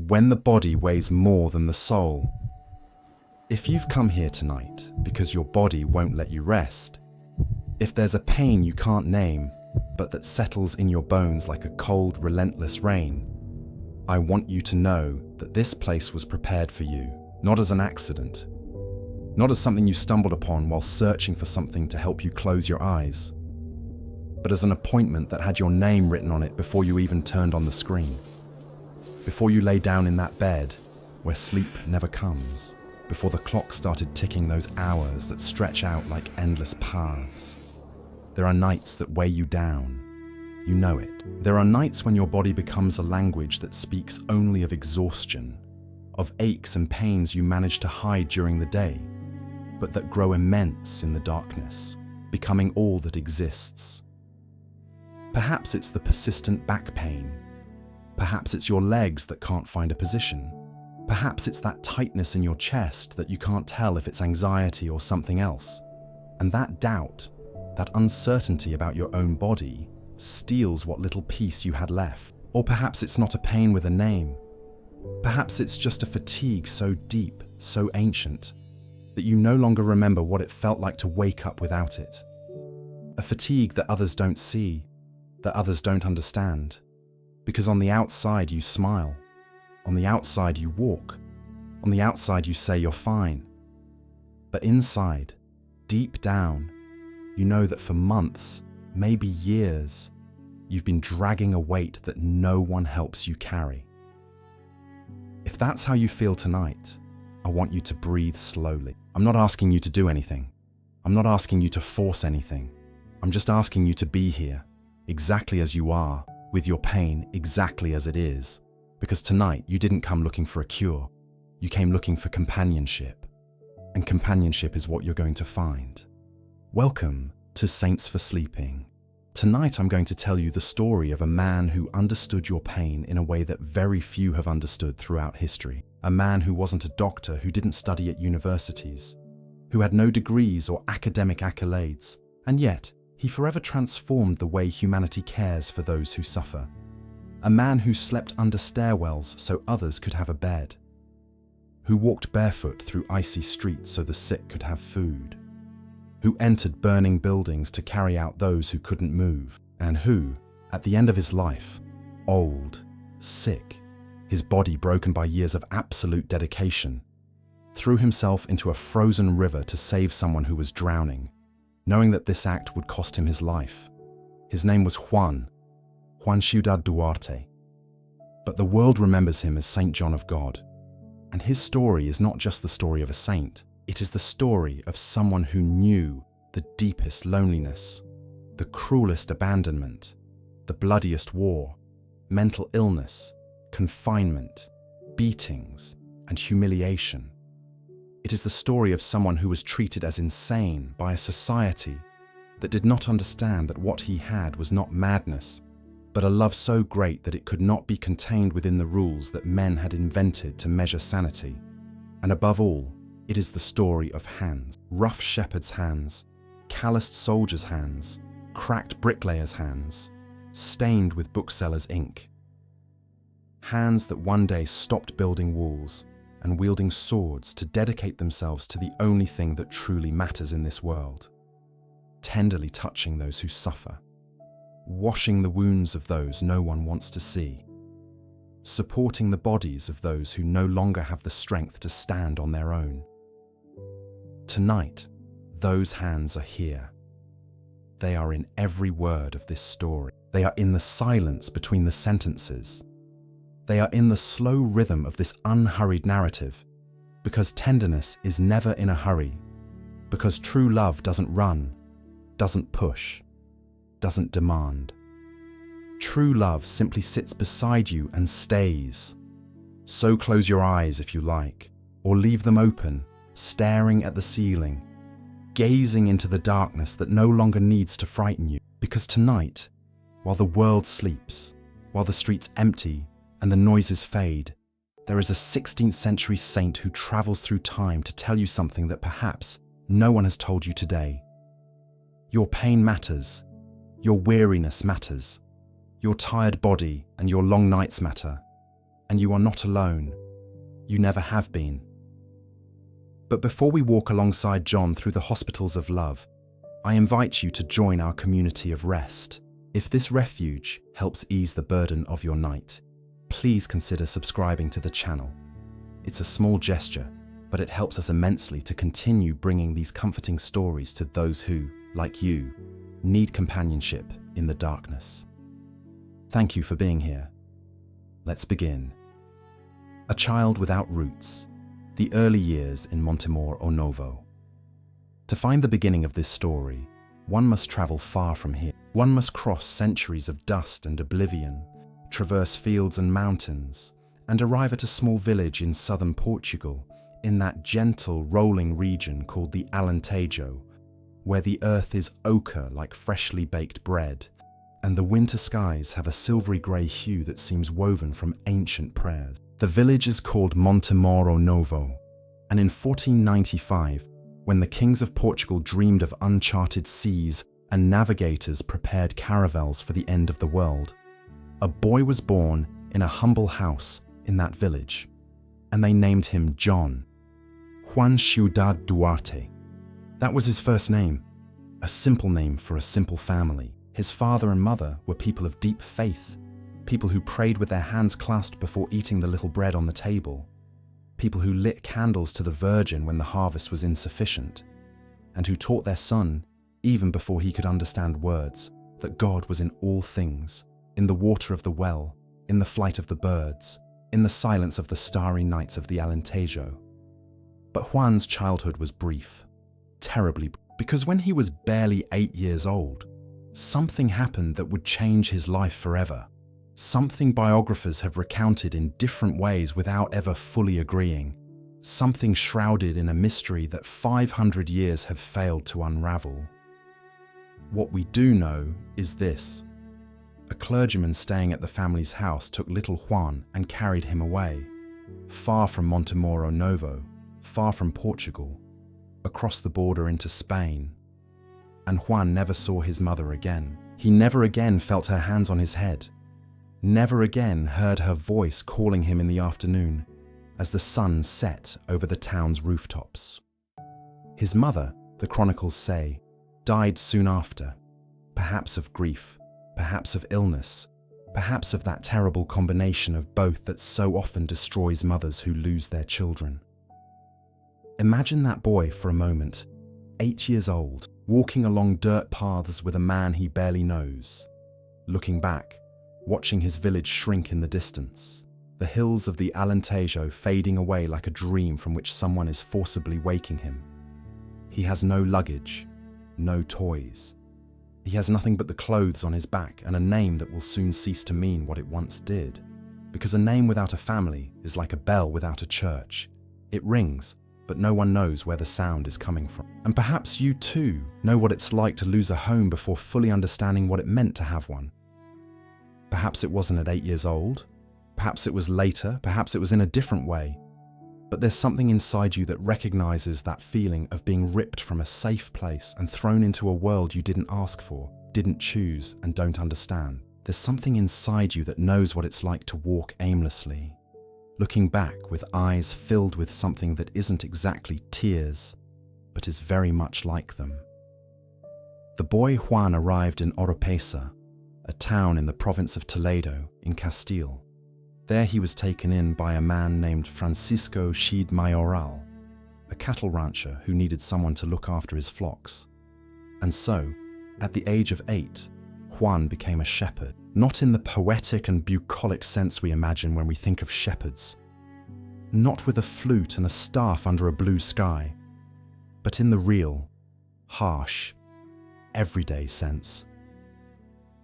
when the body weighs more than the soul. If you've come here tonight because your body won't let you rest, if there's a pain you can't name, but that settles in your bones like a cold, relentless rain, I want you to know that this place was prepared for you, not as an accident, not as something you stumbled upon while searching for something to help you close your eyes, but as an appointment that had your name written on it before you even turned on the screen. Before you lay down in that bed where sleep never comes, before the clock started ticking those hours that stretch out like endless paths. There are nights that weigh you down. You know it. There are nights when your body becomes a language that speaks only of exhaustion, of aches and pains you manage to hide during the day, but that grow immense in the darkness, becoming all that exists. Perhaps it's the persistent back pain. Perhaps it's your legs that can't find a position. Perhaps it's that tightness in your chest that you can't tell if it's anxiety or something else. And that doubt, that uncertainty about your own body, steals what little peace you had left. Or perhaps it's not a pain with a name. Perhaps it's just a fatigue so deep, so ancient, that you no longer remember what it felt like to wake up without it. A fatigue that others don't see, that others don't understand. Because on the outside you smile, on the outside you walk, on the outside you say you're fine. But inside, deep down, you know that for months, maybe years, you've been dragging a weight that no one helps you carry. If that's how you feel tonight, I want you to breathe slowly. I'm not asking you to do anything. I'm not asking you to force anything. I'm just asking you to be here, exactly as you are, with your pain exactly as it is, because tonight you didn't come looking for a cure. You came looking for companionship, and companionship is what you're going to find. Welcome to Saints for Sleeping. Tonight I'm going to tell you the story of a man who understood your pain in a way that very few have understood throughout history. A man who wasn't a doctor, who didn't study at universities, who had no degrees or academic accolades, and yet he forever transformed the way humanity cares for those who suffer. A man who slept under stairwells so others could have a bed. Who walked barefoot through icy streets so the sick could have food. Who entered burning buildings to carry out those who couldn't move. And who, at the end of his life, old, sick, his body broken by years of absolute dedication, threw himself into a frozen river to save someone who was drowning, knowing that this act would cost him his life. His name was Juan Ciudad Duarte. But the world remembers him as Saint John of God. And his story is not just the story of a saint, it is the story of someone who knew the deepest loneliness, the cruelest abandonment, the bloodiest war, mental illness, confinement, beatings, and humiliation. It is the story of someone who was treated as insane by a society that did not understand that what he had was not madness, but a love so great that it could not be contained within the rules that men had invented to measure sanity. And above all, it is the story of hands, rough shepherd's hands, calloused soldier's hands, cracked bricklayer's hands, stained with bookseller's ink. Hands that one day stopped building walls and wielding swords to dedicate themselves to the only thing that truly matters in this world, tenderly touching those who suffer, washing the wounds of those no one wants to see, supporting the bodies of those who no longer have the strength to stand on their own. Tonight, those hands are here. They are in every word of this story. They are in the silence between the sentences. They are in the slow rhythm of this unhurried narrative, because tenderness is never in a hurry, because true love doesn't run, doesn't push, doesn't demand. True love simply sits beside you and stays. So close your eyes if you like, or leave them open, staring at the ceiling, gazing into the darkness that no longer needs to frighten you, because tonight, while the world sleeps, while the streets empty and the noises fade, there is a 16th century saint who travels through time to tell you something that perhaps no one has told you today. Your pain matters, your weariness matters, your tired body and your long nights matter, And you are not alone. You never have been. But before we walk alongside John through the hospitals of love, I invite you to join our community of rest. If this refuge helps ease the burden of your night, please consider subscribing to the channel. It's a small gesture, but it helps us immensely to continue bringing these comforting stories to those who, like you, need companionship in the darkness. Thank you for being here. Let's begin. A child without roots, the early years in Montemor Novo. To find the beginning of this story, one must travel far from here. One must cross centuries of dust and oblivion, traverse fields and mountains, and arrive at a small village in southern Portugal, in that gentle, rolling region called the Alentejo, where the earth is ochre like freshly baked bread, and the winter skies have a silvery grey hue that seems woven from ancient prayers. The village is called Montemor Novo, and in 1495, when the kings of Portugal dreamed of uncharted seas and navigators prepared caravels for the end of the world, a boy was born in a humble house in that village, and they named him John, Juan Ciudad Duarte. That was his first name, a simple name for a simple family. His father and mother were people of deep faith, people who prayed with their hands clasped before eating the little bread on the table, people who lit candles to the Virgin when the harvest was insufficient, and who taught their son, even before he could understand words, that God was in all things, in the water of the well, in the flight of the birds, in the silence of the starry nights of the Alentejo. But Juan's childhood was brief, terribly brief, because when he was barely 8 years old, something happened that would change his life forever. Something biographers have recounted in different ways without ever fully agreeing. Something shrouded in a mystery that 500 years have failed to unravel. What we do know is this. A clergyman staying at the family's house took little Juan and carried him away, far from Montemor Novo, far from Portugal, across the border into Spain. And Juan never saw his mother again. He never again felt her hands on his head, never again heard her voice calling him in the afternoon as the sun set over the town's rooftops. His mother, the chronicles say, died soon after, perhaps of grief, perhaps of illness, perhaps of that terrible combination of both that so often destroys mothers who lose their children. Imagine that boy for a moment, 8 years old, walking along dirt paths with a man he barely knows, looking back, watching his village shrink in the distance, the hills of the Alentejo fading away like a dream from which someone is forcibly waking him. He has no luggage, no toys. He has nothing but the clothes on his back and a name that will soon cease to mean what it once did. Because a name without a family is like a bell without a church. It rings, but no one knows where the sound is coming from. And perhaps you too know what it's like to lose a home before fully understanding what it meant to have one. Perhaps it wasn't at 8 years old, perhaps it was later, perhaps it was in a different way. But there's something inside you that recognizes that feeling of being ripped from a safe place and thrown into a world you didn't ask for, didn't choose, and don't understand. There's something inside you that knows what it's like to walk aimlessly, looking back with eyes filled with something that isn't exactly tears, but is very much like them. The boy Juan arrived in Oropesa, a town in the province of Toledo in Castile. There he was taken in by a man named Francisco Cid Mayoral, a cattle rancher who needed someone to look after his flocks. And so, at the age of 8, Juan became a shepherd, not in the poetic and bucolic sense we imagine when we think of shepherds, not with a flute and a staff under a blue sky, but in the real, harsh, everyday sense.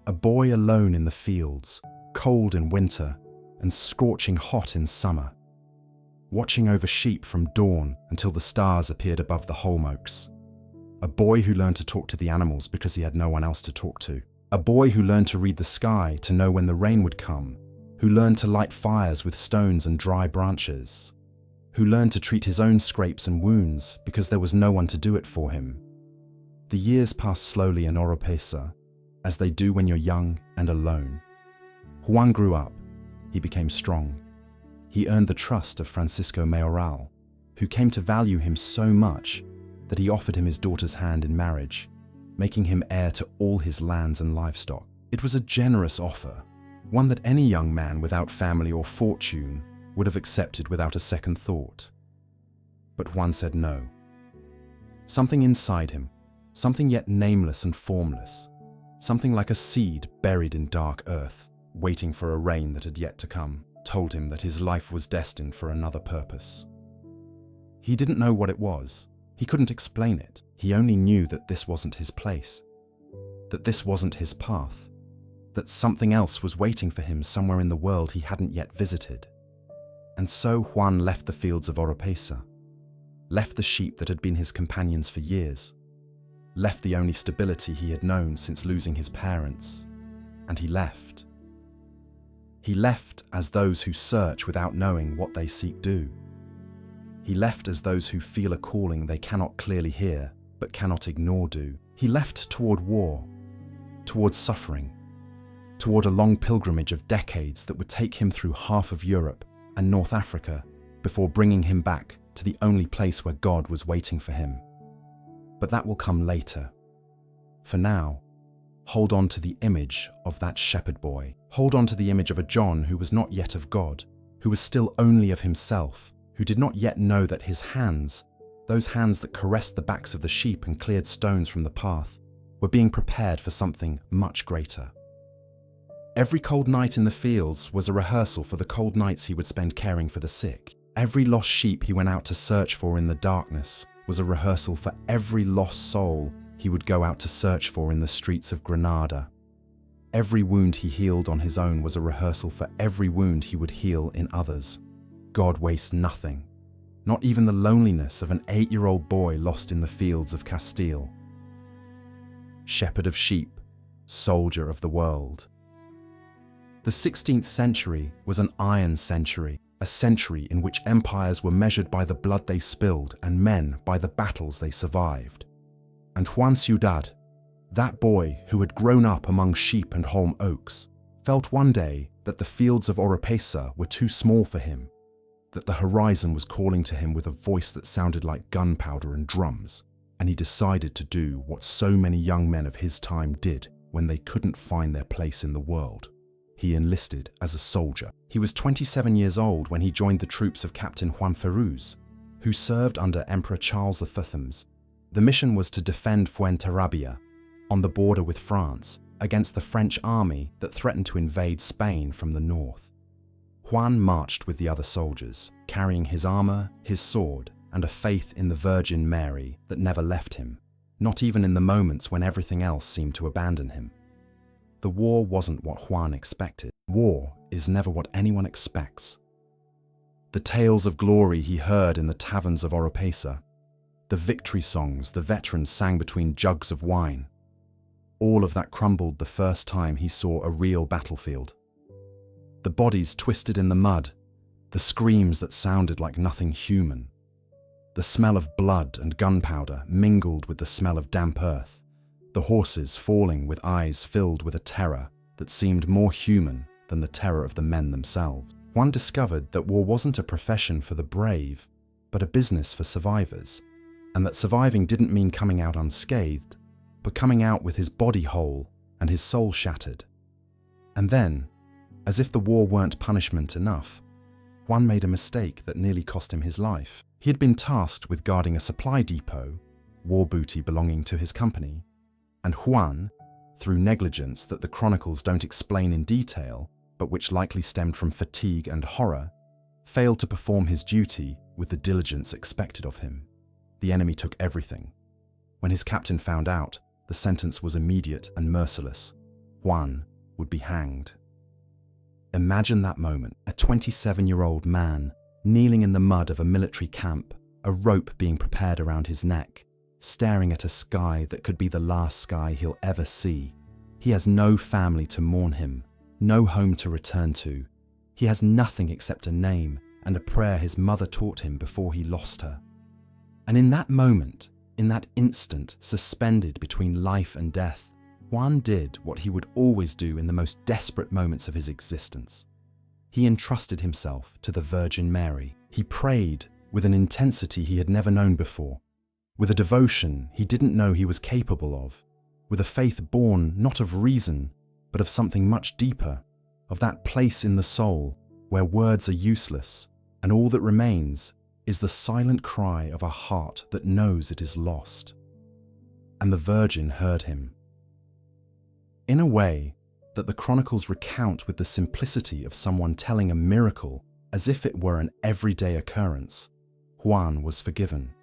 A boy alone in the fields, cold in winter and scorching hot in summer, watching over sheep from dawn until the stars appeared above the holm oaks. A boy who learned to talk to the animals because he had no one else to talk to. A boy who learned to read the sky to know when the rain would come, who learned to light fires with stones and dry branches, who learned to treat his own scrapes and wounds because there was no one to do it for him. The years passed slowly in Oropesa, as they do when you're young and alone. Juan grew up. He became strong. he earned the trust of Francisco Mayoral, who came to value him so much that he offered him his daughter's hand in marriage, making him heir to all his lands and livestock. It was a generous offer, one that any young man without family or fortune would have accepted without a second thought. But Juan said no. Something inside him, something yet nameless and formless, something like a seed buried in dark earth, waiting for a rain that had yet to come, told him that his life was destined for another purpose. He didn't know what it was. He couldn't explain it. He only knew that this wasn't his place, that this wasn't his path, that something else was waiting for him somewhere in the world he hadn't yet visited. And so Juan left the fields of Oropesa, left the sheep that had been his companions for years, left the only stability he had known since losing his parents, and he left. He left as those who search without knowing what they seek do. He left as those who feel a calling they cannot clearly hear, but cannot ignore do. He left toward war, toward suffering, toward a long pilgrimage of decades that would take him through half of Europe and North Africa before bringing him back to the only place where God was waiting for him. But that will come later. For now, hold on to the image of that shepherd boy. Hold on to the image of a John who was not yet of God, who was still only of himself, who did not yet know that his hands, those hands that caressed the backs of the sheep and cleared stones from the path, were being prepared for something much greater. Every cold night in the fields was a rehearsal for the cold nights he would spend caring for the sick. Every lost sheep he went out to search for in the darkness was a rehearsal for every lost soul he would go out to search for in the streets of Granada. Every wound he healed on his own was a rehearsal for every wound he would heal in others. God wastes nothing, not even the loneliness of an 8-year-old boy lost in the fields of Castile. Shepherd of sheep, soldier of the world. The 16th century was an iron century, a century in which empires were measured by the blood they spilled and men by the battles they survived. And Juan Ciudad, that boy who had grown up among sheep and holm oaks, felt one day that the fields of Oropesa were too small for him, that the horizon was calling to him with a voice that sounded like gunpowder and drums, and he decided to do what so many young men of his time did when they couldn't find their place in the world. He enlisted as a soldier. He was 27 years old when he joined the troops of Captain Juan Ferruz, who served under Emperor Charles V. The mission was to defend Fuenterrabía, on the border with France, against the French army that threatened to invade Spain from the north. Juan marched with the other soldiers, carrying his armor, his sword, and a faith in the Virgin Mary that never left him, not even in the moments when everything else seemed to abandon him. The war wasn't what Juan expected. War is never what anyone expects. The tales of glory he heard in the taverns of Oropesa, the victory songs the veterans sang between jugs of wine, all of that crumbled the first time he saw a real battlefield. The bodies twisted in the mud, the screams that sounded like nothing human, the smell of blood and gunpowder mingled with the smell of damp earth, the horses falling with eyes filled with a terror that seemed more human than the terror of the men themselves. Juan discovered that war wasn't a profession for the brave, but a business for survivors, and that surviving didn't mean coming out unscathed, but coming out with his body whole and his soul shattered. And then, as if the war weren't punishment enough, Juan made a mistake that nearly cost him his life. He had been tasked with guarding a supply depot, war booty belonging to his company, and Juan, through negligence that the chronicles don't explain in detail, but which likely stemmed from fatigue and horror, failed to perform his duty with the diligence expected of him. The enemy took everything. When his captain found out, the sentence was immediate and merciless. Juan would be hanged. Imagine that moment, a 27-year-old man kneeling in the mud of a military camp, a rope being prepared around his neck, staring at a sky that could be the last sky he'll ever see. He has no family to mourn him, no home to return to. He has nothing except a name and a prayer his mother taught him before he lost her. And in that moment, in that instant suspended between life and death, Juan did what he would always do in the most desperate moments of his existence. He entrusted himself to the Virgin Mary. He prayed with an intensity he had never known before, with a devotion he didn't know he was capable of, with a faith born not of reason, but of something much deeper, of that place in the soul where words are useless, and all that remains is the silent cry of a heart that knows it is lost. And the Virgin heard him. In a way that the chronicles recount with the simplicity of someone telling a miracle as if it were an everyday occurrence, Juan was forgiven.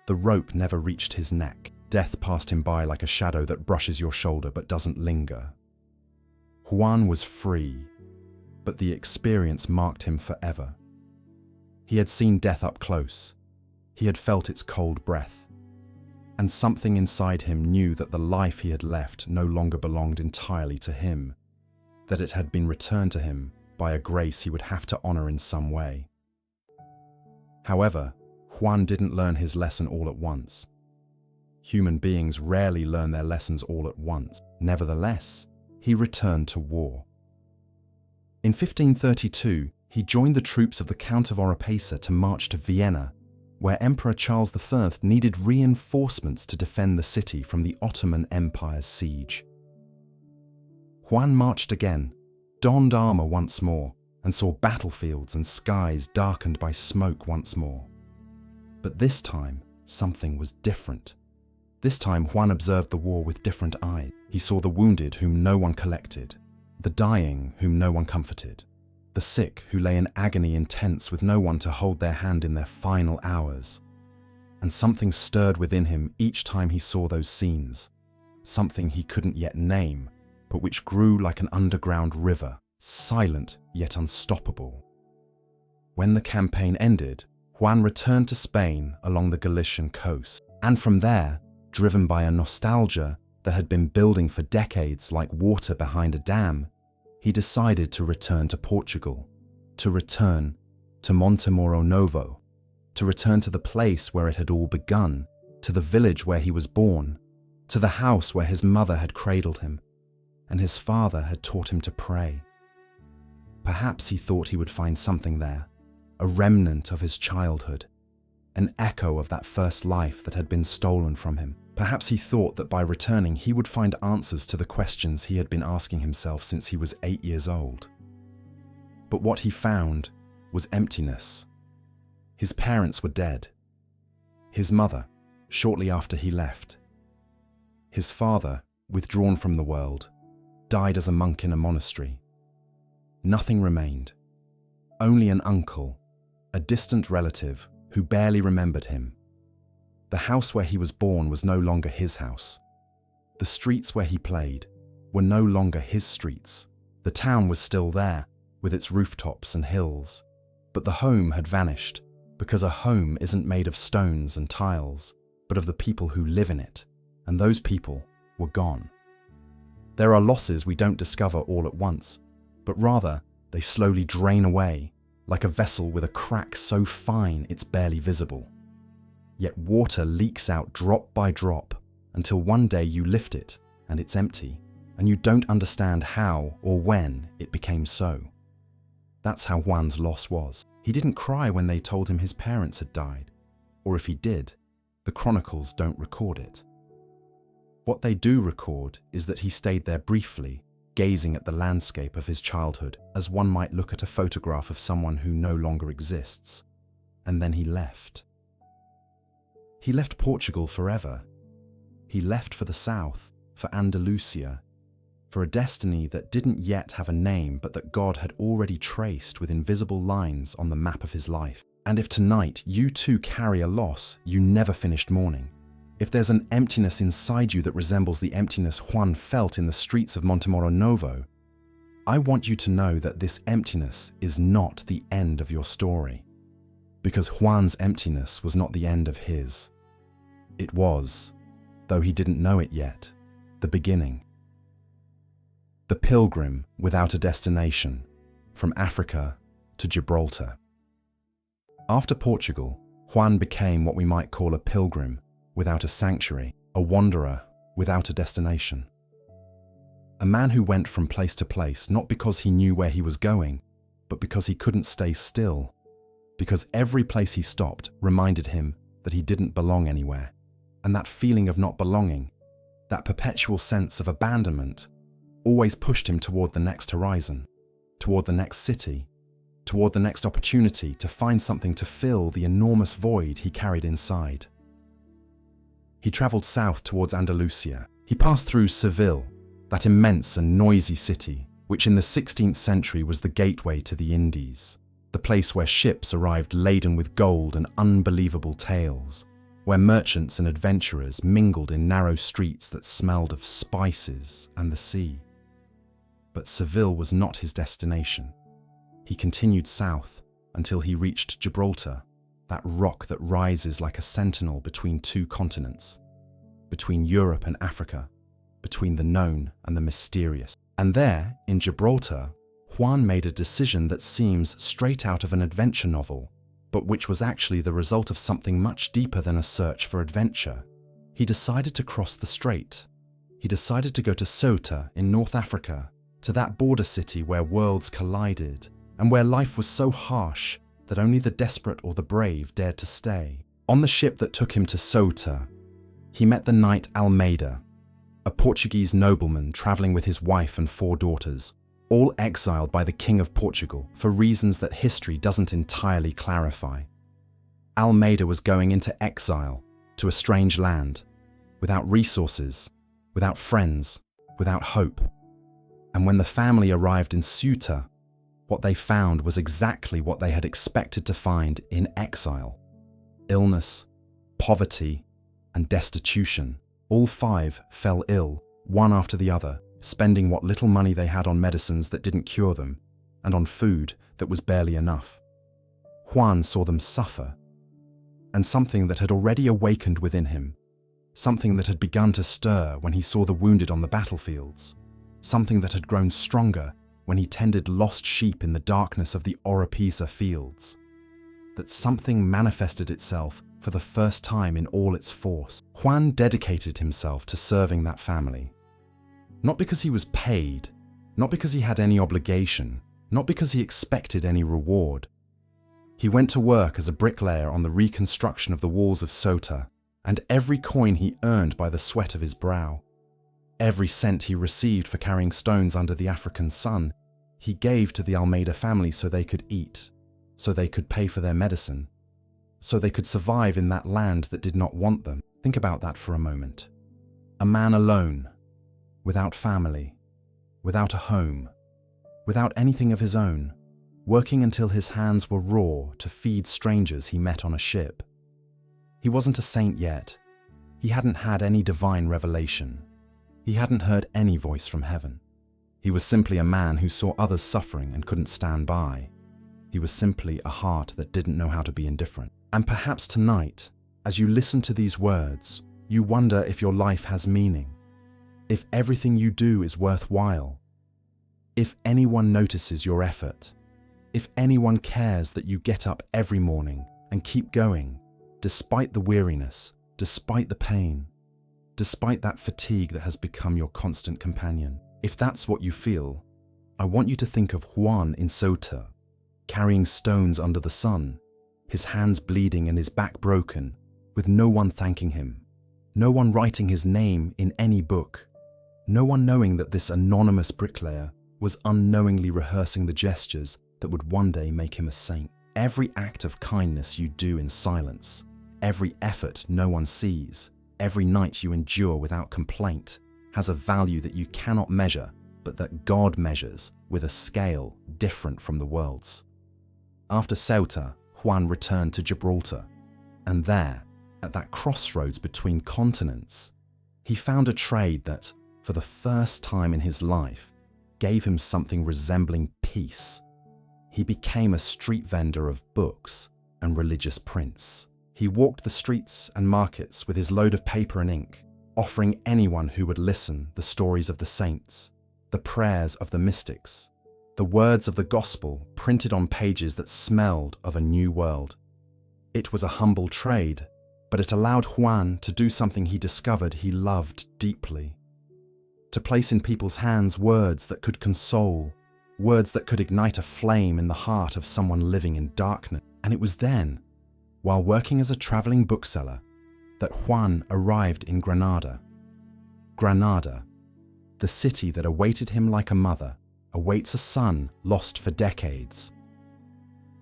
The rope never reached his neck. Death passed him by like a shadow that brushes your shoulder but doesn't linger. Juan was free, but the experience marked him forever. He had seen death up close. He had felt its cold breath. And something inside him knew that the life he had left no longer belonged entirely to him, that it had been returned to him by a grace he would have to honor in some way. However, Juan didn't learn his lesson all at once. Human beings rarely learn their lessons all at once. Nevertheless, he returned to war. In 1532, he joined the troops of the Count of Oropesa to march to Vienna, where Emperor Charles I needed reinforcements to defend the city from the Ottoman Empire's siege. Juan marched again, donned armor once more, and saw battlefields and skies darkened by smoke once more. But this time, something was different. This time, Juan observed the war with different eyes. He saw the wounded whom no one collected, the dying whom no one comforted, the sick who lay in agony in tents with no one to hold their hand in their final hours. And something stirred within him each time he saw those scenes, something he couldn't yet name, but which grew like an underground river, silent yet unstoppable. When the campaign ended, Juan returned to Spain along the Galician coast, and from there, driven by a nostalgia that had been building for decades like water behind a dam, he decided to return to Portugal, to return to Montemoro Novo, to return to the place where it had all begun, to the village where he was born, to the house where his mother had cradled him, and his father had taught him to pray. Perhaps he thought he would find something there, a remnant of his childhood, an echo of that first life that had been stolen from him. Perhaps he thought that by returning he would find answers to the questions he had been asking himself since he was 8 years old. But what he found was emptiness. His parents were dead. His mother, shortly after he left. His father, withdrawn from the world, died as a monk in a monastery. Nothing remained. Only an uncle, a distant relative who barely remembered him. The house where he was born was no longer his house. The streets where he played were no longer his streets. The town was still there, with its rooftops and hills. But the home had vanished, because a home isn't made of stones and tiles, but of the people who live in it, and those people were gone. There are losses we don't discover all at once, but rather they slowly drain away, like a vessel with a crack so fine it's barely visible. Yet water leaks out drop by drop until one day you lift it and it's empty, and you don't understand how or when it became so. That's how Juan's loss was. He didn't cry when they told him his parents had died, or if he did, the chronicles don't record it. What they do record is that he stayed there briefly, gazing at the landscape of his childhood as one might look at a photograph of someone who no longer exists, and then he left. He left Portugal forever. He left for the south, for Andalusia, for a destiny that didn't yet have a name but that God had already traced with invisible lines on the map of his life. And if tonight you too carry a loss you never finished mourning, if there's an emptiness inside you that resembles the emptiness Juan felt in the streets of Montemoro Novo, I want you to know that this emptiness is not the end of your story. Because Juan's emptiness was not the end of his. It was, though he didn't know it yet, the beginning. The pilgrim without a destination, from Africa to Gibraltar. After Portugal, Juan became what we might call a pilgrim without a sanctuary, a wanderer without a destination. A man who went from place to place not because he knew where he was going, but because he couldn't stay still. Because every place he stopped reminded him that he didn't belong anywhere. And that feeling of not belonging, that perpetual sense of abandonment, always pushed him toward the next horizon, toward the next city, toward the next opportunity to find something to fill the enormous void he carried inside. He traveled south towards Andalusia. He passed through Seville, that immense and noisy city, which in the 16th century was the gateway to the Indies, the place where ships arrived laden with gold and unbelievable tales, where merchants and adventurers mingled in narrow streets that smelled of spices and the sea. But Seville was not his destination. He continued south until he reached Gibraltar, that rock that rises like a sentinel between two continents, between Europe and Africa, between the known and the mysterious. And there, in Gibraltar, Juan made a decision that seems straight out of an adventure novel, but which was actually the result of something much deeper than a search for adventure. He decided to cross the strait. He decided to go to Ceuta in North Africa, to that border city where worlds collided, and where life was so harsh that only the desperate or the brave dared to stay. On the ship that took him to Ceuta, he met the knight Almeida, a Portuguese nobleman traveling with his wife and 4 daughters, all exiled by the King of Portugal for reasons that history doesn't entirely clarify. Almeida was going into exile to a strange land, without resources, without friends, without hope. And when the family arrived in Ceuta, what they found was exactly what they had expected to find in exile: illness, poverty, and destitution. All 5 fell ill, one after the other, spending what little money they had on medicines that didn't cure them, and on food that was barely enough. Juan saw them suffer, and something that had already awakened within him, something that had begun to stir when he saw the wounded on the battlefields, something that had grown stronger when he tended lost sheep in the darkness of the Oropesa fields, that something manifested itself for the first time in all its force. Juan dedicated himself to serving that family. Not because he was paid, not because he had any obligation, not because he expected any reward. He went to work as a bricklayer on the reconstruction of the walls of Ceuta, and every coin he earned by the sweat of his brow, every cent he received for carrying stones under the African sun, he gave to the Almeida family so they could eat, so they could pay for their medicine, so they could survive in that land that did not want them. Think about that for a moment. A man alone, without family, without a home, without anything of his own, working until his hands were raw to feed strangers he met on a ship. He wasn't a saint yet. He hadn't had any divine revelation. He hadn't heard any voice from heaven. He was simply a man who saw others suffering and couldn't stand by. He was simply a heart that didn't know how to be indifferent. And perhaps tonight, as you listen to these words, you wonder if your life has meaning, if everything you do is worthwhile, if anyone notices your effort, if anyone cares that you get up every morning and keep going, despite the weariness, despite the pain, despite that fatigue that has become your constant companion. If that's what you feel, I want you to think of Juan in Ceuta, carrying stones under the sun, his hands bleeding and his back broken, with no one thanking him, no one writing his name in any book, no one knowing that this anonymous bricklayer was unknowingly rehearsing the gestures that would one day make him a saint. Every act of kindness you do in silence, every effort no one sees, every night you endure without complaint, has a value that you cannot measure, but that God measures with a scale different from the world's. After Ceuta, Juan returned to Gibraltar, and there, at that crossroads between continents, he found a trade that, for the first time in his life, gave him something resembling peace. He became a street vendor of books and religious prints. He walked the streets and markets with his load of paper and ink, offering anyone who would listen the stories of the saints, the prayers of the mystics, the words of the gospel printed on pages that smelled of a new world. It was a humble trade, but it allowed Juan to do something he discovered he loved deeply: to place in people's hands words that could console, words that could ignite a flame in the heart of someone living in darkness. And it was then, while working as a traveling bookseller, that Juan arrived in Granada. Granada, the city that awaited him like a mother, awaits a son lost for decades.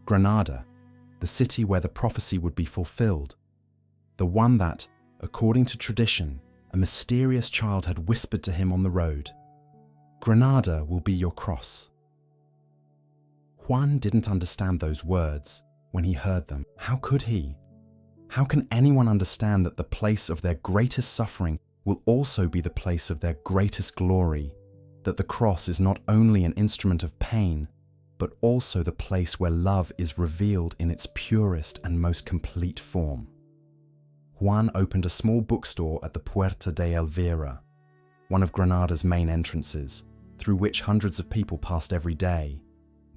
Granada, the city where the prophecy would be fulfilled, the one that, according to tradition, a mysterious child had whispered to him on the road. Granada will be your cross. Juan didn't understand those words when he heard them. How could he? How can anyone understand that the place of their greatest suffering will also be the place of their greatest glory? That the cross is not only an instrument of pain, but also the place where love is revealed in its purest and most complete form. Juan opened a small bookstore at the Puerta de Elvira, one of Granada's main entrances, through which hundreds of people passed every day.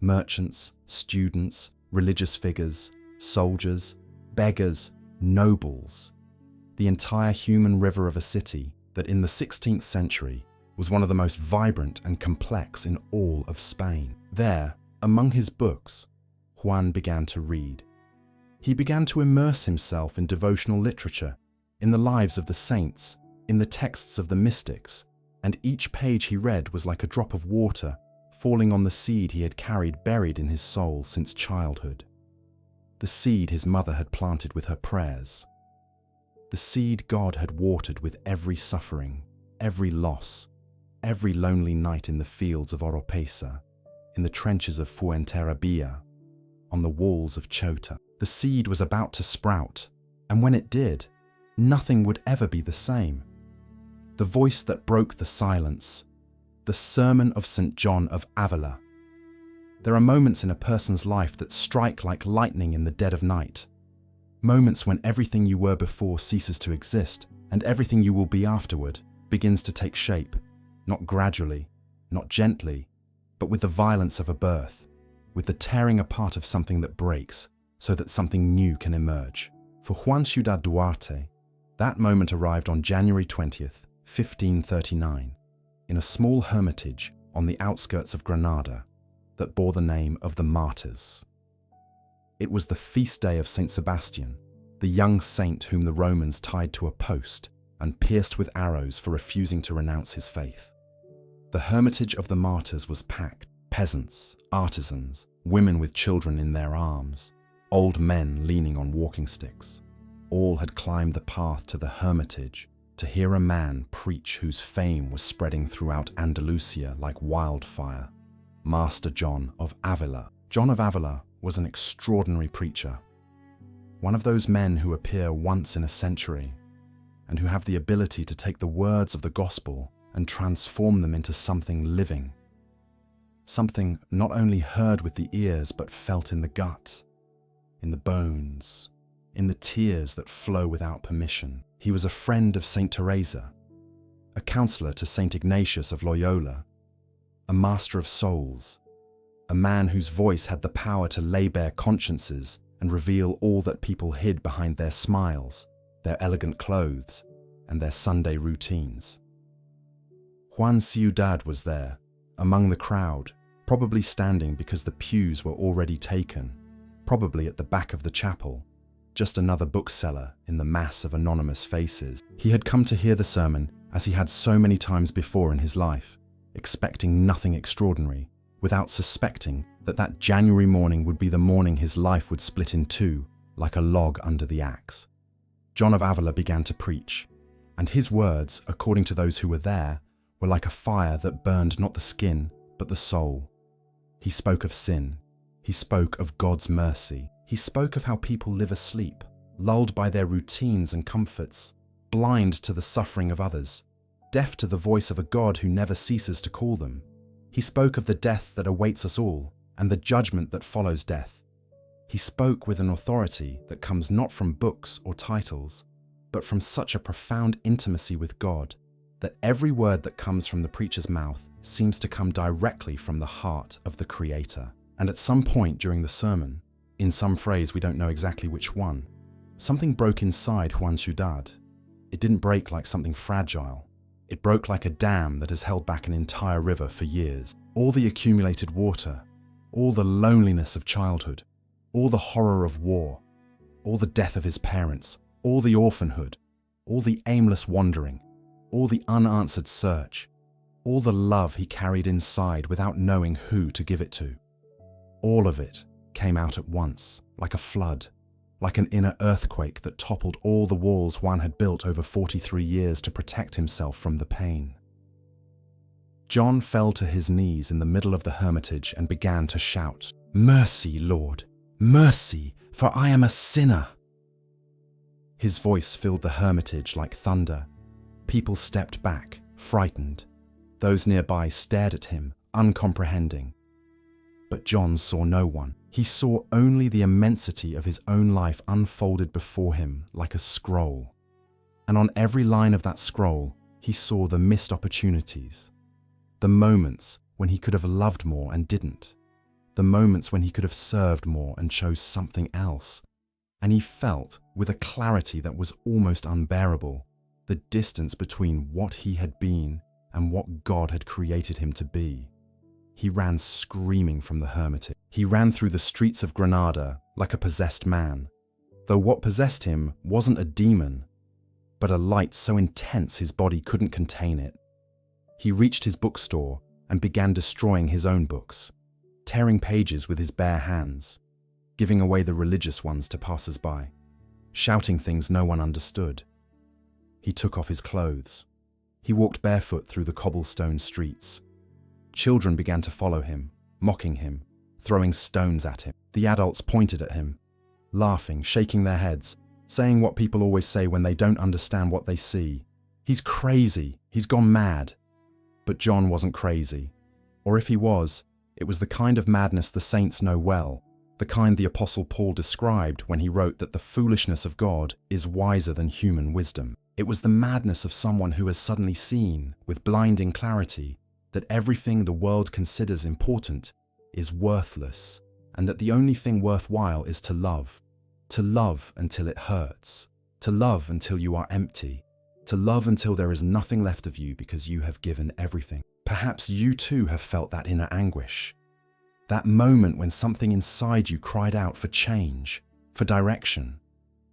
Merchants, students, religious figures, soldiers, beggars, nobles. The entire human river of a city that in the 16th century was one of the most vibrant and complex in all of Spain. There, among his books, Juan began to read. He began to immerse himself in devotional literature, in the lives of the saints, in the texts of the mystics, and each page he read was like a drop of water falling on the seed he had carried buried in his soul since childhood. The seed his mother had planted with her prayers. The seed God had watered with every suffering, every loss, every lonely night in the fields of Oropesa, in the trenches of Fuenterrabía, on the walls of Chota. The seed was about to sprout, and when it did, nothing would ever be the same. The voice that broke the silence, the sermon of St. John of Avila. There are moments in a person's life that strike like lightning in the dead of night. Moments when everything you were before ceases to exist, and everything you will be afterward begins to take shape, not gradually, not gently, but with the violence of a birth, with the tearing apart of something that breaks, so that something new can emerge. For Juan Ciudad Duarte, that moment arrived on January 20th, 1539, in a small hermitage on the outskirts of Granada that bore the name of the Martyrs. It was the feast day of Saint Sebastian, the young saint whom the Romans tied to a post and pierced with arrows for refusing to renounce his faith. The hermitage of the Martyrs was packed. Peasants, artisans, women with children in their arms, old men leaning on walking sticks. All had climbed the path to the hermitage to hear a man preach whose fame was spreading throughout Andalusia like wildfire. Master John of Avila. John of Avila was an extraordinary preacher, one of those men who appear once in a century and who have the ability to take the words of the gospel and transform them into something living, something not only heard with the ears but felt in the gut, in the bones, in the tears that flow without permission. He was a friend of Saint Teresa, a counselor to Saint Ignatius of Loyola, a master of souls, a man whose voice had the power to lay bare consciences and reveal all that people hid behind their smiles, their elegant clothes, and their Sunday routines. Juan Ciudad was there, among the crowd, probably standing because the pews were already taken, probably at the back of the chapel, just another bookseller in the mass of anonymous faces. He had come to hear the sermon as he had so many times before in his life, expecting nothing extraordinary, without suspecting that that January morning would be the morning his life would split in two, like a log under the axe. John of Avila began to preach, and his words, according to those who were there, were like a fire that burned not the skin, but the soul. He spoke of sin. He spoke of God's mercy. He spoke of how people live asleep, lulled by their routines and comforts, blind to the suffering of others, deaf to the voice of a God who never ceases to call them. He spoke of the death that awaits us all and the judgment that follows death. He spoke with an authority that comes not from books or titles, but from such a profound intimacy with God that every word that comes from the preacher's mouth seems to come directly from the heart of the Creator. And at some point during the sermon, in some phrase we don't know exactly which one, something broke inside Juan Ciudad. It didn't break like something fragile. It broke like a dam that has held back an entire river for years. All the accumulated water, all the loneliness of childhood, all the horror of war, all the death of his parents, all the orphanhood, all the aimless wandering, all the unanswered search, all the love he carried inside without knowing who to give it to. All of it came out at once, like a flood, like an inner earthquake that toppled all the walls Juan had built over 43 years to protect himself from the pain. John fell to his knees in the middle of the hermitage and began to shout, "Mercy, Lord, mercy, for I am a sinner." His voice filled the hermitage like thunder. People stepped back, frightened. Those nearby stared at him, uncomprehending. But John saw no one. He saw only the immensity of his own life unfolded before him like a scroll. And on every line of that scroll, he saw the missed opportunities. The moments when he could have loved more and didn't. The moments when he could have served more and chose something else. And he felt, with a clarity that was almost unbearable, the distance between what he had been and what God had created him to be. He ran screaming from the hermitage. He ran through the streets of Granada like a possessed man, though what possessed him wasn't a demon, but a light so intense his body couldn't contain it. He reached his bookstore and began destroying his own books, tearing pages with his bare hands, giving away the religious ones to passers-by, shouting things no one understood. He took off his clothes. He walked barefoot through the cobblestone streets. Children began to follow him, mocking him, throwing stones at him. The adults pointed at him, laughing, shaking their heads, saying what people always say when they don't understand what they see. "He's crazy, he's gone mad." But John wasn't crazy. Or if he was, it was the kind of madness the saints know well, the kind the Apostle Paul described when he wrote that the foolishness of God is wiser than human wisdom. It was the madness of someone who has suddenly seen, with blinding clarity, that everything the world considers important is worthless, and that the only thing worthwhile is to love until it hurts, to love until you are empty, to love until there is nothing left of you because you have given everything. Perhaps you too have felt that inner anguish, that moment when something inside you cried out for change, for direction,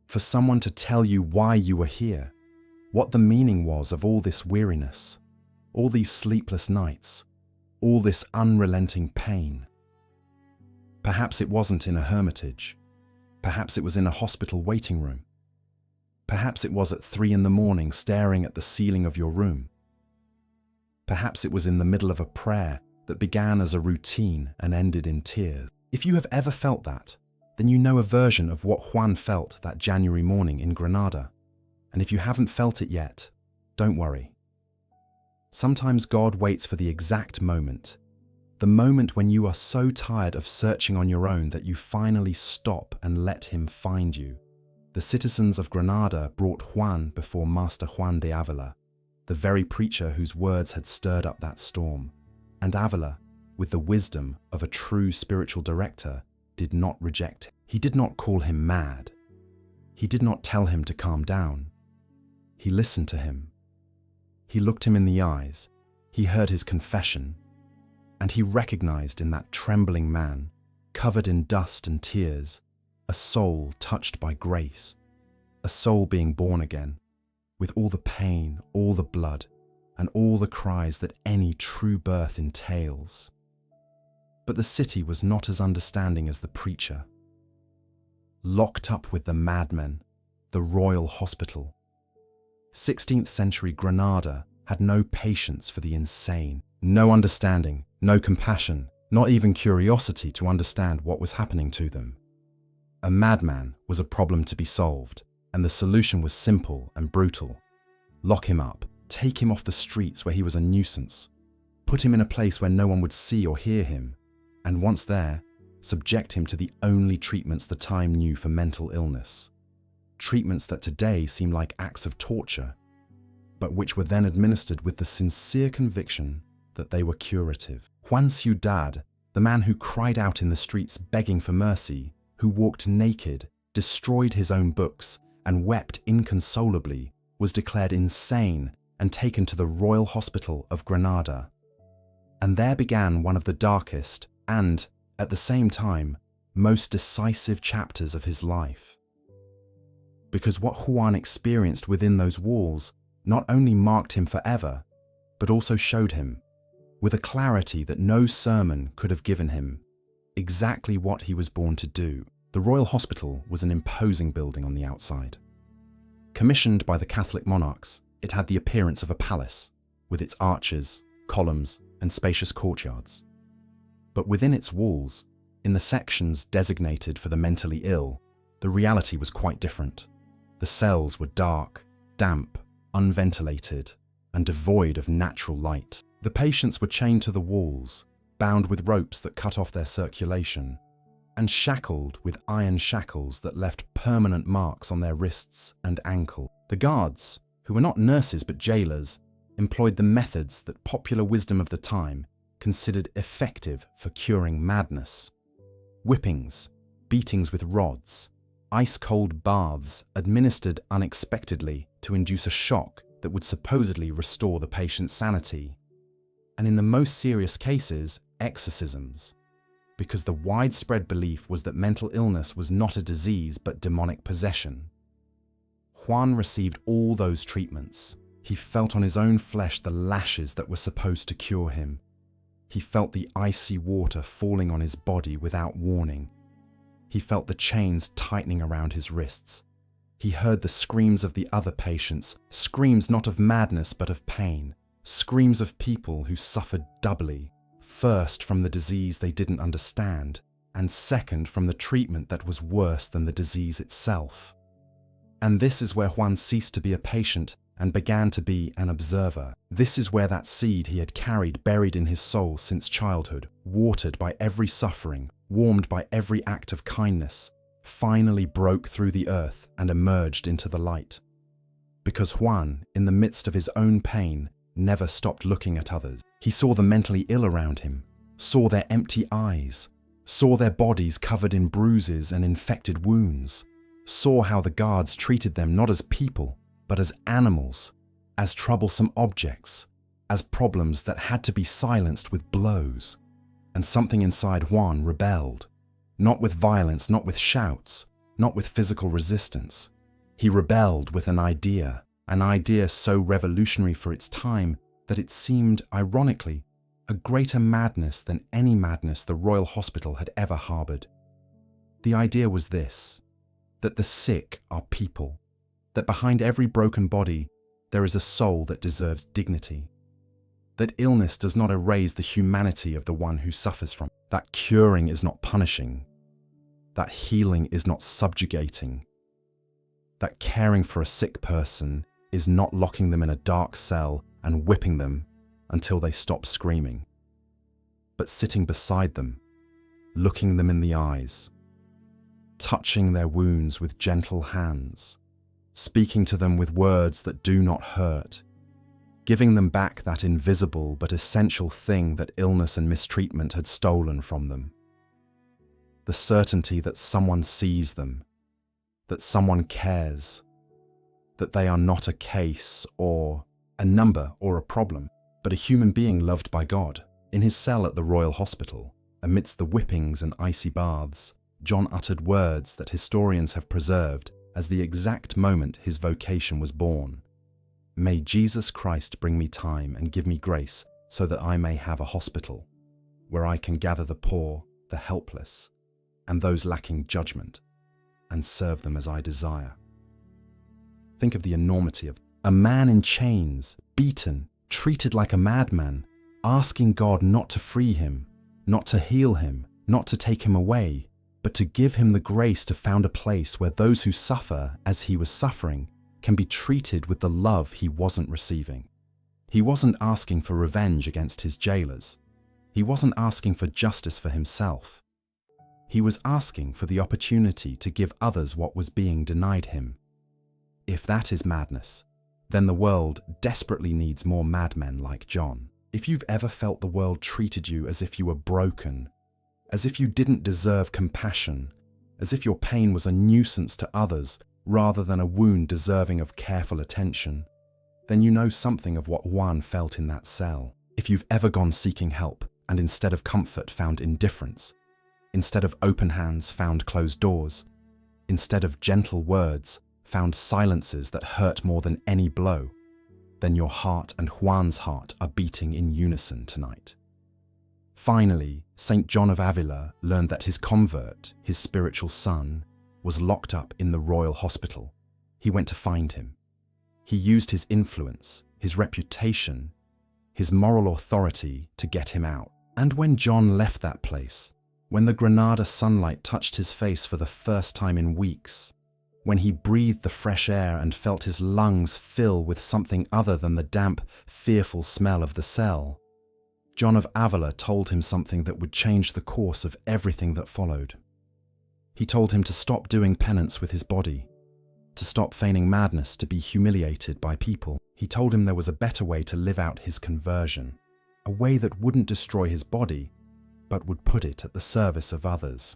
for someone to tell you why you were here, what the meaning was of all this weariness, all these sleepless nights, all this unrelenting pain. Perhaps it wasn't in a hermitage. Perhaps it was in a hospital waiting room. Perhaps it was at 3 a.m. staring at the ceiling of your room. Perhaps it was in the middle of a prayer that began as a routine and ended in tears. If you have ever felt that, then you know a version of what Juan felt that January morning in Granada. And if you haven't felt it yet, don't worry. Sometimes God waits for the exact moment, the moment when you are so tired of searching on your own that you finally stop and let him find you. The citizens of Granada brought Juan before Master Juan de Avila, the very preacher whose words had stirred up that storm. And Avila, with the wisdom of a true spiritual director, did not reject him. He did not call him mad. He did not tell him to calm down. He listened to him. He looked him in the eyes. He heard his confession. And he recognized in that trembling man, covered in dust and tears, a soul touched by grace, a soul being born again, with all the pain, all the blood, and all the cries that any true birth entails. But the city was not as understanding as the preacher. Locked up with the madmen, the royal hospital. 16th century Granada had no patience for the insane, no understanding, no compassion, not even curiosity to understand what was happening to them. A madman was a problem to be solved, and the solution was simple and brutal. Lock him up, take him off the streets where he was a nuisance, put him in a place where no one would see or hear him, and once there, subject him to the only treatments the time knew for mental illness. Treatments that today seem like acts of torture, but which were then administered with the sincere conviction that they were curative. Juan Ciudad, the man who cried out in the streets begging for mercy, who walked naked, destroyed his own books, and wept inconsolably, was declared insane and taken to the Royal Hospital of Granada. And there began one of the darkest and, at the same time, most decisive chapters of his life. Because what Juan experienced within those walls not only marked him forever, but also showed him, with a clarity that no sermon could have given him, exactly what he was born to do. The Royal Hospital was an imposing building on the outside. Commissioned by the Catholic monarchs, it had the appearance of a palace, with its arches, columns, and spacious courtyards. But within its walls, in the sections designated for the mentally ill, the reality was quite different. The cells were dark, damp, unventilated, and devoid of natural light. The patients were chained to the walls, bound with ropes that cut off their circulation, and shackled with iron shackles that left permanent marks on their wrists and ankle. The guards, who were not nurses but jailers, employed the methods that popular wisdom of the time considered effective for curing madness. Whippings, beatings with rods, ice-cold baths administered unexpectedly to induce a shock that would supposedly restore the patient's sanity, and in the most serious cases, exorcisms, because the widespread belief was that mental illness was not a disease but demonic possession. Juan received all those treatments. He felt on his own flesh the lashes that were supposed to cure him. He felt the icy water falling on his body without warning. He felt the chains tightening around his wrists. He heard the screams of the other patients, screams not of madness but of pain, screams of people who suffered doubly, first from the disease they didn't understand, and second from the treatment that was worse than the disease itself. And this is where Juan ceased to be a patient and began to be an observer. This is where that seed he had carried buried in his soul since childhood, watered by every suffering, warmed by every act of kindness, finally broke through the earth and emerged into the light. Because Juan, in the midst of his own pain, never stopped looking at others. He saw the mentally ill around him, saw their empty eyes, saw their bodies covered in bruises and infected wounds, saw how the guards treated them not as people, but as animals, as troublesome objects, as problems that had to be silenced with blows. And something inside Juan rebelled, not with violence, not with shouts, not with physical resistance. He rebelled with an idea so revolutionary for its time that it seemed, ironically, a greater madness than any madness the Royal Hospital had ever harbored. The idea was this, that the sick are people, that behind every broken body there is a soul that deserves dignity, that illness does not erase the humanity of the one who suffers from it, that curing is not punishing, that healing is not subjugating, that caring for a sick person is not locking them in a dark cell and whipping them until they stop screaming, but sitting beside them, looking them in the eyes, touching their wounds with gentle hands, speaking to them with words that do not hurt, giving them back that invisible but essential thing that illness and mistreatment had stolen from them. The certainty that someone sees them, that someone cares, that they are not a case or a number or a problem, but a human being loved by God. In his cell at the Royal Hospital, amidst the whippings and icy baths, John uttered words that historians have preserved as the exact moment his vocation was born. May Jesus Christ bring me time and give me grace so that I may have a hospital where I can gather the poor, the helpless, and those lacking judgment, and serve them as I desire. Think of the enormity of a man in chains, beaten, treated like a madman, asking God not to free him, not to heal him, not to take him away, but to give him the grace to found a place where those who suffer as he was suffering can be treated with the love he wasn't receiving. He wasn't asking for revenge against his jailers. He wasn't asking for justice for himself. He was asking for the opportunity to give others what was being denied him. If that is madness, then the world desperately needs more madmen like John. If you've ever felt the world treated you as if you were broken, as if you didn't deserve compassion, as if your pain was a nuisance to others rather than a wound deserving of careful attention, then you know something of what Juan felt in that cell. If you've ever gone seeking help and instead of comfort found indifference, instead of open hands found closed doors, instead of gentle words found silences that hurt more than any blow, then your heart and Juan's heart are beating in unison tonight. Finally, St. John of Avila learned that his convert, his spiritual son, was locked up in the royal hospital. He went to find him. He used his influence, his reputation, his moral authority to get him out. And when John left that place, when the Granada sunlight touched his face for the first time in weeks, when he breathed the fresh air and felt his lungs fill with something other than the damp, fearful smell of the cell, John of Avila told him something that would change the course of everything that followed. He told him to stop doing penance with his body, to stop feigning madness to be humiliated by people. He told him there was a better way to live out his conversion, a way that wouldn't destroy his body, but would put it at the service of others.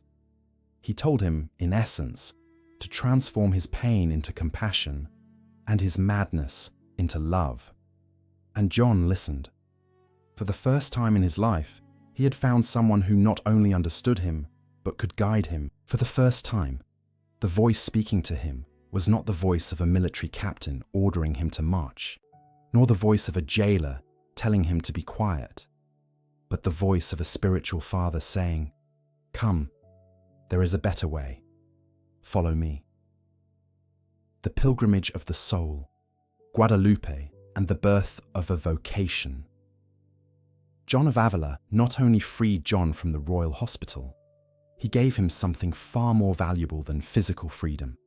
He told him, in essence, to transform his pain into compassion and his madness into love. And John listened. For the first time in his life, he had found someone who not only understood him, but could guide him. For the first time, the voice speaking to him was not the voice of a military captain ordering him to march, nor the voice of a jailer telling him to be quiet, but the voice of a spiritual father saying, "Come, there is a better way. Follow me." The pilgrimage of the soul, Guadalupe, and the birth of a vocation. John of Avila not only freed John from the royal hospital, he gave him something far more valuable than physical freedom.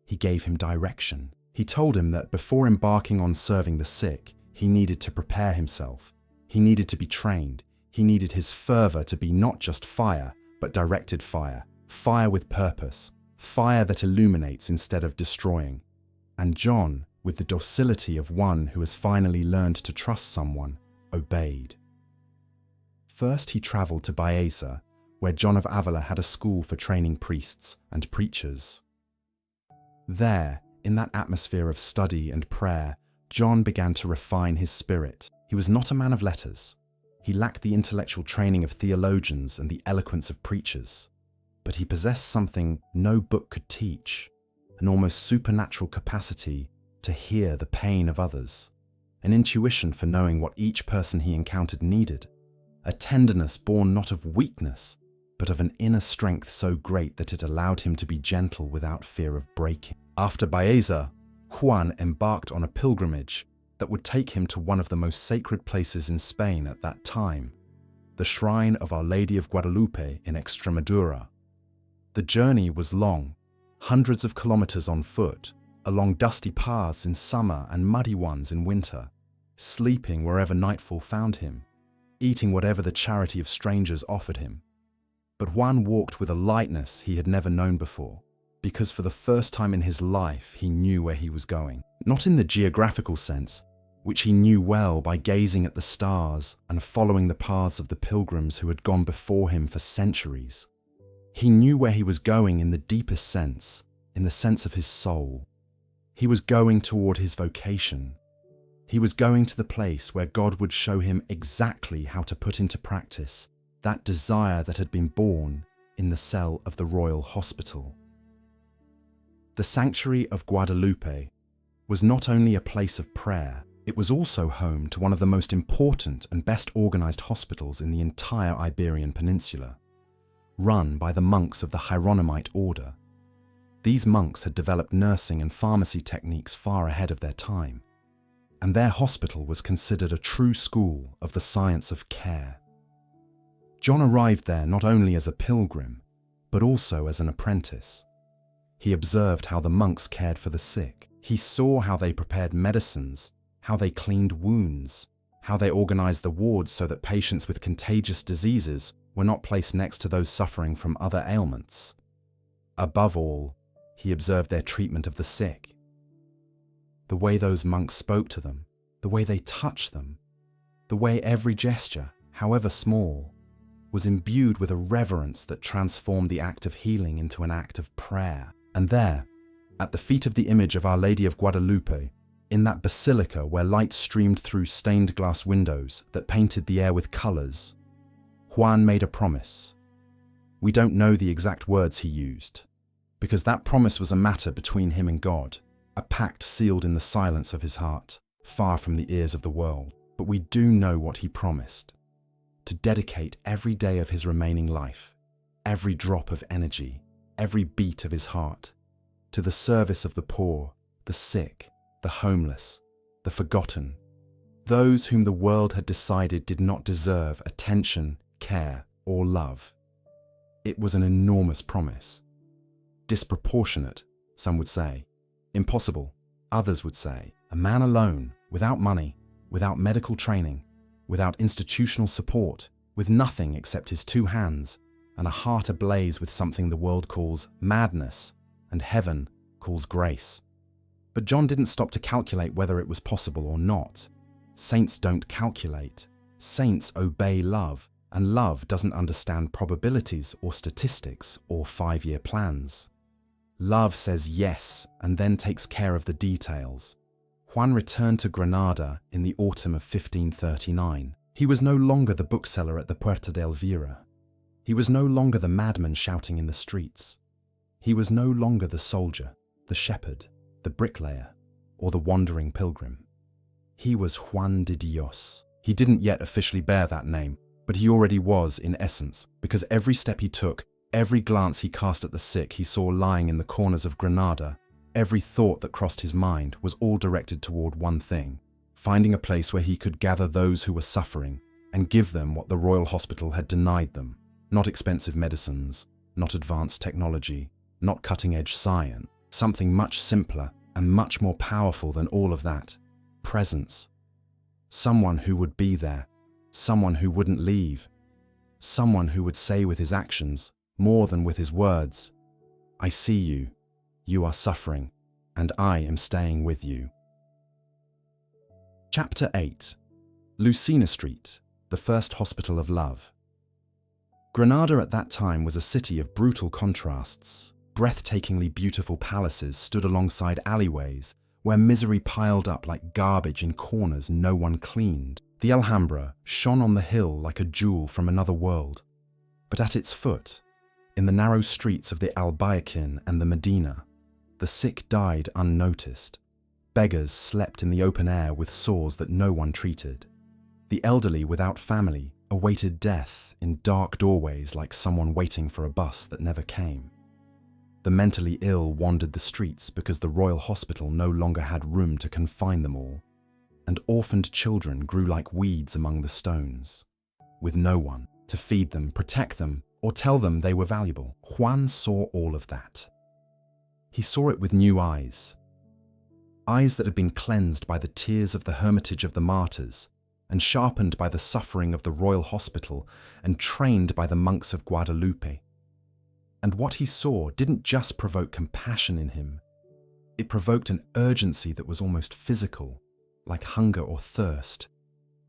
He gave him direction. He told him that before embarking on serving the sick, he needed to prepare himself. He needed to be trained. He needed his fervor to be not just fire, but directed fire. Fire with purpose. Fire that illuminates instead of destroying. And John, with the docility of one who has finally learned to trust someone, obeyed. First he traveled to Baeza, where John of Avila had a school for training priests and preachers. There, in that atmosphere of study and prayer, John began to refine his spirit. He was not a man of letters. He lacked the intellectual training of theologians and the eloquence of preachers. But he possessed something no book could teach, an almost supernatural capacity to hear the pain of others, an intuition for knowing what each person he encountered needed, a tenderness born not of weakness, but of an inner strength so great that it allowed him to be gentle without fear of breaking. After Baeza, Juan embarked on a pilgrimage that would take him to one of the most sacred places in Spain at that time, the shrine of Our Lady of Guadalupe in Extremadura. The journey was long, hundreds of kilometers on foot, along dusty paths in summer and muddy ones in winter, sleeping wherever nightfall found him, eating whatever the charity of strangers offered him. But Juan walked with a lightness he had never known before, because for the first time in his life he knew where he was going. Not in the geographical sense, which he knew well by gazing at the stars and following the paths of the pilgrims who had gone before him for centuries. He knew where he was going in the deepest sense, in the sense of his soul. He was going toward his vocation. He was going to the place where God would show him exactly how to put into practice that desire that had been born in the cell of the royal hospital. The sanctuary of Guadalupe was not only a place of prayer, it was also home to one of the most important and best organized hospitals in the entire Iberian Peninsula, run by the monks of the Hieronymite order. These monks had developed nursing and pharmacy techniques far ahead of their time, and their hospital was considered a true school of the science of care. John arrived there not only as a pilgrim, but also as an apprentice. He observed how the monks cared for the sick. He saw how they prepared medicines, how they cleaned wounds, how they organized the wards so that patients with contagious diseases were not placed next to those suffering from other ailments. Above all, he observed their treatment of the sick. The way those monks spoke to them, the way they touched them, the way every gesture, however small, was imbued with a reverence that transformed the act of healing into an act of prayer. And there, at the feet of the image of Our Lady of Guadalupe, In that basilica where light streamed through stained glass windows that painted the air with colors, Juan made a promise. We don't know the exact words he used, because that promise was a matter between him and God, a pact sealed in the silence of his heart, far from the ears of the world. But we do know what he promised: to dedicate every day of his remaining life, every drop of energy, every beat of his heart, to the service of the poor, the sick, the homeless, the forgotten, those whom the world had decided did not deserve attention, care, or love. It was an enormous promise. Disproportionate, some would say. Impossible, others would say. A man alone, without money, without medical training, without institutional support, with nothing except his 2 hands, and a heart ablaze with something the world calls madness, and heaven calls grace. But John didn't stop to calculate whether it was possible or not. Saints don't calculate. Saints obey love, and love doesn't understand probabilities or statistics or 5-year plans. Love says yes and then takes care of the details. Juan returned to Granada in the autumn of 1539. He was no longer the bookseller at the Puerta de Elvira. He was no longer the madman shouting in the streets. He was no longer the soldier, the shepherd, the bricklayer, or the wandering pilgrim. He was Juan de Dios. He didn't yet officially bear that name, but he already was in essence, because every step he took, every glance he cast at the sick he saw lying in the corners of Granada, every thought that crossed his mind was all directed toward one thing: finding a place where he could gather those who were suffering and give them what the Royal Hospital had denied them. Not expensive medicines, not advanced technology, not cutting-edge science. Something much simpler and much more powerful than all of that: presence. Someone who would be there, someone who wouldn't leave, someone who would say with his actions, more than with his words, "I see you, you are suffering, and I am staying with you." Chapter 8. Lucena Street, the first hospital of love. Granada at that time was a city of brutal contrasts. Breathtakingly beautiful palaces stood alongside alleyways where misery piled up like garbage in corners no one cleaned. The Alhambra shone on the hill like a jewel from another world. But at its foot, in the narrow streets of the Albaycin and the Medina, the sick died unnoticed. Beggars slept in the open air with sores that no one treated. The elderly without family awaited death in dark doorways like someone waiting for a bus that never came. The mentally ill wandered the streets because the Royal Hospital no longer had room to confine them all, and orphaned children grew like weeds among the stones, with no one to feed them, protect them, or tell them they were valuable. Juan saw all of that. He saw it with new eyes. Eyes that had been cleansed by the tears of the Hermitage of the Martyrs, and sharpened by the suffering of the Royal Hospital, and trained by the monks of Guadalupe. And what he saw didn't just provoke compassion in him. It provoked an urgency that was almost physical, like hunger or thirst,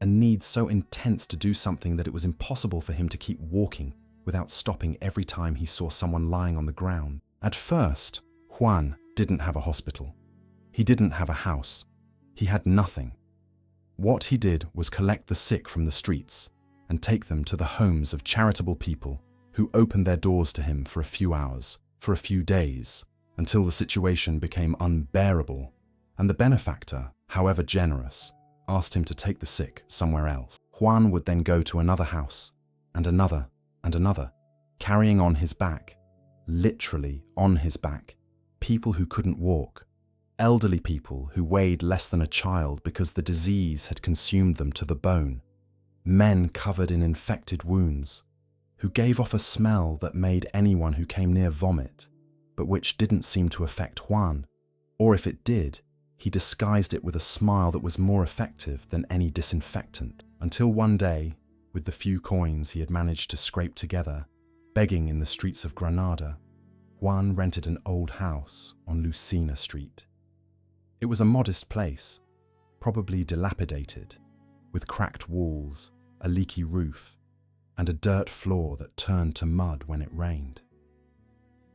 a need so intense to do something that it was impossible for him to keep walking without stopping every time he saw someone lying on the ground. At first, Juan didn't have a hospital. He didn't have a house. He had nothing. What he did was collect the sick from the streets and take them to the homes of charitable people who opened their doors to him for a few hours, for a few days, until the situation became unbearable, and the benefactor, however generous, asked him to take the sick somewhere else. Juan would then go to another house, and another, carrying on his back, literally on his back, people who couldn't walk, elderly people who weighed less than a child because the disease had consumed them to the bone, men covered in infected wounds, who gave off a smell that made anyone who came near vomit, but which didn't seem to affect Juan, or if it did, he disguised it with a smile that was more effective than any disinfectant, until one day, with the few coins he had managed to scrape together, begging in the streets of Granada, Juan rented an old house on Lucena Street. It was a modest place, probably dilapidated, with cracked walls, a leaky roof, and a dirt floor that turned to mud when it rained.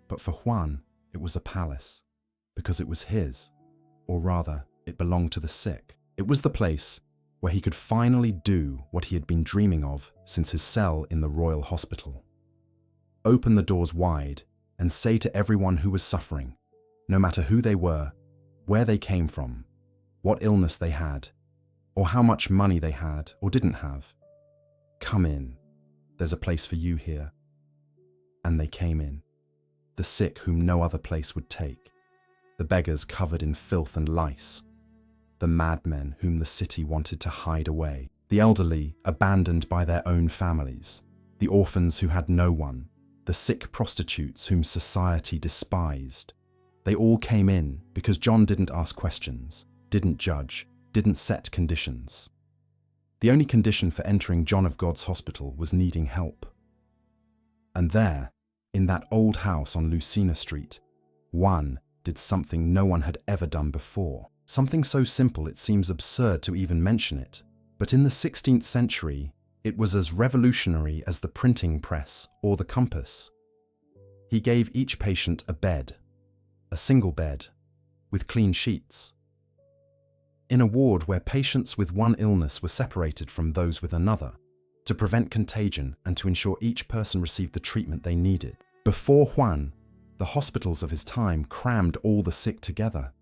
But for Juan, it was a palace, because it was his, or rather, It belonged to the sick. It was the place where he could finally do what he had been dreaming of since his cell in the Royal Hospital. Open the doors wide and say to everyone who was suffering, no matter who they were, where they came from, what illness they had, or how much money they had or didn't have, "Come in, there's a place for you here." And they came in, the sick whom no other place would take, the beggars covered in filth and lice, the madmen whom the city wanted to hide away, the elderly abandoned by their own families, the orphans who had no one, the sick prostitutes whom society despised. They all came in because John didn't ask questions, didn't judge, didn't set conditions. The only condition for entering John of God's hospital was needing help. And there, in that old house on Lucina Street, Juan did something no one had ever done before. Something so simple it seems absurd to even mention it. But in the 16th century, it was as revolutionary as the printing press or the compass. He gave each patient a bed, a single bed, with clean sheets. In a ward where patients with one illness were separated from those with another, to prevent contagion and to ensure each person received the treatment they needed. Before Juan, the hospitals of his time crammed all the sick together,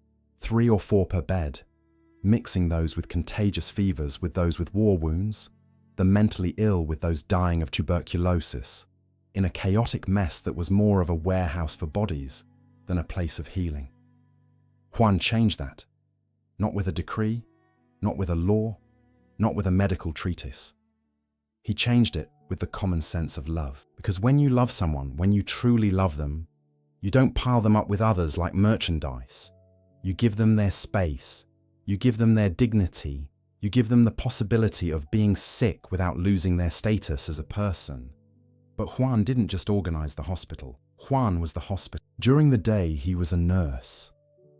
3 or 4 per bed, mixing those with contagious fevers with those with war wounds, the mentally ill with those dying of tuberculosis, in a chaotic mess that was more of a warehouse for bodies than a place of healing. Juan changed that, not with a decree, not with a law, not with a medical treatise. He changed it with the common sense of love. Because when you love someone, when you truly love them, you don't pile them up with others like merchandise. You give them their space. You give them their dignity. You give them the possibility of being sick without losing their status as a person. But Juan didn't just organize the hospital. Juan was the hospital. During the day, he was a nurse.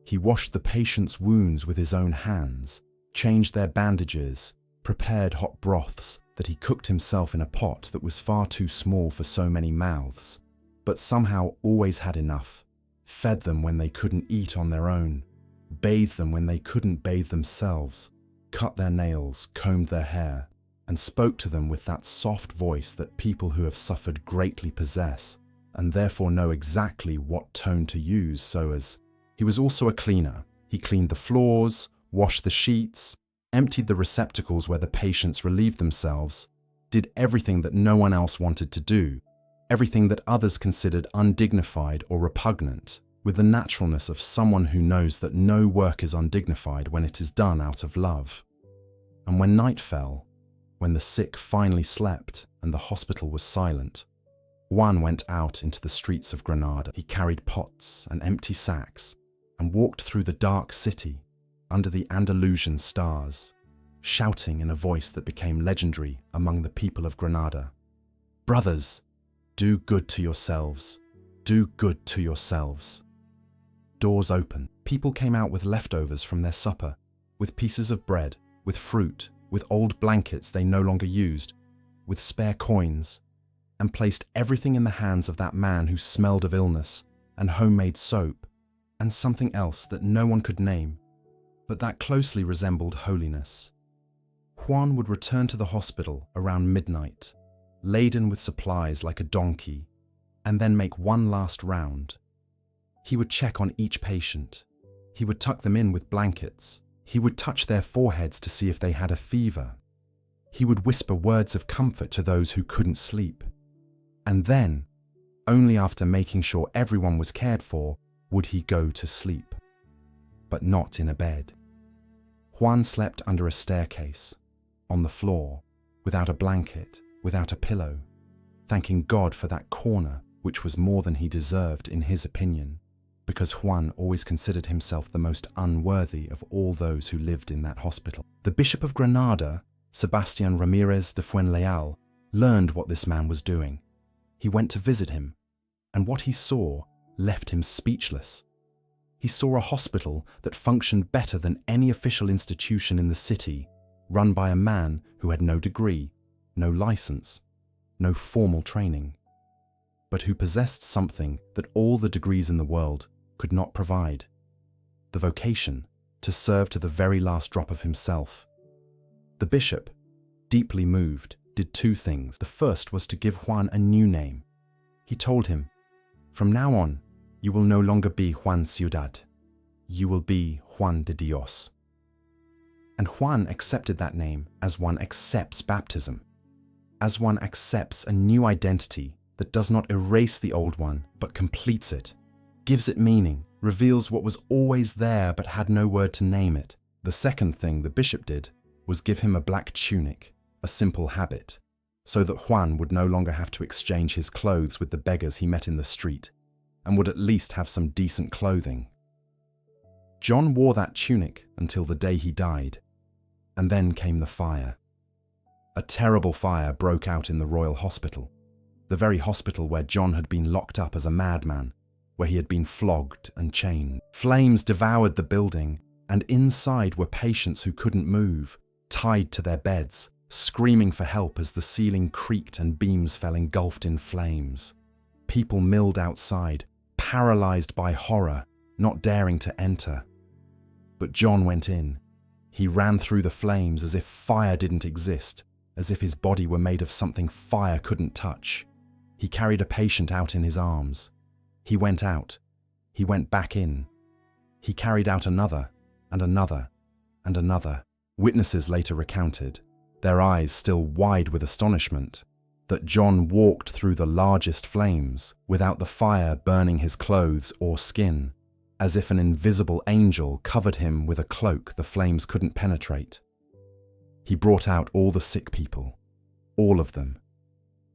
He washed the patient's wounds with his own hands, changed their bandages, prepared hot broths that he cooked himself in a pot that was far too small for so many mouths, but somehow always had enough, fed them when they couldn't eat on their own, bathed them when they couldn't bathe themselves, cut their nails, combed their hair, and spoke to them with that soft voice that people who have suffered greatly possess, and therefore know exactly what tone to use. So as he was also a cleaner, he cleaned the floors, washed the sheets, emptied the receptacles where the patients relieved themselves, did everything that no one else wanted to do, everything that others considered undignified or repugnant, with the naturalness of someone who knows that no work is undignified when it is done out of love. And when night fell, when the sick finally slept and the hospital was silent, Juan went out into the streets of Granada. He carried pots and empty sacks and walked through the dark city under the Andalusian stars, shouting in a voice that became legendary among the people of Granada, "Brothers, do good to yourselves. Do good to yourselves." Doors open. People came out with leftovers from their supper, with pieces of bread, with fruit, with old blankets they no longer used, with spare coins, and placed everything in the hands of that man who smelled of illness and homemade soap and something else that no one could name, but that closely resembled holiness. Juan would return to the hospital around midnight, laden with supplies like a donkey, and then make one last round. He would check on each patient. He would tuck them in with blankets. He would touch their foreheads to see if they had a fever. He would whisper words of comfort to those who couldn't sleep. And then, only after making sure everyone was cared for, would he go to sleep. But not in a bed. Juan slept under a staircase, on the floor, without a blanket, without a pillow, thanking God for that corner, which was more than he deserved in his opinion, because Juan always considered himself the most unworthy of all those who lived in that hospital. The Bishop of Granada, Sebastian Ramirez de Fuenleal, learned what this man was doing. He went to visit him, and what he saw left him speechless. He saw a hospital that functioned better than any official institution in the city, run by a man who had no degree, no license, no formal training, but who possessed something that all the degrees in the world could not provide: the vocation to serve to the very last drop of himself. The bishop, deeply moved, did two things. The first was to give Juan a new name. He told him, "From now on, you will no longer be Juan Ciudad. You will be Juan de Dios." And Juan accepted that name as one accepts baptism, as one accepts a new identity that does not erase the old one but completes it, gives it meaning, reveals what was always there but had no word to name it. The second thing the bishop did was give him a black tunic, a simple habit, so that Juan would no longer have to exchange his clothes with the beggars he met in the street, and would at least have some decent clothing. John wore that tunic until the day he died, and then came the fire. A terrible fire broke out in the Royal Hospital, the very hospital where John had been locked up as a madman, where he had been flogged and chained. Flames devoured the building, and inside were patients who couldn't move, tied to their beds, screaming for help as the ceiling creaked and beams fell engulfed in flames. People milled outside, paralyzed by horror, not daring to enter. But John went in. He ran through the flames as if fire didn't exist, as if his body were made of something fire couldn't touch. He carried a patient out in his arms. He went out. He went back in. He carried out another, and another, and another. Witnesses later recounted, their eyes still wide with astonishment, that John walked through the largest flames without the fire burning his clothes or skin, as if an invisible angel covered him with a cloak the flames couldn't penetrate. He brought out all the sick people, all of them,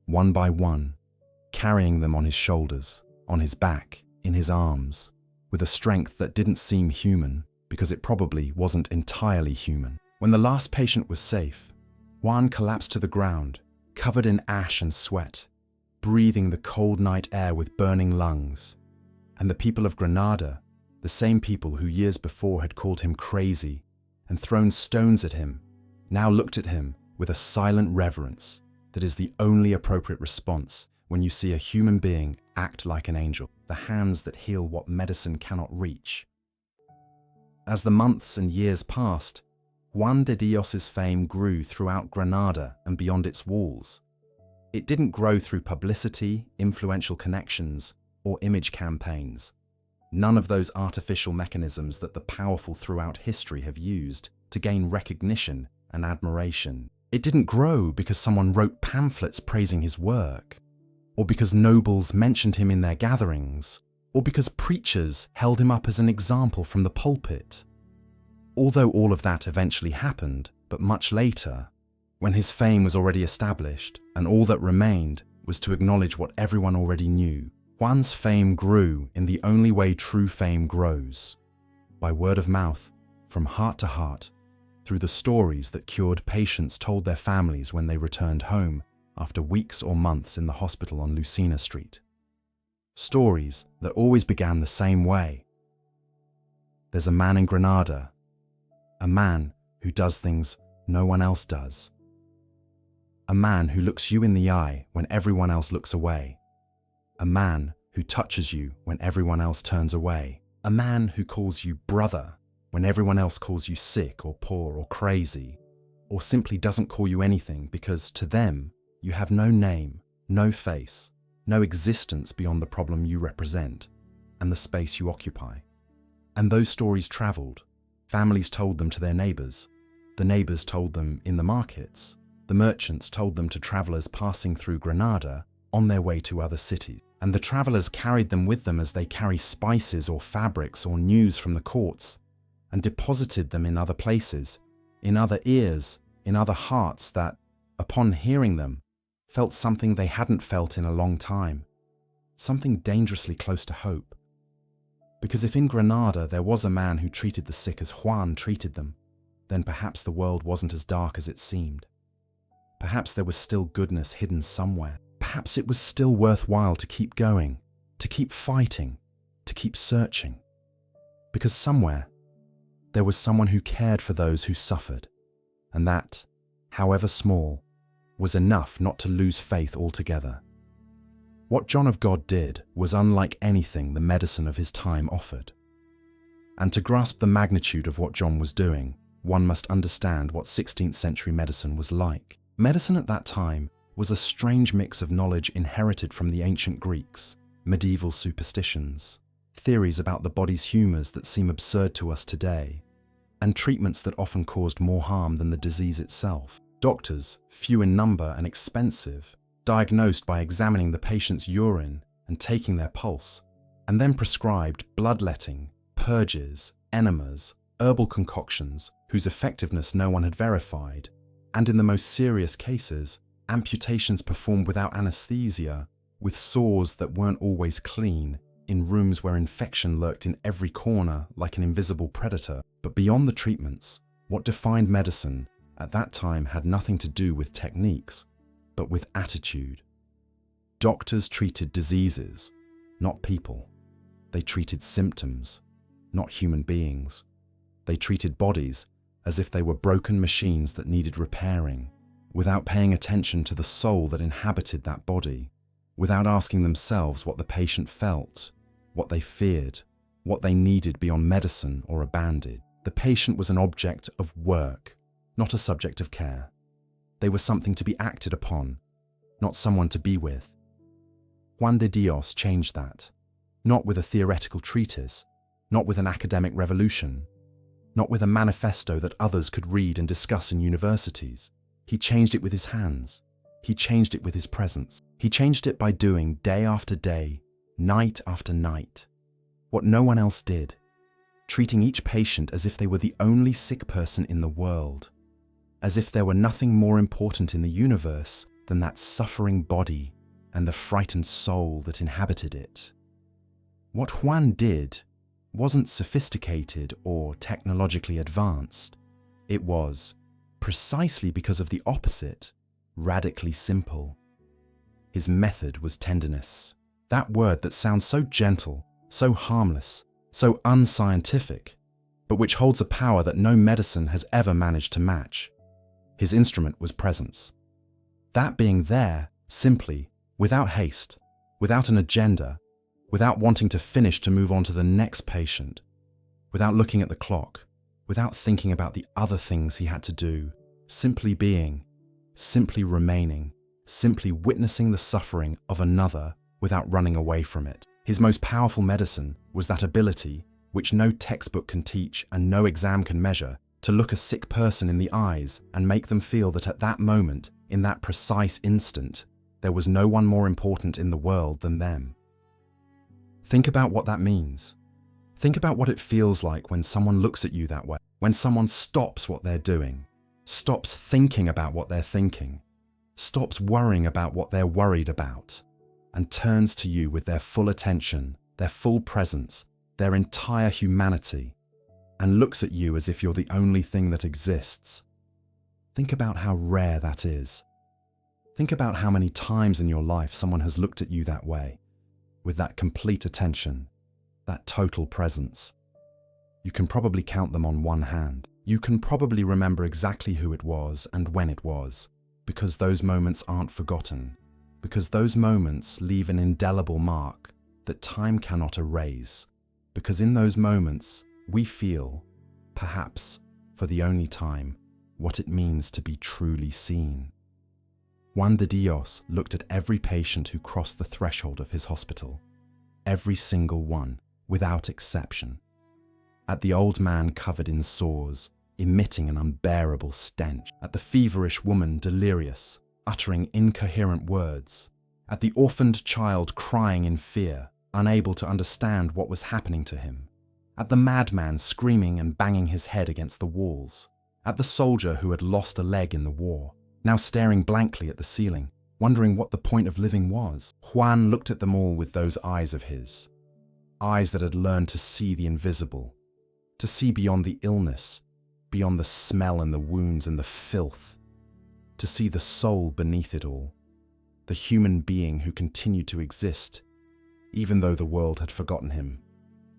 one by one, carrying them on his shoulders, on his back, in his arms, with a strength that didn't seem human because it probably wasn't entirely human. When the last patient was safe, Juan collapsed to the ground, covered in ash and sweat, breathing the cold night air with burning lungs. And the people of Granada, the same people who years before had called him crazy and thrown stones at him, now looked at him with a silent reverence that is the only appropriate response when you see a human being act like an angel, the hands that heal what medicine cannot reach. As the months and years passed, Juan de Dios's fame grew throughout Granada and beyond its walls. It didn't grow through publicity, influential connections, or image campaigns. None of those artificial mechanisms that the powerful throughout history have used to gain recognition and admiration. It didn't grow because someone wrote pamphlets praising his work, or because nobles mentioned him in their gatherings, or because preachers held him up as an example from the pulpit. Although all of that eventually happened, but much later, when his fame was already established and all that remained was to acknowledge what everyone already knew, Juan's fame grew in the only way true fame grows, by word of mouth, from heart to heart, through the stories that cured patients told their families when they returned home after weeks or months in the hospital on Lucena Street. Stories that always began the same way. There's a man in Granada, a man who does things no one else does. A man who looks you in the eye when everyone else looks away. A man who touches you when everyone else turns away. A man who calls you brother when everyone else calls you sick or poor or crazy, or simply doesn't call you anything because to them you have no name, no face, no existence beyond the problem you represent and the space you occupy. And those stories travelled. Families told them to their neighbours. The neighbours told them in the markets. The merchants told them to travellers passing through Granada on their way to other cities. And the travellers carried them with them as they carry spices or fabrics or news from the courts, and deposited them in other places, in other ears, in other hearts that, upon hearing them, felt something they hadn't felt in a long time, something dangerously close to hope. Because if in Granada there was a man who treated the sick as Juan treated them, then perhaps the world wasn't as dark as it seemed. Perhaps there was still goodness hidden somewhere. Perhaps it was still worthwhile to keep going, to keep fighting, to keep searching. Because somewhere, there was someone who cared for those who suffered, and that, however small, was enough not to lose faith altogether. What John of God did was unlike anything the medicine of his time offered. And to grasp the magnitude of what John was doing, one must understand what 16th century medicine was like. Medicine at that time was a strange mix of knowledge inherited from the ancient Greeks, medieval superstitions, theories about the body's humours that seem absurd to us today, and treatments that often caused more harm than the disease itself. Doctors, few in number and expensive, diagnosed by examining the patient's urine and taking their pulse, and then prescribed bloodletting, purges, enemas, herbal concoctions whose effectiveness no one had verified, and in the most serious cases, amputations performed without anesthesia, with sores that weren't always clean, in rooms where infection lurked in every corner like an invisible predator. But beyond the treatments, what defined medicine at that time had nothing to do with techniques, but with attitude. Doctors treated diseases, not people. They treated symptoms, not human beings. They treated bodies as if they were broken machines that needed repairing, without paying attention to the soul that inhabited that body, without asking themselves what the patient felt, what they feared, what they needed beyond medicine or a bandage. The patient was an object of work, not a subject of care. They were something to be acted upon, not someone to be with. Juan de Dios changed that, not with a theoretical treatise, not with an academic revolution, not with a manifesto that others could read and discuss in universities. He changed it with his hands. He changed it with his presence. He changed it by doing day after day, night after night, what no one else did, treating each patient as if they were the only sick person in the world, as if there were nothing more important in the universe than that suffering body and the frightened soul that inhabited it. What Juan did wasn't sophisticated or technologically advanced. It was, precisely because of the opposite, radically simple. His method was tenderness. That word that sounds so gentle, so harmless, so unscientific, but which holds a power that no medicine has ever managed to match. His instrument was presence. That being there, simply, without haste, without an agenda, without wanting to finish to move on to the next patient, without looking at the clock, without thinking about the other things he had to do, simply being, simply remaining, simply witnessing the suffering of another without running away from it. His most powerful medicine was that ability, which no textbook can teach and no exam can measure, to look a sick person in the eyes and make them feel that at that moment, in that precise instant, there was no one more important in the world than them. Think about what that means. Think about what it feels like when someone looks at you that way, when someone stops what they're doing, stops thinking about what they're thinking, stops worrying about what they're worried about, and turns to you with their full attention, their full presence, their entire humanity, and looks at you as if you're the only thing that exists. Think about how rare that is. Think about how many times in your life someone has looked at you that way, with that complete attention, that total presence. You can probably count them on one hand. You can probably remember exactly who it was and when it was, because those moments aren't forgotten, because those moments leave an indelible mark that time cannot erase, because in those moments we feel, perhaps for the only time, what it means to be truly seen. Juan de Dios looked at every patient who crossed the threshold of his hospital, every single one, without exception. At the old man covered in sores, emitting an unbearable stench, at the feverish woman delirious, uttering incoherent words, at the orphaned child crying in fear, unable to understand what was happening to him, at the madman screaming and banging his head against the walls, at the soldier who had lost a leg in the war, now staring blankly at the ceiling, wondering what the point of living was. Juan looked at them all with those eyes of his, eyes that had learned to see the invisible, to see beyond the illness, beyond the smell and the wounds and the filth, to see the soul beneath it all, the human being who continued to exist, even though the world had forgotten him.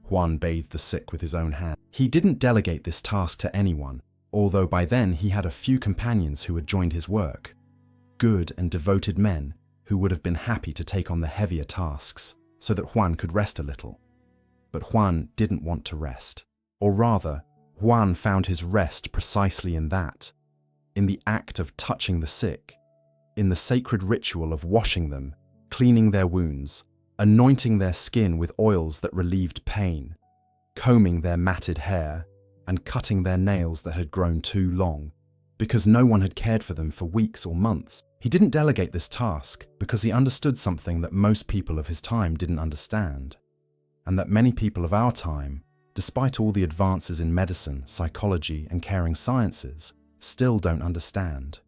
Juan bathed the sick with his own hand. He didn't delegate this task to anyone, although by then he had a few companions who had joined his work, good and devoted men who would have been happy to take on the heavier tasks so that Juan could rest a little. But Juan didn't want to rest. Or rather, Juan found his rest precisely in that, in the act of touching the sick, in the sacred ritual of washing them, cleaning their wounds, anointing their skin with oils that relieved pain, combing their matted hair, and cutting their nails that had grown too long, because no one had cared for them for weeks or months. He didn't delegate this task because he understood something that most people of his time didn't understand, and that many people of our time, despite all the advances in medicine, psychology, and caring sciences, still don't understand.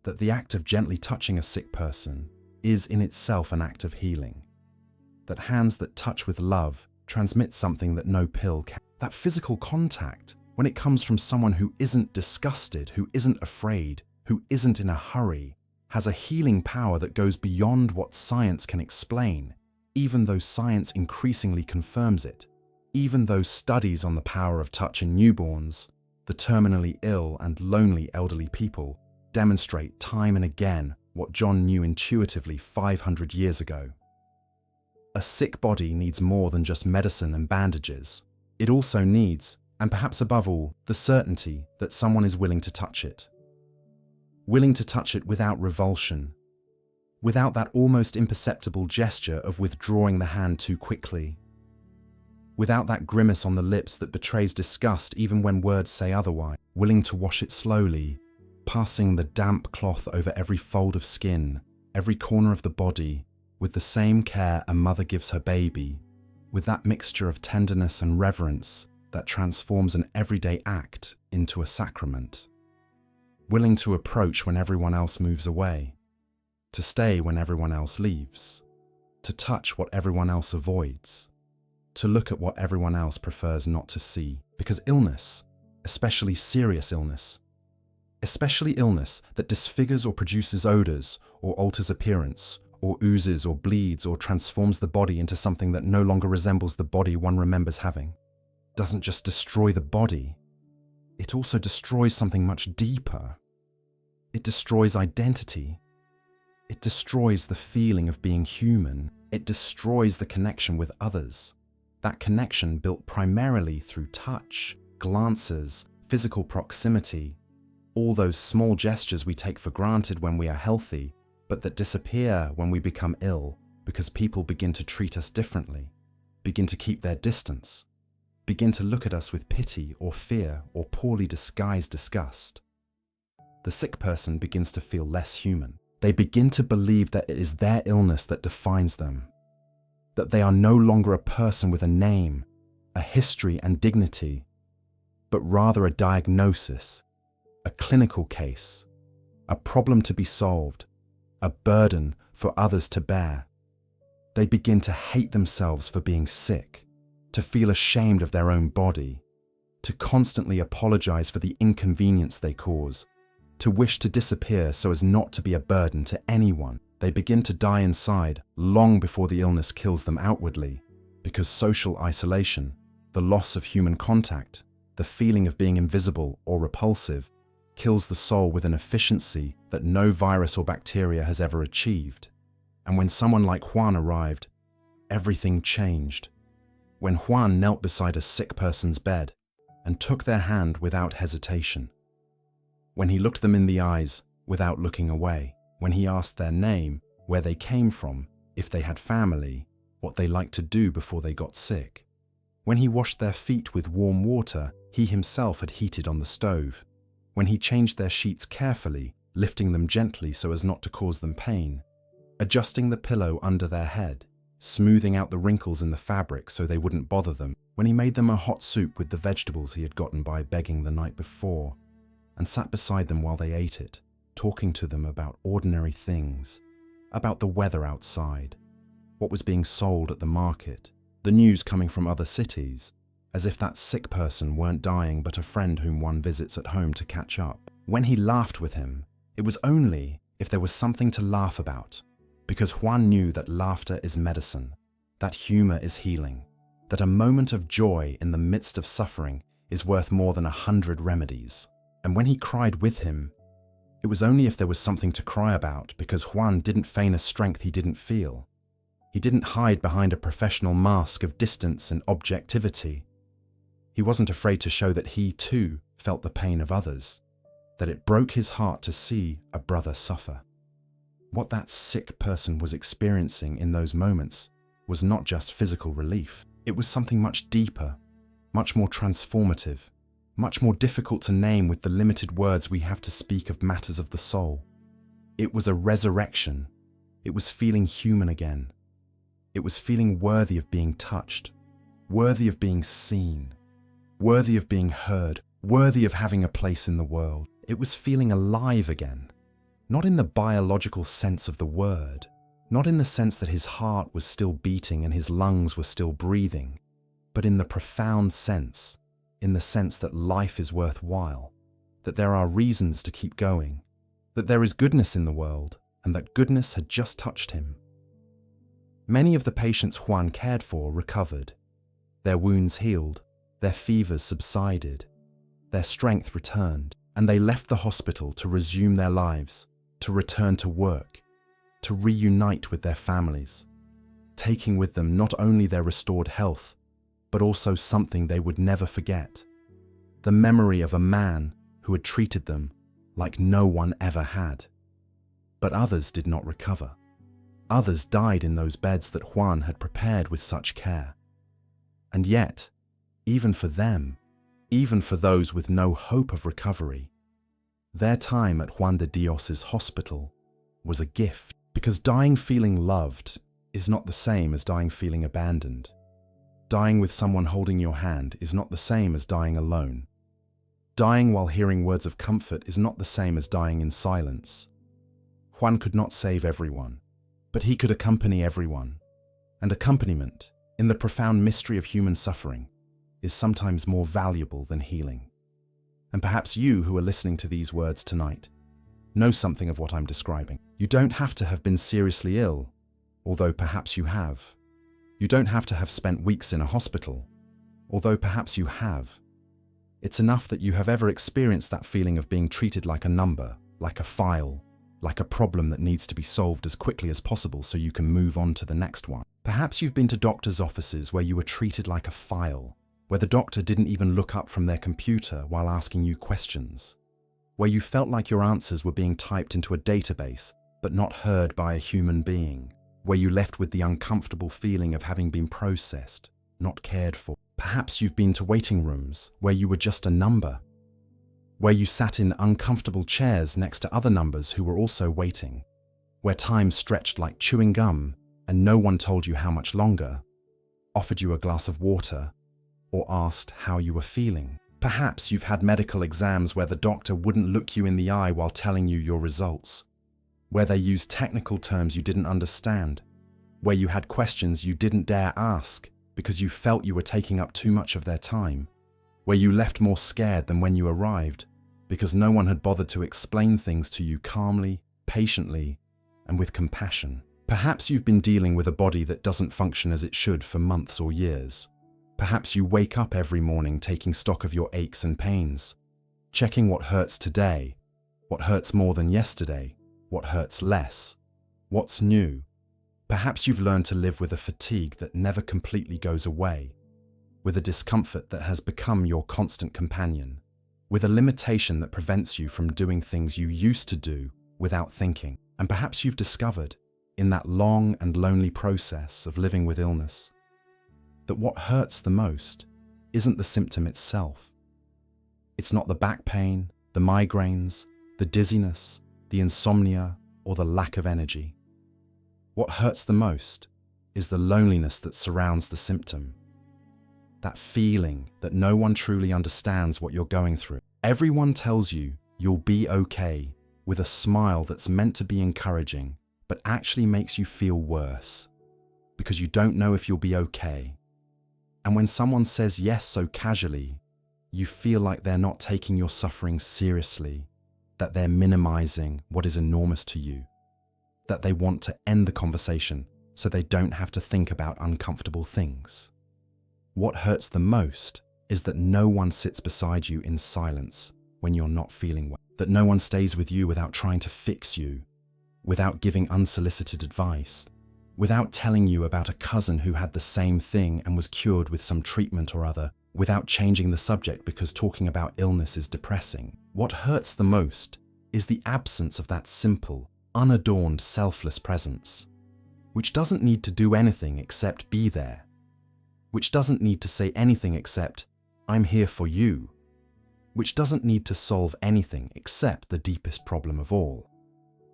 That the act of gently touching a sick person is in itself an act of healing. That hands that touch with love transmit something that no pill can. That physical contact, when it comes from someone who isn't disgusted, who isn't afraid, who isn't in a hurry, has a healing power that goes beyond what science can explain, even though science increasingly confirms it. Even though studies on the power of touch in newborns, the terminally ill and lonely elderly people, demonstrate time and again what John knew intuitively 500 years ago. A sick body needs more than just medicine and bandages. It also needs, and perhaps above all, the certainty that someone is willing to touch it. Willing to touch it without revulsion, without that almost imperceptible gesture of withdrawing the hand too quickly, without that grimace on the lips that betrays disgust even when words say otherwise, willing to wash it slowly, passing the damp cloth over every fold of skin, every corner of the body, with the same care a mother gives her baby, with that mixture of tenderness and reverence that transforms an everyday act into a sacrament. Willing to approach when everyone else moves away, to stay when everyone else leaves, to touch what everyone else avoids, to look at what everyone else prefers not to see. Because illness, especially serious illness, especially illness that disfigures or produces odors or alters appearance, or oozes or bleeds or transforms the body into something that no longer resembles the body one remembers having, doesn't just destroy the body, it also destroys something much deeper. It destroys identity. It destroys the feeling of being human. It destroys the connection with others. That connection built primarily through touch, glances, physical proximity, all those small gestures we take for granted when we are healthy, but that disappear when we become ill because people begin to treat us differently, begin to keep their distance, begin to look at us with pity or fear or poorly disguised disgust. The sick person begins to feel less human. They begin to believe that it is their illness that defines them, that they are no longer a person with a name, a history and dignity, but rather a diagnosis, a clinical case, a problem to be solved, a burden for others to bear. They begin to hate themselves for being sick, to feel ashamed of their own body, to constantly apologize for the inconvenience they cause, to wish to disappear so as not to be a burden to anyone. They begin to die inside long before the illness kills them outwardly, because social isolation, the loss of human contact, the feeling of being invisible or repulsive, kills the soul with an efficiency that no virus or bacteria has ever achieved. And when someone like Juan arrived, everything changed. When Juan knelt beside a sick person's bed and took their hand without hesitation, when he looked them in the eyes without looking away, when he asked their name, where they came from, if they had family, what they liked to do before they got sick, when he washed their feet with warm water he himself had heated on the stove, when he changed their sheets carefully, lifting them gently so as not to cause them pain, adjusting the pillow under their head, smoothing out the wrinkles in the fabric so they wouldn't bother them, when he made them a hot soup with the vegetables he had gotten by begging the night before, and sat beside them while they ate it, talking to them about ordinary things, about the weather outside, what was being sold at the market, the news coming from other cities, as if that sick person weren't dying but a friend whom one visits at home to catch up. When he laughed with him, it was only if there was something to laugh about, because Juan knew that laughter is medicine, that humor is healing, that a moment of joy in the midst of suffering is worth more than 100 remedies. And when he cried with him, it was only if there was something to cry about, because Juan didn't feign a strength he didn't feel. He didn't hide behind a professional mask of distance and objectivity. He wasn't afraid to show that he too felt the pain of others, that it broke his heart to see a brother suffer. What that sick person was experiencing in those moments was not just physical relief. It was something much deeper, much more transformative, much more difficult to name with the limited words we have to speak of matters of the soul. It was a resurrection. It was feeling human again. It was feeling worthy of being touched, worthy of being seen, worthy of being heard, worthy of having a place in the world. It was feeling alive again, not in the biological sense of the word, not in the sense that his heart was still beating and his lungs were still breathing, but in the profound sense, in the sense that life is worthwhile, that there are reasons to keep going, that there is goodness in the world, and that goodness had just touched him. Many of the patients Juan cared for recovered. Their wounds healed, their fevers subsided, their strength returned, and they left the hospital to resume their lives, to return to work, to reunite with their families, taking with them not only their restored health, but also something they would never forget: the memory of a man who had treated them like no one ever had. But others did not recover. Others died in those beds that Juan had prepared with such care. And yet, even for them, even for those with no hope of recovery, their time at Juan de Dios's hospital was a gift, because dying feeling loved is not the same as dying feeling abandoned. Dying with someone holding your hand is not the same as dying alone. Dying while hearing words of comfort is not the same as dying in silence. Juan could not save everyone, but he could accompany everyone. And accompaniment, in the profound mystery of human suffering, is sometimes more valuable than healing. And perhaps you who are listening to these words tonight know something of what I'm describing. You don't have to have been seriously ill, although perhaps you have. You don't have to have spent weeks in a hospital, although perhaps you have. It's enough that you have ever experienced that feeling of being treated like a number, like a file, like a problem that needs to be solved as quickly as possible so you can move on to the next one. Perhaps you've been to doctors' offices where you were treated like a file, where the doctor didn't even look up from their computer while asking you questions, where you felt like your answers were being typed into a database but not heard by a human being, where you left with the uncomfortable feeling of having been processed, not cared for. Perhaps you've been to waiting rooms where you were just a number, where you sat in uncomfortable chairs next to other numbers who were also waiting, where time stretched like chewing gum and no one told you how much longer, offered you a glass of water, or asked how you were feeling. Perhaps you've had medical exams where the doctor wouldn't look you in the eye while telling you your results, where they used technical terms you didn't understand, where you had questions you didn't dare ask because you felt you were taking up too much of their time, where you left more scared than when you arrived because no one had bothered to explain things to you calmly, patiently, and with compassion. Perhaps you've been dealing with a body that doesn't function as it should for months or years. Perhaps you wake up every morning taking stock of your aches and pains, checking what hurts today, what hurts more than yesterday, what hurts less, what's new. Perhaps you've learned to live with a fatigue that never completely goes away, with a discomfort that has become your constant companion, with a limitation that prevents you from doing things you used to do without thinking. And perhaps you've discovered, in that long and lonely process of living with illness, that what hurts the most isn't the symptom itself. It's not the back pain, the migraines, the dizziness, the insomnia, or the lack of energy. What hurts the most is the loneliness that surrounds the symptom. That feeling that no one truly understands what you're going through. Everyone tells you you'll be okay with a smile that's meant to be encouraging, but actually makes you feel worse because you don't know if you'll be okay. And when someone says yes so casually, you feel like they're not taking your suffering seriously, that they're minimizing what is enormous to you, that they want to end the conversation so they don't have to think about uncomfortable things. What hurts the most is that no one sits beside you in silence when you're not feeling well, that no one stays with you without trying to fix you, without giving unsolicited advice, without telling you about a cousin who had the same thing and was cured with some treatment or other, without changing the subject because talking about illness is depressing. What hurts the most is the absence of that simple, unadorned, selfless presence, which doesn't need to do anything except be there, which doesn't need to say anything except, "I'm here for you," which doesn't need to solve anything except the deepest problem of all,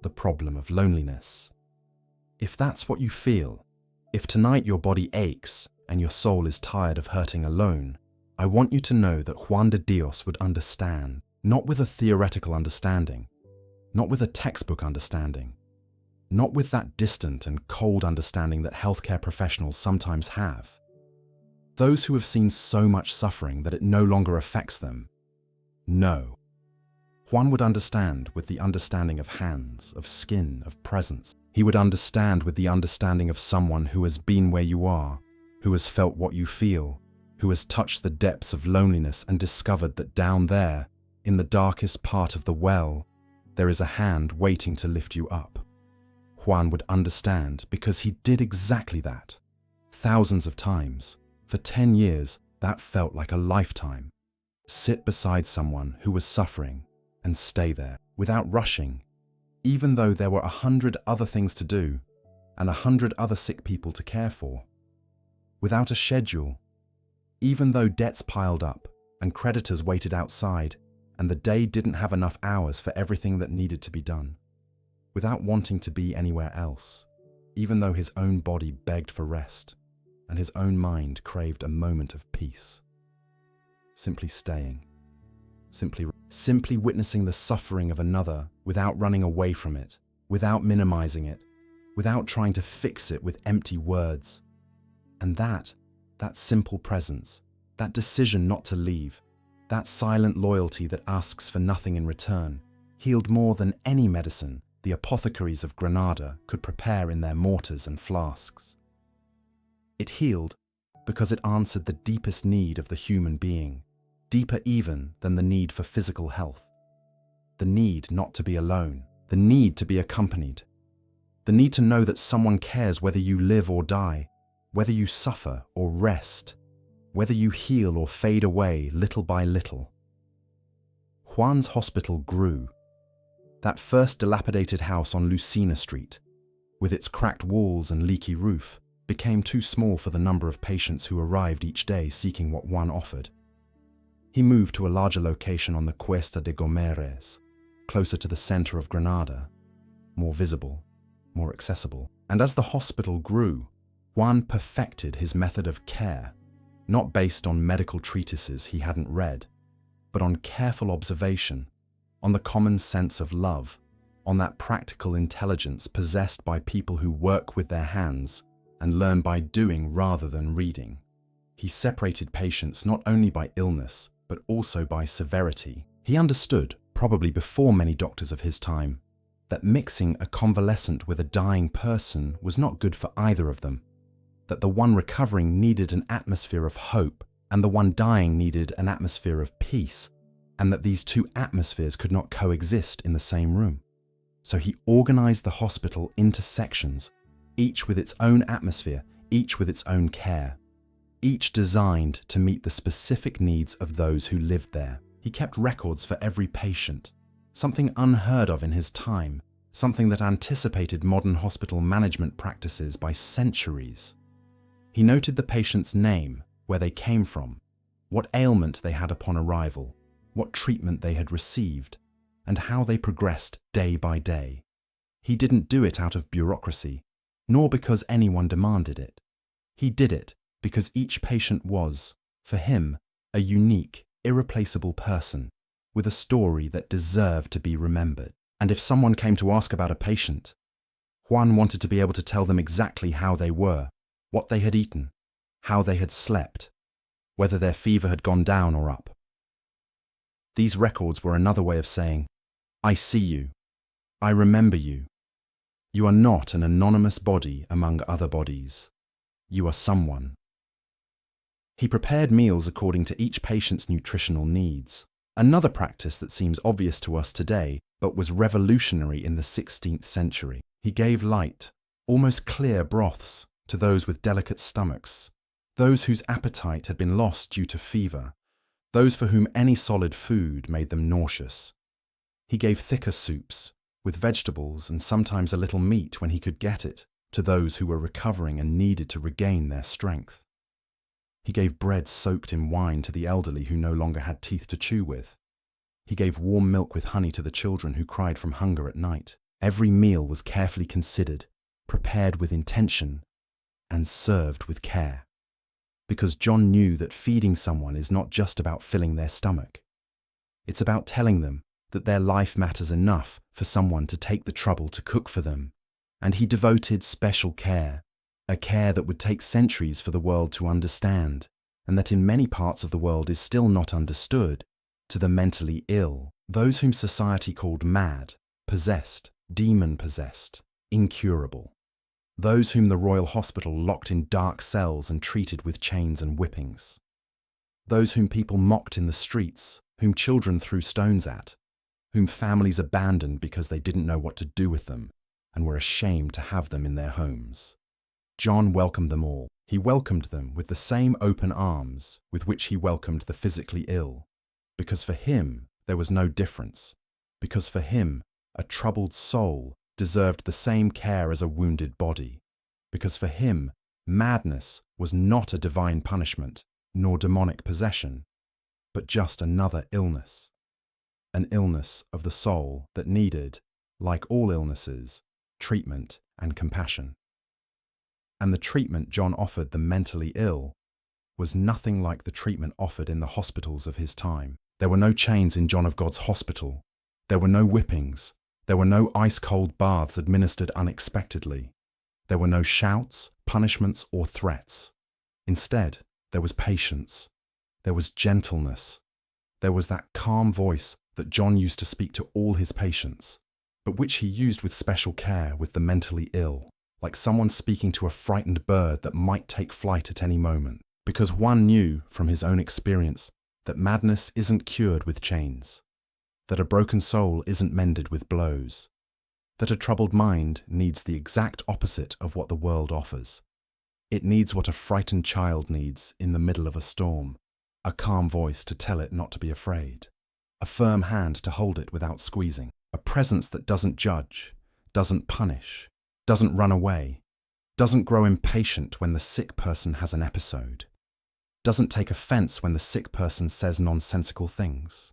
the problem of loneliness. If that's what you feel, if tonight your body aches and your soul is tired of hurting alone, I want you to know that Juan de Dios would understand, not with a theoretical understanding, not with a textbook understanding, not with that distant and cold understanding that healthcare professionals sometimes have. Those who have seen so much suffering that it no longer affects them. No. Juan would understand with the understanding of hands, of skin, of presence. He would understand with the understanding of someone who has been where you are, who has felt what you feel, who has touched the depths of loneliness and discovered that down there, in the darkest part of the well, there is a hand waiting to lift you up. Juan would understand because he did exactly that. Thousands of times. For 10 years, that felt like a lifetime. Sit beside someone who was suffering and stay there without rushing, even though there were 100 other things to do and 100 other sick people to care for. Without a schedule, even though debts piled up and creditors waited outside and the day didn't have enough hours for everything that needed to be done. Without wanting to be anywhere else, even though his own body begged for rest and his own mind craved a moment of peace. Simply staying, simply witnessing the suffering of another without running away from it, without minimizing it, without trying to fix it with empty words. And that simple presence, that decision not to leave, that silent loyalty that asks for nothing in return, healed more than any medicine the apothecaries of Granada could prepare in their mortars and flasks. It healed because it answered the deepest need of the human being, deeper even than the need for physical health. The need not to be alone, the need to be accompanied, the need to know that someone cares whether you live or die, whether you suffer or rest, whether you heal or fade away little by little. Juan's hospital grew. That first dilapidated house on Lucena Street, with its cracked walls and leaky roof, became too small for the number of patients who arrived each day seeking what Juan offered. He moved to a larger location on the Cuesta de Gomeres, closer to the center of Granada, more visible, more accessible. And as the hospital grew, Juan perfected his method of care, not based on medical treatises he hadn't read, but on careful observation, on the common sense of love, on that practical intelligence possessed by people who work with their hands and learn by doing rather than reading. He separated patients not only by illness, but also by severity. He understood, probably before many doctors of his time, that mixing a convalescent with a dying person was not good for either of them, that the one recovering needed an atmosphere of hope and the one dying needed an atmosphere of peace, and that these two atmospheres could not coexist in the same room. So he organized the hospital into sections, each with its own atmosphere, each with its own care, each designed to meet the specific needs of those who lived there. He kept records for every patient, something unheard of in his time, something that anticipated modern hospital management practices by centuries. He noted the patient's name, where they came from, what ailment they had upon arrival, what treatment they had received, and how they progressed day by day. He didn't do it out of bureaucracy, nor because anyone demanded it. He did it because each patient was, for him, a unique, irreplaceable person with a story that deserved to be remembered. And if someone came to ask about a patient, Juan wanted to be able to tell them exactly how they were, what they had eaten, how they had slept, whether their fever had gone down or up. These records were another way of saying, I see you, I remember you. You are not an anonymous body among other bodies. You are someone. He prepared meals according to each patient's nutritional needs, another practice that seems obvious to us today, but was revolutionary in the 16th century. He gave light, almost clear broths to those with delicate stomachs, those whose appetite had been lost due to fever, those for whom any solid food made them nauseous. He gave thicker soups, with vegetables and sometimes a little meat when he could get it, to those who were recovering and needed to regain their strength. He gave bread soaked in wine to the elderly who no longer had teeth to chew with. He gave warm milk with honey to the children who cried from hunger at night. Every meal was carefully considered, prepared with intention, and served with care. Because John knew that feeding someone is not just about filling their stomach. It's about telling them that their life matters enough for someone to take the trouble to cook for them. And he devoted special care, a care that would take centuries for the world to understand, and that in many parts of the world is still not understood, to the mentally ill, those whom society called mad, possessed, demon-possessed, incurable. Those whom the royal hospital locked in dark cells and treated with chains and whippings. Those whom people mocked in the streets, whom children threw stones at, whom families abandoned because they didn't know what to do with them and were ashamed to have them in their homes. John welcomed them all. He welcomed them with the same open arms with which he welcomed the physically ill, because for him there was no difference, because for him a troubled soul deserved the same care as a wounded body, because for him madness was not a divine punishment nor demonic possession, but just another illness, an illness of the soul that needed, like all illnesses, treatment and compassion. And the treatment John offered the mentally ill was nothing like the treatment offered in the hospitals of his time. There were no chains in John of God's hospital. There were no whippings. There were no ice-cold baths administered unexpectedly. There were no shouts, punishments, or threats. Instead, there was patience. There was gentleness. There was that calm voice that John used to speak to all his patients, but which he used with special care with the mentally ill, like someone speaking to a frightened bird that might take flight at any moment, because Juan knew from his own experience that madness isn't cured with chains, that a broken soul isn't mended with blows, that a troubled mind needs the exact opposite of what the world offers. It needs what a frightened child needs in the middle of a storm, a calm voice to tell it not to be afraid, a firm hand to hold it without squeezing, a presence that doesn't judge, doesn't punish, doesn't run away, doesn't grow impatient when the sick person has an episode, doesn't take offense when the sick person says nonsensical things,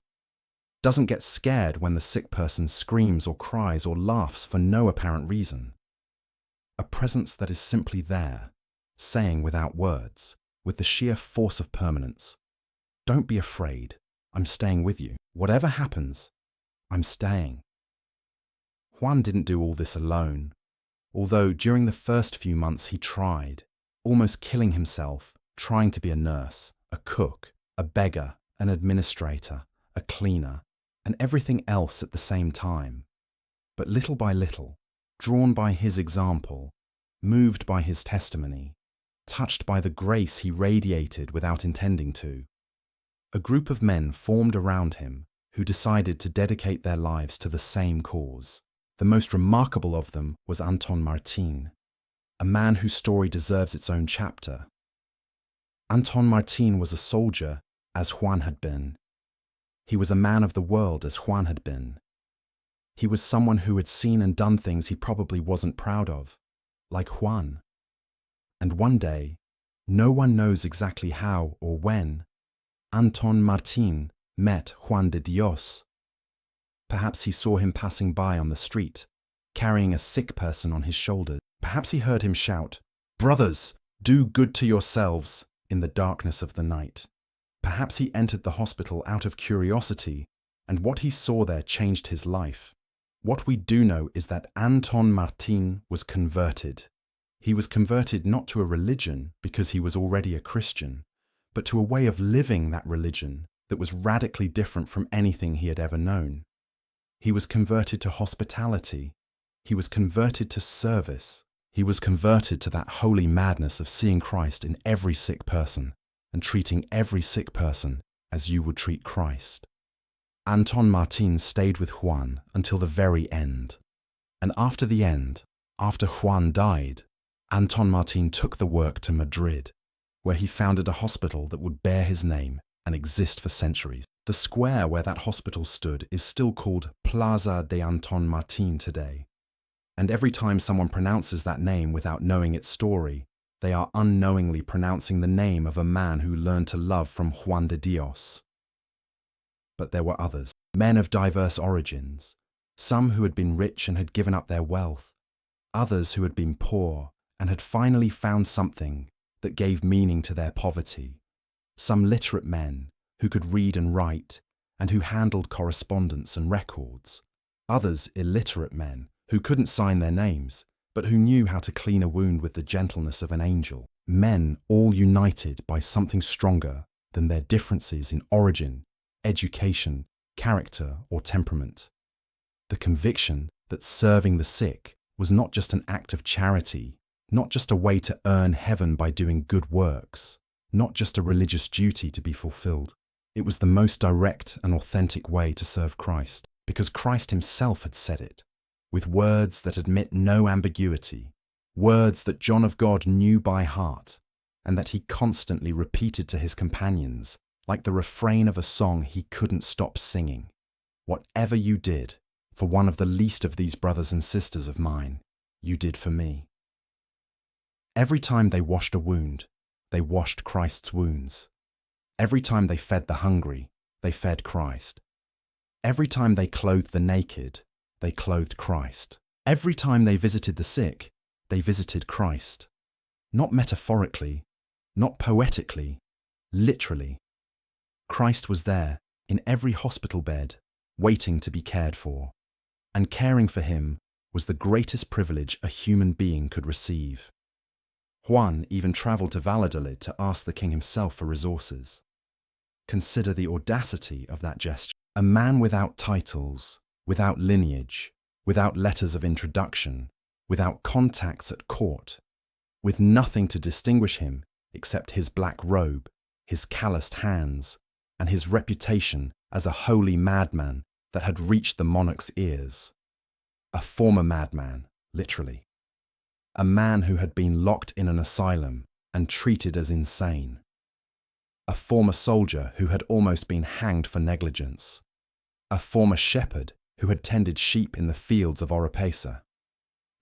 doesn't get scared when the sick person screams or cries or laughs for no apparent reason. A presence that is simply there, saying without words, with the sheer force of permanence, "Don't be afraid, I'm staying with you. Whatever happens, I'm staying." Juan didn't do all this alone, although during the first few months he tried, almost killing himself, trying to be a nurse, a cook, a beggar, an administrator, a cleaner, and everything else at the same time. But little by little, drawn by his example, moved by his testimony, touched by the grace he radiated without intending to, a group of men formed around him who decided to dedicate their lives to the same cause. The most remarkable of them was Anton Martin, a man whose story deserves its own chapter. Anton Martin was a soldier, as Juan had been. He was a man of the world, as Juan had been. He was someone who had seen and done things he probably wasn't proud of, like Juan. And one day, no one knows exactly how or when, Anton Martin met Juan de Dios. Perhaps he saw him passing by on the street, carrying a sick person on his shoulders. Perhaps he heard him shout, "Brothers, do good to yourselves," in the darkness of the night. Perhaps he entered the hospital out of curiosity, and what he saw there changed his life. What we do know is that Anton Martin was converted. He was converted not to a religion because he was already a Christian, but to a way of living that religion that was radically different from anything he had ever known. He was converted to hospitality. He was converted to service. He was converted to that holy madness of seeing Christ in every sick person and treating every sick person as you would treat Christ. Anton Martin stayed with Juan until the very end. And after the end, after Juan died, Anton Martin took the work to Madrid, where he founded a hospital that would bear his name and exist for centuries. The square where that hospital stood is still called Plaza de Anton Martin today. And every time someone pronounces that name without knowing its story, they are unknowingly pronouncing the name of a man who learned to love from Juan de Dios. But there were others, men of diverse origins, some who had been rich and had given up their wealth, others who had been poor and had finally found something that gave meaning to their poverty, some literate men who could read and write and who handled correspondence and records, others illiterate men who couldn't sign their names but who knew how to clean a wound with the gentleness of an angel, men all united by something stronger than their differences in origin, education, character, or temperament. The conviction that serving the sick was not just an act of charity, not just a way to earn heaven by doing good works, not just a religious duty to be fulfilled. It was the most direct and authentic way to serve Christ, because Christ himself had said it, with words that admit no ambiguity, words that John of God knew by heart, and that he constantly repeated to his companions, like the refrain of a song he couldn't stop singing. Whatever you did for one of the least of these brothers and sisters of mine, you did for me. Every time they washed a wound, they washed Christ's wounds. Every time they fed the hungry, they fed Christ. Every time they clothed the naked, they clothed Christ. Every time they visited the sick, they visited Christ. Not metaphorically, not poetically, literally. Christ was there, in every hospital bed, waiting to be cared for. And caring for him was the greatest privilege a human being could receive. Juan even travelled to Valladolid to ask the king himself for resources. Consider the audacity of that gesture. A man without titles, without lineage, without letters of introduction, without contacts at court, with nothing to distinguish him except his black robe, his calloused hands, and his reputation as a holy madman that had reached the monarch's ears. A former madman, literally. A man who had been locked in an asylum and treated as insane. A former soldier who had almost been hanged for negligence. A former shepherd who had tended sheep in the fields of Oropesa.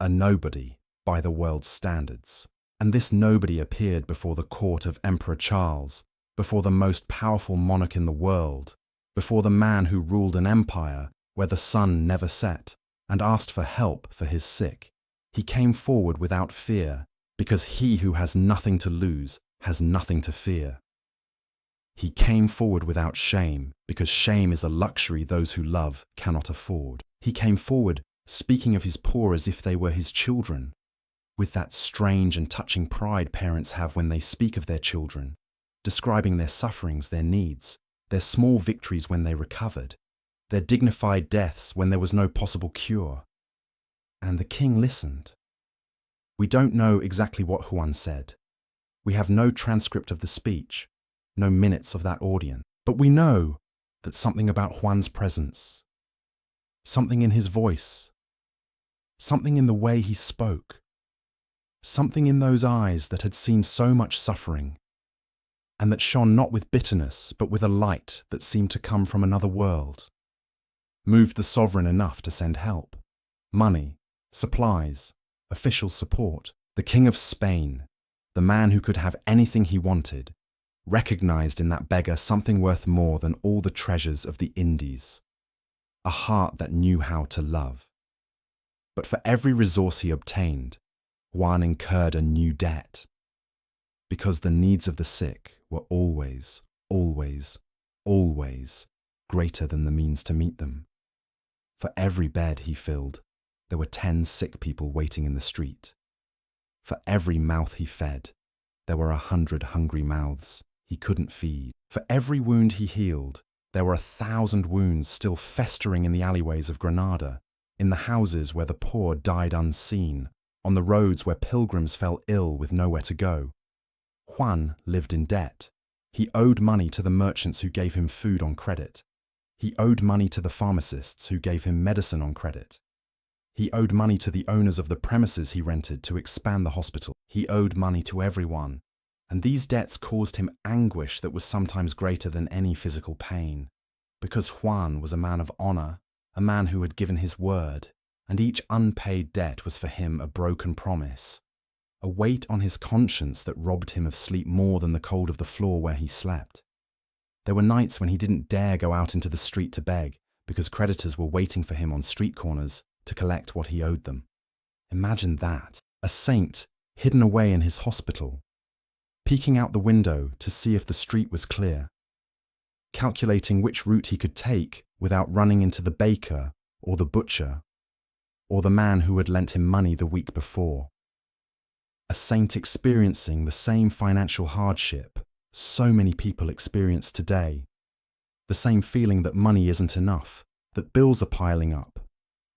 A nobody by the world's standards. And this nobody appeared before the court of Emperor Charles, before the most powerful monarch in the world, before the man who ruled an empire where the sun never set, and asked for help for his sick. He came forward without fear, because he who has nothing to lose has nothing to fear. He came forward without shame, because shame is a luxury those who love cannot afford. He came forward speaking of his poor as if they were his children, with that strange and touching pride parents have when they speak of their children, describing their sufferings, their needs, their small victories when they recovered, their dignified deaths when there was no possible cure. And the king listened. We don't know exactly what Juan said. We have no transcript of the speech, no minutes of that audience. But we know that something about Juan's presence, something in his voice, something in the way he spoke, something in those eyes that had seen so much suffering, and that shone not with bitterness but with a light that seemed to come from another world, moved the sovereign enough to send help, money, supplies, official support. The King of Spain, the man who could have anything he wanted, recognized in that beggar something worth more than all the treasures of the Indies, a heart that knew how to love. But for every resource he obtained, Juan incurred a new debt, because the needs of the sick were always, always, always greater than the means to meet them. For every bed he filled, there were 10 sick people waiting in the street. For every mouth he fed, there were 100 hungry mouths he couldn't feed. For every wound he healed, there were 1,000 wounds still festering in the alleyways of Granada, in the houses where the poor died unseen, on the roads where pilgrims fell ill with nowhere to go. Juan lived in debt. He owed money to the merchants who gave him food on credit. He owed money to the pharmacists who gave him medicine on credit. He owed money to the owners of the premises he rented to expand the hospital. He owed money to everyone, And these debts caused him anguish that was sometimes greater than any physical pain, because Juan was a man of honor, a man who had given his word, and each unpaid debt was for him a broken promise, a weight on his conscience that robbed him of sleep more than the cold of the floor where he slept. There were nights when he didn't dare go out into the street to beg, because creditors were waiting for him on street corners to collect what he owed them. Imagine that, a saint hidden away in his hospital, peeking out the window to see if the street was clear, calculating which route he could take without running into the baker or the butcher or the man who had lent him money the week before. A saint experiencing the same financial hardship so many people experience today, the same feeling that money isn't enough, that bills are piling up,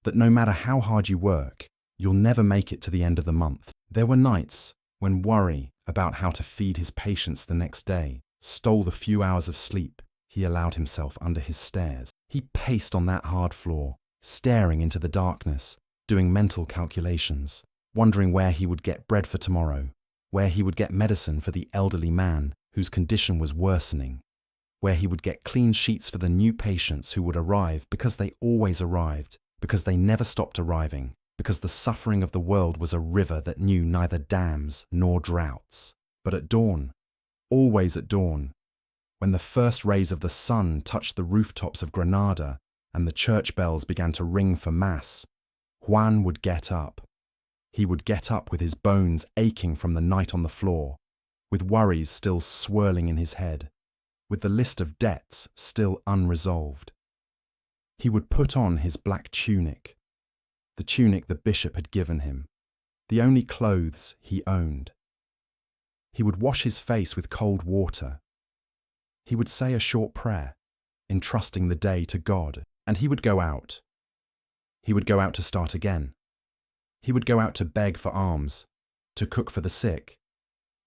that no matter how hard you work, you'll never make it to the end of the month. There were nights when worry about how to feed his patients the next day stole the few hours of sleep he allowed himself under his stares. He paced on that hard floor, staring into the darkness, doing mental calculations, wondering where he would get bread for tomorrow, where he would get medicine for the elderly man whose condition was worsening, where he would get clean sheets for the new patients who would arrive because they always arrived, because they never stopped arriving, because the suffering of the world was a river that knew neither dams nor droughts. But at dawn, always at dawn, when the first rays of the sun touched the rooftops of Granada and the church bells began to ring for Mass, Juan would get up. He would get up with his bones aching from the night on the floor, with worries still swirling in his head, with the list of debts still unresolved. He would put on his black tunic, the tunic the bishop had given him, the only clothes he owned. He would wash his face with cold water. He would say a short prayer, entrusting the day to God, and he would go out. He would go out to start again. He would go out to beg for alms, to cook for the sick,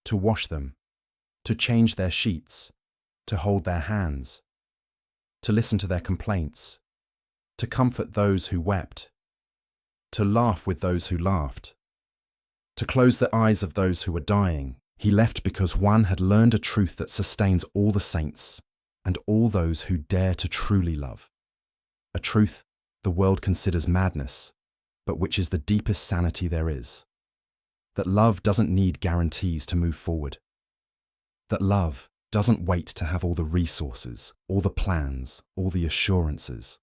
to wash them, to change their sheets, to hold their hands, to listen to their complaints, to comfort those who wept, to laugh with those who laughed, to close the eyes of those who were dying. He left because Juan had learned a truth that sustains all the saints and all those who dare to truly love. A truth the world considers madness, but which is the deepest sanity there is. That love doesn't need guarantees to move forward. That love doesn't wait to have all the resources, all the plans, all the assurances.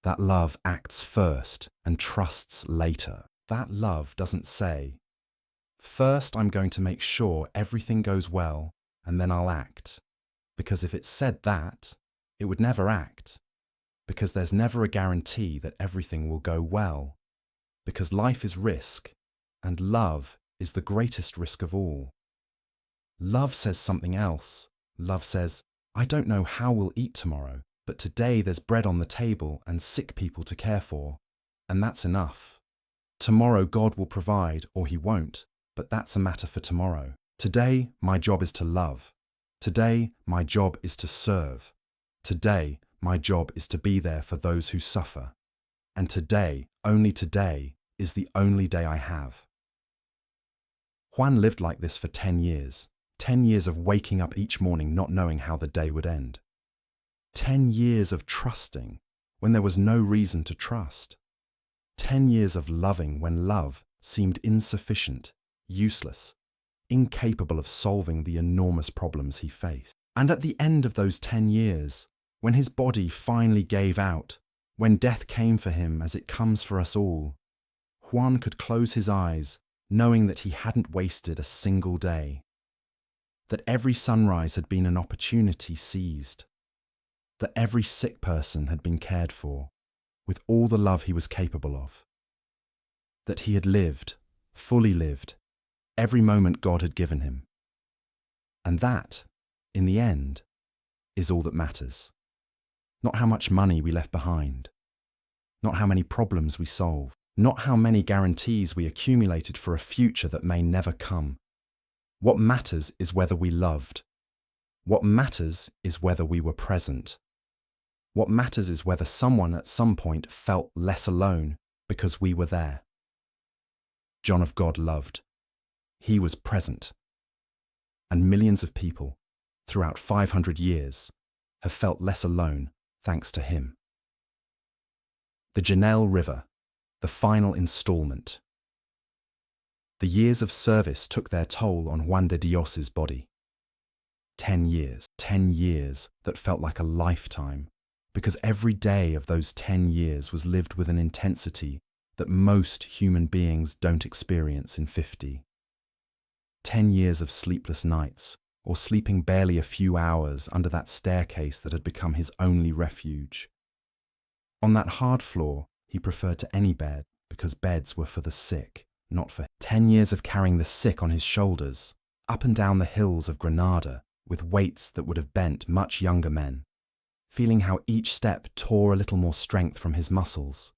That love acts first and trusts later. That love doesn't say, "First, I'm going to make sure everything goes well, and then I'll act." Because if it said that, it would never act. Because there's never a guarantee that everything will go well. Because life is risk, and love is the greatest risk of all. Love says something else. Love says, "I don't know how we'll eat tomorrow, but today there's bread on the table and sick people to care for, and that's enough. Tomorrow God will provide, or he won't. But that's a matter for tomorrow. Today, my job is to love. Today, my job is to serve. Today, my job is to be there for those who suffer. And today, only today, is the only day I have." Juan lived like this for 10 years. 10 years of waking up each morning not knowing how the day would end. 10 years of trusting when there was no reason to trust. 10 years of loving when love seemed insufficient, useless, incapable of solving the enormous problems he faced. And at the end of those 10 years, when his body finally gave out, when death came for him as it comes for us all, Juan could close his eyes knowing that he hadn't wasted a single day, that every sunrise had been an opportunity seized, that every sick person had been cared for with all the love he was capable of, that he had lived, fully lived, every moment God had given him. And that, in the end, is all that matters. Not how much money we left behind, not how many problems we solved, not how many guarantees we accumulated for a future that may never come. What matters is whether we loved. What matters is whether we were present. What matters is whether someone at some point felt less alone because we were there. John of God loved. He was present. and millions of people, throughout 500 years, have felt less alone thanks to him. The Janelle River, the final installment. The years of service took their toll on Juan de Dios's body. 10 years that felt like a lifetime, because every day of those 10 years was lived with an intensity that most human beings don't experience in 50. 10 years of sleepless nights, or sleeping barely a few hours under that staircase that had become his only refuge. On that hard floor, he preferred to any bed, because beds were for the sick, not for him. 10 years of carrying the sick on his shoulders, up and down the hills of Granada, with weights that would have bent much younger men, feeling how each step tore a little more strength from his muscles,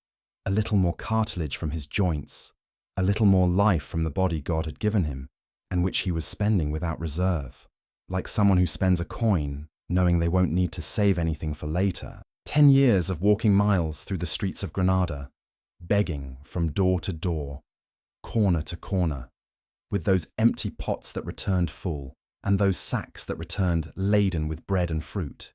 a little more cartilage from his joints, a little more life from the body God had given him, and which he was spending without reserve, like someone who spends a coin, knowing they won't need to save anything for later. 10 years of walking miles through the streets of Granada, begging from door to door, corner to corner, with those empty pots that returned full, and those sacks that returned laden with bread and fruit,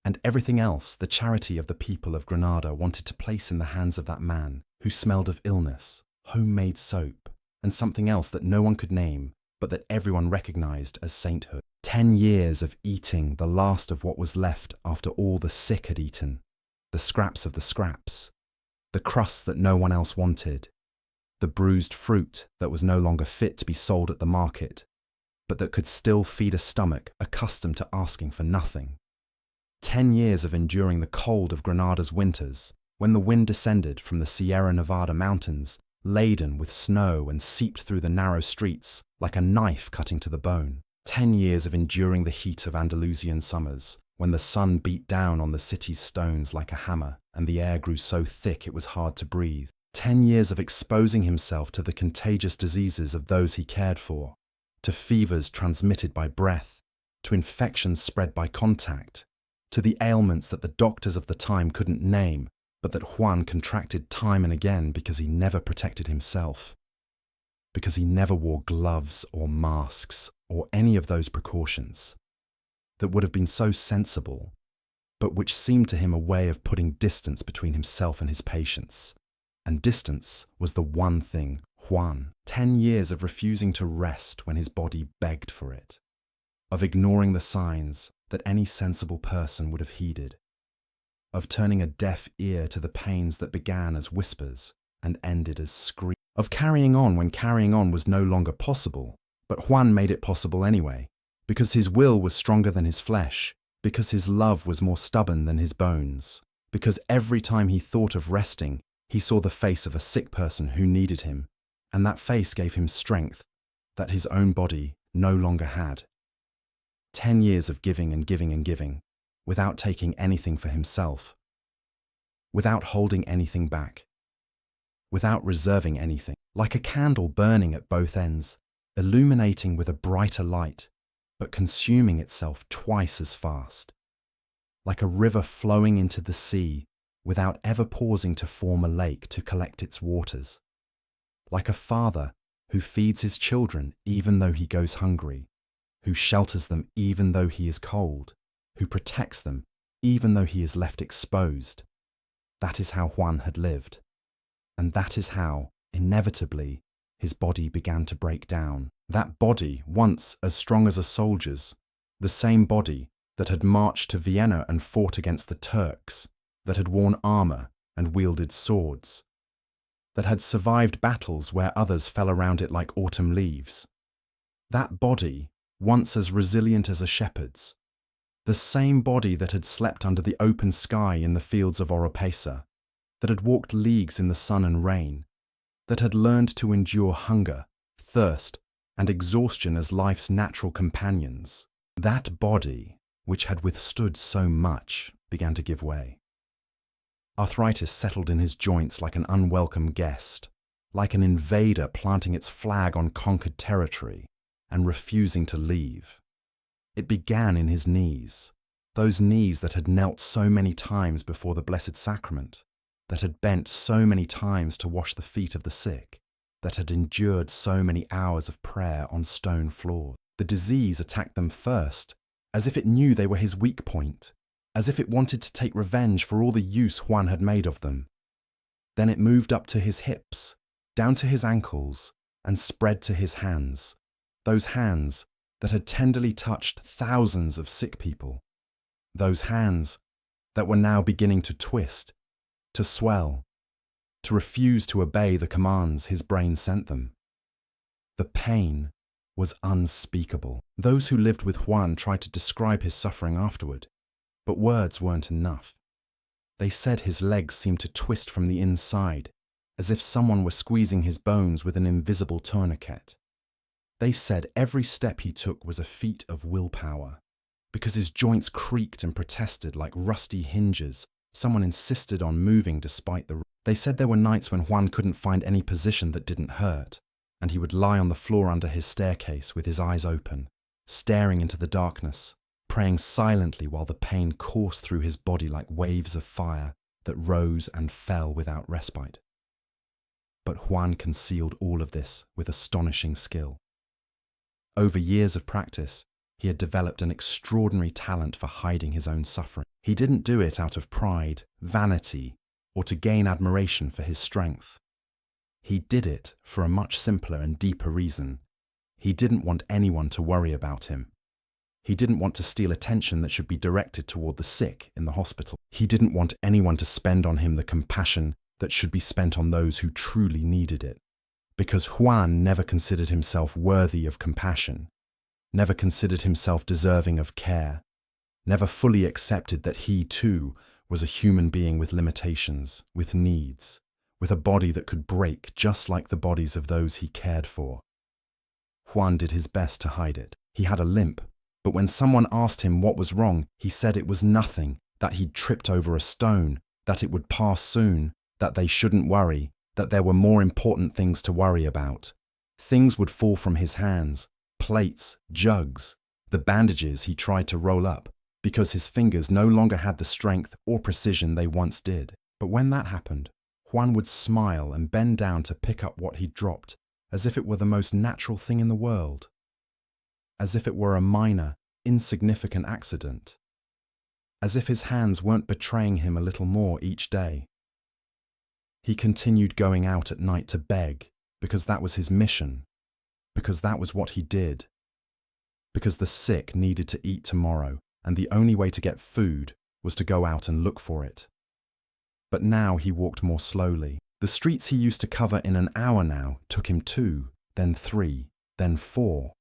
and everything else the charity of the people of Granada wanted to place in the hands of that man who smelled of illness, homemade soap, and something else that no one could name, but that everyone recognized as sainthood. 10 years of eating the last of what was left after all the sick had eaten, the scraps of the scraps, the crusts that no one else wanted, the bruised fruit that was no longer fit to be sold at the market, but that could still feed a stomach accustomed to asking for nothing. 10 years of enduring the cold of Granada's winters, when the wind descended from the Sierra Nevada mountains, laden with snow and seeped through the narrow streets like a knife cutting to the bone. 10 years of enduring the heat of Andalusian summers, when the sun beat down on the city's stones like a hammer and the air grew so thick it was hard to breathe. 10 years of exposing himself to the contagious diseases of those he cared for, to fevers transmitted by breath, to infections spread by contact, to the ailments that the doctors of the time couldn't name, but that Juan contracted time and again because he never protected himself, because he never wore gloves or masks or any of those precautions that would have been so sensible, but which seemed to him a way of putting distance between himself and his patients. And distance was the one thing Juan, 10 years of refusing to rest when his body begged for it, of ignoring the signs that any sensible person would have heeded, of turning a deaf ear to the pains that began as whispers and ended as screams, of carrying on when carrying on was no longer possible, but Juan made it possible anyway, because his will was stronger than his flesh, because his love was more stubborn than his bones, because every time he thought of resting, he saw the face of a sick person who needed him, and that face gave him strength that his own body no longer had. 10 years of giving and giving and giving, without taking anything for himself, without holding anything back, without reserving anything, like a candle burning at both ends, illuminating with a brighter light, but consuming itself twice as fast, like a river flowing into the sea without ever pausing to form a lake to collect its waters, like a father who feeds his children even though he goes hungry, who shelters them even though he is cold, who protects them even though he is left exposed. That is how Juan had lived, and that is how, inevitably, his body began to break down. That body, once as strong as a soldier's, the same body that had marched to Vienna and fought against the Turks, that had worn armor and wielded swords, that had survived battles where others fell around it like autumn leaves. That body, once as resilient as a shepherd's, the same body that had slept under the open sky in the fields of Oropesa, that had walked leagues in the sun and rain, that had learned to endure hunger, thirst, and exhaustion as life's natural companions, that body, which had withstood so much, began to give way. Arthritis settled in his joints like an unwelcome guest, like an invader planting its flag on conquered territory and refusing to leave. It began in his knees, those knees that had knelt so many times before the Blessed Sacrament, that had bent so many times to wash the feet of the sick, that had endured so many hours of prayer on stone floors. The disease attacked them first, as if it knew they were his weak point, as if it wanted to take revenge for all the use Juan had made of them. Then it moved up to his hips, down to his ankles, and spread to his hands, those hands that had tenderly touched thousands of sick people, those hands that were now beginning to twist, to swell, to refuse to obey the commands his brain sent them. The pain was unspeakable. Those who lived with Juan tried to describe his suffering afterward, but words weren't enough. They said his legs seemed to twist from the inside, as if someone were squeezing his bones with an invisible tourniquet. They said every step he took was a feat of willpower, because his joints creaked and protested like rusty hinges. Someone insisted on moving despite the... They said there were nights when Juan couldn't find any position that didn't hurt, and he would lie on the floor under his staircase with his eyes open, staring into the darkness, praying silently while the pain coursed through his body like waves of fire that rose and fell without respite. But Juan concealed all of this with astonishing skill. Over years of practice, he had developed an extraordinary talent for hiding his own suffering. He didn't do it out of pride, vanity, or to gain admiration for his strength. He did it for a much simpler and deeper reason. He didn't want anyone to worry about him. He didn't want to steal attention that should be directed toward the sick in the hospital. He didn't want anyone to spend on him the compassion that should be spent on those who truly needed it. Because Juan never considered himself worthy of compassion, never considered himself deserving of care, never fully accepted that he too was a human being with limitations, with needs, with a body that could break just like the bodies of those he cared for. Juan did his best to hide it. He had a limp, but when someone asked him what was wrong, he said it was nothing, that he'd tripped over a stone, that it would pass soon, that they shouldn't worry, that there were more important things to worry about. Things would fall from his hands, plates, jugs, the bandages he tried to roll up, because his fingers no longer had the strength or precision they once did. But when that happened, Juan would smile and bend down to pick up what he'd dropped, as if it were the most natural thing in the world, as if it were a minor, insignificant accident, as if his hands weren't betraying him a little more each day. He continued going out at night to beg, because that was his mission, because that was what he did, because the sick needed to eat tomorrow, and the only way to get food was to go out and look for it. But now he walked more slowly. The streets he used to cover in an hour now took him 2, then 3, then 4.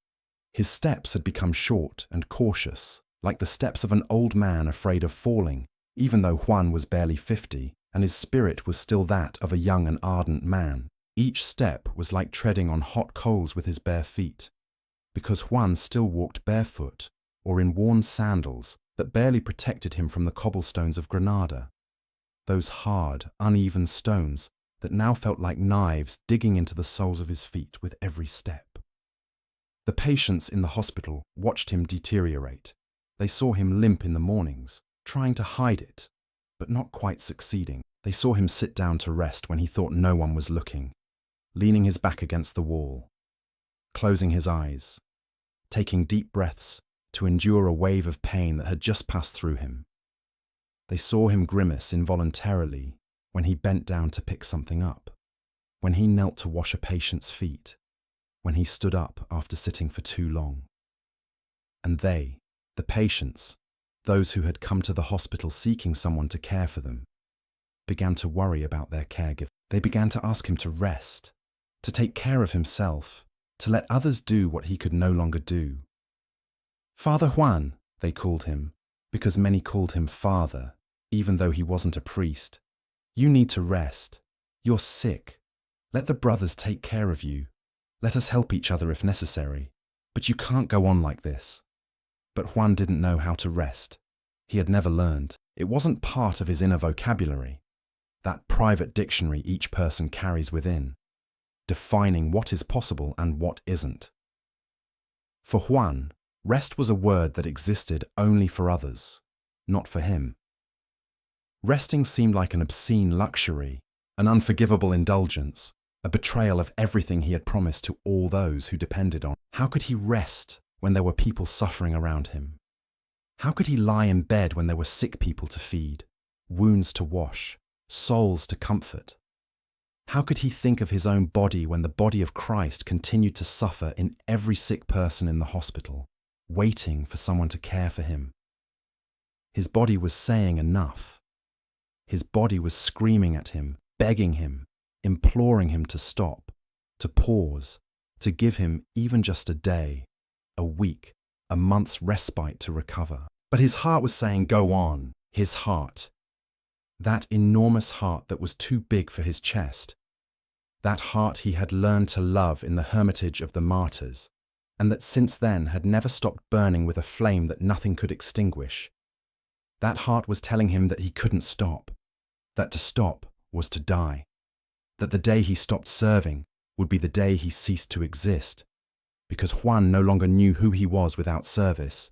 His steps had become short and cautious, like the steps of an old man afraid of falling, even though Juan was barely 50, and his spirit was still that of a young and ardent man. Each step was like treading on hot coals with his bare feet, because Juan still walked barefoot or in worn sandals that barely protected him from the cobblestones of Granada, those hard, uneven stones that now felt like knives digging into the soles of his feet with every step. The patients in the hospital watched him deteriorate. They saw him limp in the mornings, trying to hide it, but not quite succeeding. They saw him sit down to rest when he thought no one was looking, leaning his back against the wall, closing his eyes, taking deep breaths to endure a wave of pain that had just passed through him. They saw him grimace involuntarily when he bent down to pick something up, when he knelt to wash a patient's feet, when he stood up after sitting for too long. And they, the patients, those who had come to the hospital seeking someone to care for them, began to worry about their caregiver. They began to ask him to rest, to take care of himself, to let others do what he could no longer do. Father Juan, they called him, because many called him Father, even though he wasn't a priest. You need to rest. You're sick. Let the brothers take care of you. Let us help each other if necessary. But you can't go on like this. But Juan didn't know how to rest. He had never learned. It wasn't part of his inner vocabulary, that private dictionary each person carries within, defining what is possible and what isn't. For Juan, rest was a word that existed only for others, not for him. Resting seemed like an obscene luxury, an unforgivable indulgence, a betrayal of everything he had promised to all those who depended on. How could he rest when there were people suffering around him? How could he lie in bed when there were sick people to feed, wounds to wash, souls to comfort? How could he think of his own body when the body of Christ continued to suffer in every sick person in the hospital, waiting for someone to care for him? His body was saying enough. His body was screaming at him, begging him, imploring him to stop, to pause, to give him even just a day, a week, a month's respite to recover. But his heart was saying, go on, his heart. That enormous heart that was too big for his chest. That heart he had learned to love in the hermitage of the martyrs, and that since then had never stopped burning with a flame that nothing could extinguish. That heart was telling him that he couldn't stop, that to stop was to die, that the day he stopped serving would be the day he ceased to exist, because Juan no longer knew who he was without service.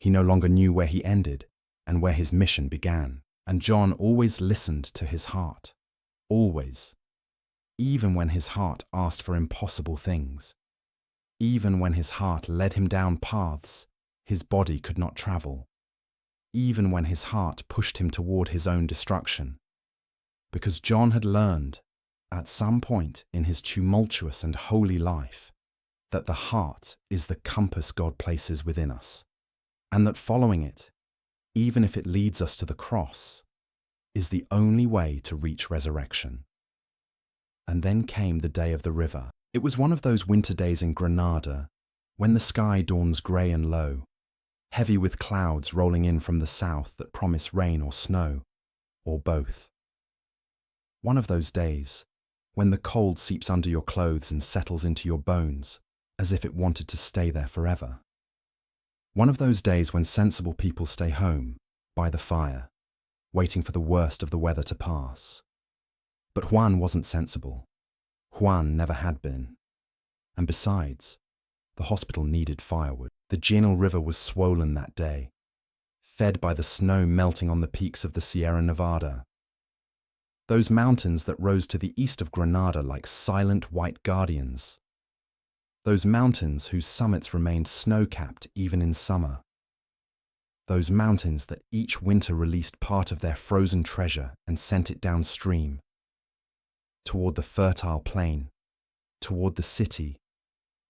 He no longer knew where he ended and where his mission began. And John always listened to his heart, always, even when his heart asked for impossible things, even when his heart led him down paths his body could not travel, even when his heart pushed him toward his own destruction, because John had learned, at some point in his tumultuous and holy life, that the heart is the compass God places within us, and that following it, even if it leads us to the cross, is the only way to reach resurrection. And then came the day of the river. It was one of those winter days in Granada, when the sky dawns grey and low, heavy with clouds rolling in from the south that promise rain or snow, or both. One of those days, when the cold seeps under your clothes and settles into your bones, as if it wanted to stay there forever. One of those days when sensible people stay home, by the fire, waiting for the worst of the weather to pass. But Juan wasn't sensible. Juan never had been. And besides, the hospital needed firewood. The Genil River was swollen that day, fed by the snow melting on the peaks of the Sierra Nevada. Those mountains that rose to the east of Granada like silent white guardians. Those mountains whose summits remained snow-capped even in summer. Those mountains that each winter released part of their frozen treasure and sent it downstream, toward the fertile plain, toward the city,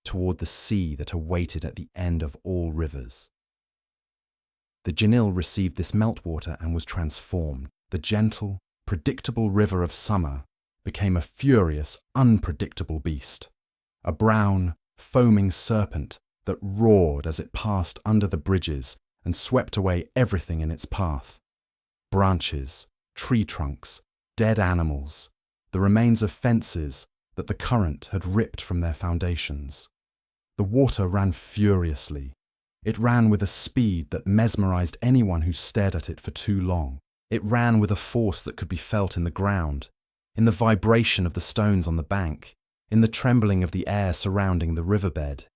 toward the sea that awaited at the end of all rivers. The Genil received this meltwater and was transformed. The gentle, predictable river of summer became a furious, unpredictable beast, a brown, foaming serpent that roared as it passed under the bridges and swept away everything in its path. Branches, tree trunks, dead animals, the remains of fences that the current had ripped from their foundations. The water ran furiously. It ran with a speed that mesmerized anyone who stared at it for too long. It ran with a force that could be felt in the ground, in the vibration of the stones on the bank, in the trembling of the air surrounding the riverbed.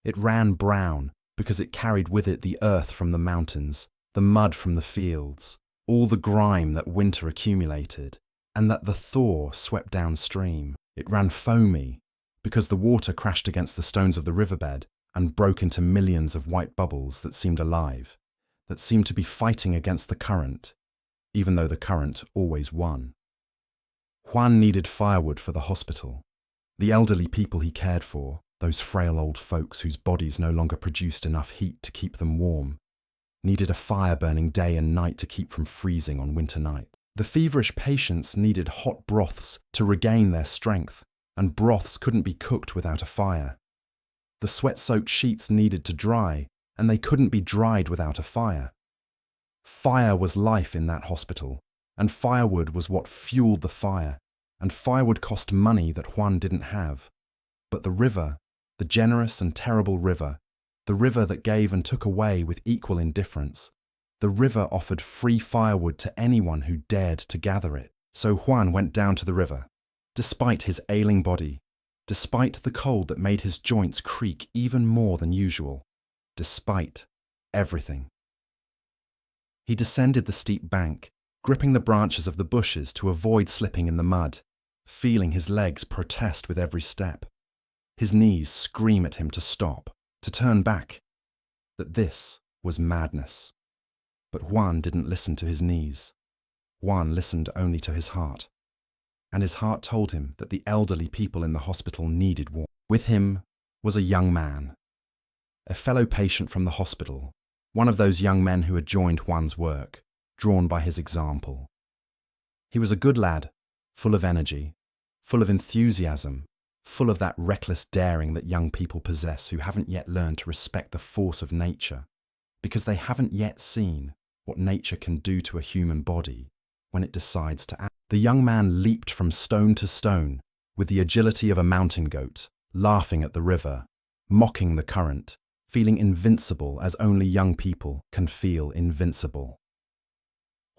It ran brown because it carried with it the earth from the mountains, the mud from the fields, all the grime that winter accumulated, and that the thaw swept downstream. It ran foamy because the water crashed against the stones of the riverbed and broke into millions of white bubbles that seemed alive, that seemed to be fighting against the current, even though the current always won. Juan needed firewood for the hospital. The elderly people he cared for, those frail old folks whose bodies no longer produced enough heat to keep them warm, needed a fire burning day and night to keep from freezing on winter nights. The feverish patients needed hot broths to regain their strength, and broths couldn't be cooked without a fire. The sweat-soaked sheets needed to dry, and they couldn't be dried without a fire. Fire was life in that hospital, and firewood was what fueled the fire, and firewood cost money that Juan didn't have. But the river, the generous and terrible river, the river that gave and took away with equal indifference, the river offered free firewood to anyone who dared to gather it. So Juan went down to the river, despite his ailing body, despite the cold that made his joints creak even more than usual, despite everything. He descended the steep bank, gripping the branches of the bushes to avoid slipping in the mud, feeling his legs protest with every step. His knees scream at him to stop, to turn back, that this was madness. But Juan didn't listen to his knees. Juan listened only to his heart. And his heart told him that the elderly people in the hospital needed warmth. With him was a young man, a fellow patient from the hospital, one of those young men who had joined Juan's work, drawn by his example. He was a good lad, full of energy, full of enthusiasm, full of that reckless daring that young people possess who haven't yet learned to respect the force of nature, because they haven't yet seen what nature can do to a human body when it decides to act. The young man leaped from stone to stone with the agility of a mountain goat, laughing at the river, mocking the current, feeling invincible as only young people can feel invincible.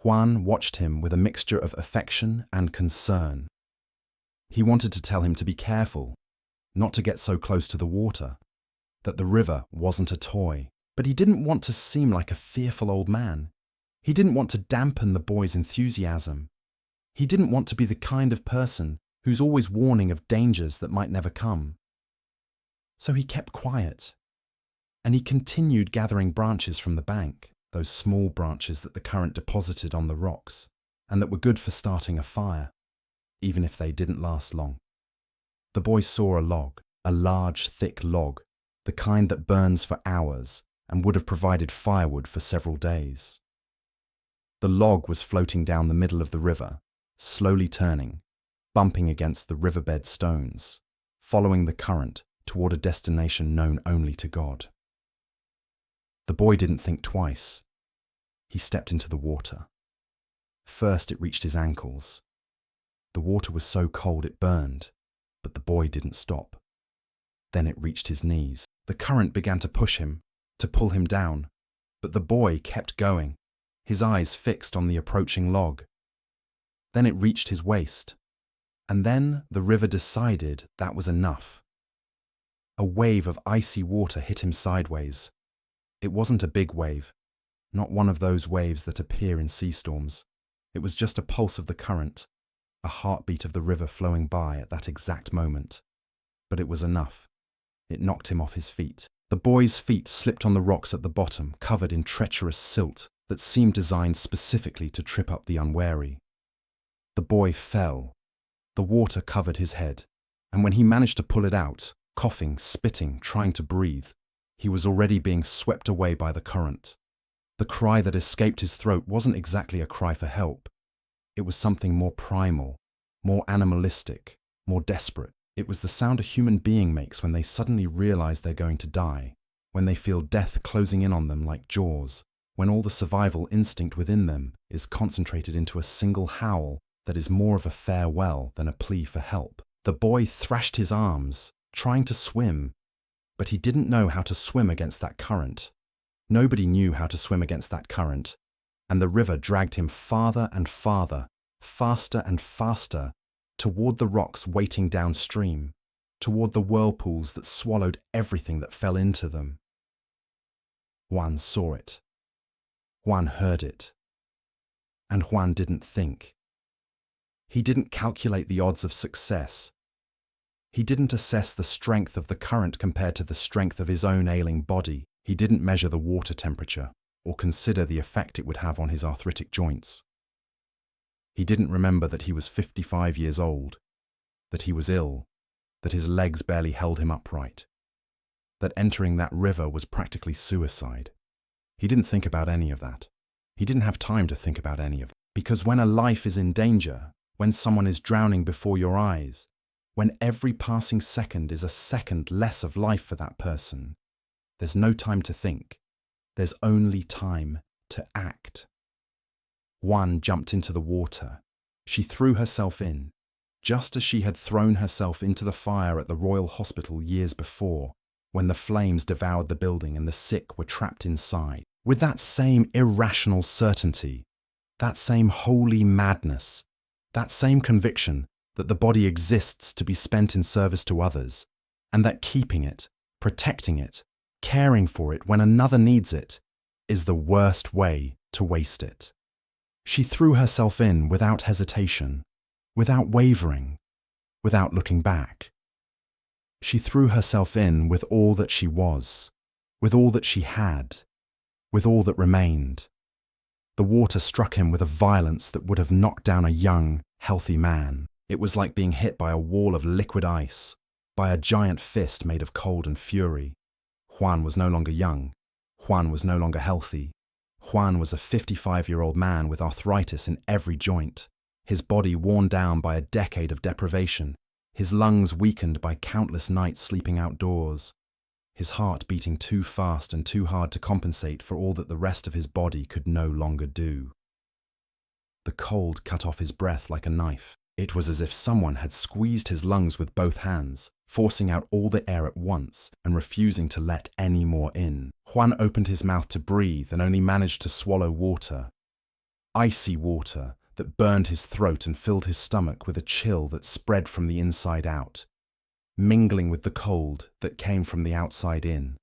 Juan watched him with a mixture of affection and concern. He wanted to tell him to be careful, not to get so close to the water, that the river wasn't a toy, but he didn't want to seem like a fearful old man. He didn't want to dampen the boy's enthusiasm. He didn't want to be the kind of person who's always warning of dangers that might never come. So he kept quiet, and he continued gathering branches from the bank, those small branches that the current deposited on the rocks, and that were good for starting a fire, even if they didn't last long. The boy saw a log, a large, thick log, the kind that burns for hours and would have provided firewood for several days. The log was floating down the middle of the river, slowly turning, bumping against the riverbed stones, following the current toward a destination known only to God. The boy didn't think twice. He stepped into the water. First it reached his ankles. The water was so cold it burned, but the boy didn't stop. Then it reached his knees. The current began to push him, to pull him down, but the boy kept going, his eyes fixed on the approaching log. Then it reached his waist, and then the river decided that was enough. A wave of icy water hit him sideways. It wasn't a big wave, not one of those waves that appear in sea storms. It was just a pulse of the current, a heartbeat of the river flowing by at that exact moment. But it was enough. It knocked him off his feet. The boy's feet slipped on the rocks at the bottom, covered in treacherous silt that seemed designed specifically to trip up the unwary. The boy fell. The water covered his head, and when he managed to pull it out, coughing, spitting, trying to breathe, he was already being swept away by the current. The cry that escaped his throat wasn't exactly a cry for help. It was something more primal, more animalistic, more desperate. It was the sound a human being makes when they suddenly realize they're going to die, when they feel death closing in on them like jaws, when all the survival instinct within them is concentrated into a single howl that is more of a farewell than a plea for help. The boy thrashed his arms, trying to swim, but he didn't know how to swim against that current. Nobody knew how to swim against that current, and the river dragged him farther and farther, faster and faster, toward the rocks waiting downstream, toward the whirlpools that swallowed everything that fell into them. Juan saw it. Juan heard it. And Juan didn't think. He didn't calculate the odds of success. He didn't assess the strength of the current compared to the strength of his own ailing body. He didn't measure the water temperature or consider the effect it would have on his arthritic joints. He didn't remember that he was 55 years old, that he was ill, that his legs barely held him upright, that entering that river was practically suicide. He didn't think about any of that. He didn't have time to think about any of that. Because when a life is in danger, when someone is drowning before your eyes, when every passing second is a second less of life for that person, there's no time to think. There's only time to act. Juan jumped into the water. She threw herself in, just as she had thrown herself into the fire at the Royal Hospital years before, when the flames devoured the building and the sick were trapped inside. With that same irrational certainty, that same holy madness, that same conviction that the body exists to be spent in service to others, and that keeping it, protecting it, caring for it when another needs it, is the worst way to waste it. She threw herself in without hesitation, without wavering, without looking back. She threw herself in with all that she was, with all that she had, with all that remained. The water struck him with a violence that would have knocked down a young, healthy man. It was like being hit by a wall of liquid ice, by a giant fist made of cold and fury. Juan was no longer young. Juan was no longer healthy. Juan was a 55-year-old man with arthritis in every joint, his body worn down by a decade of deprivation, his lungs weakened by countless nights sleeping outdoors, his heart beating too fast and too hard to compensate for all that the rest of his body could no longer do. The cold cut off his breath like a knife. It was as if someone had squeezed his lungs with both hands, forcing out all the air at once and refusing to let any more in. Juan opened his mouth to breathe and only managed to swallow water. Icy water that burned his throat and filled his stomach with a chill that spread from the inside out, mingling with the cold that came from the outside in,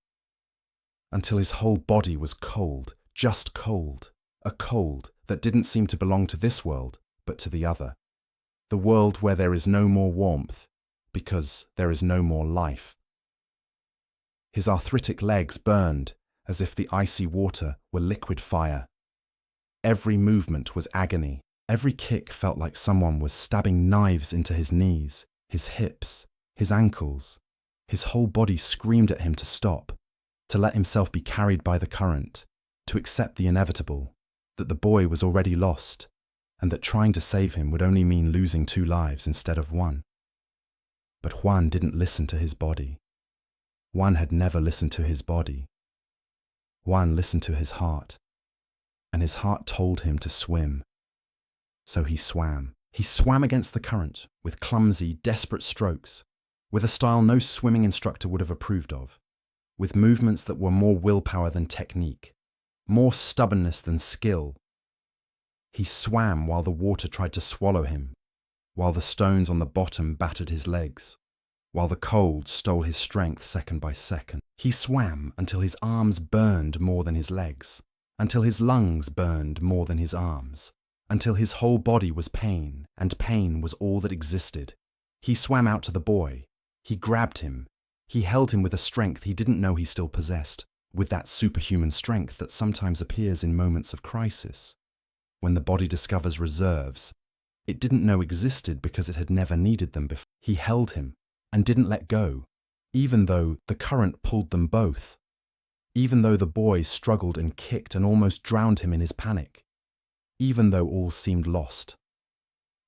until his whole body was cold, just cold, a cold that didn't seem to belong to this world, but to the other. The world where there is no more warmth, because there is no more life. His arthritic legs burned as if the icy water were liquid fire. Every movement was agony. Every kick felt like someone was stabbing knives into his knees, his hips, his ankles. His whole body screamed at him to stop, to let himself be carried by the current, to accept the inevitable, that the boy was already lost, and that trying to save him would only mean losing 2 lives instead of 1. But Juan didn't listen to his body. Juan had never listened to his body. Juan listened to his heart, and his heart told him to swim. So he swam. He swam against the current, with clumsy, desperate strokes, with a style no swimming instructor would have approved of, with movements that were more willpower than technique, more stubbornness than skill. He swam while the water tried to swallow him, while the stones on the bottom battered his legs, while the cold stole his strength second by second. He swam until his arms burned more than his legs, until his lungs burned more than his arms, until his whole body was pain, and pain was all that existed. He swam out to the boy. He grabbed him. He held him with a strength he didn't know he still possessed, with that superhuman strength that sometimes appears in moments of crisis. When the body discovers reserves it didn't know existed because it had never needed them before. He held him and didn't let go, even though the current pulled them both, even though the boy struggled and kicked and almost drowned him in his panic, even though all seemed lost.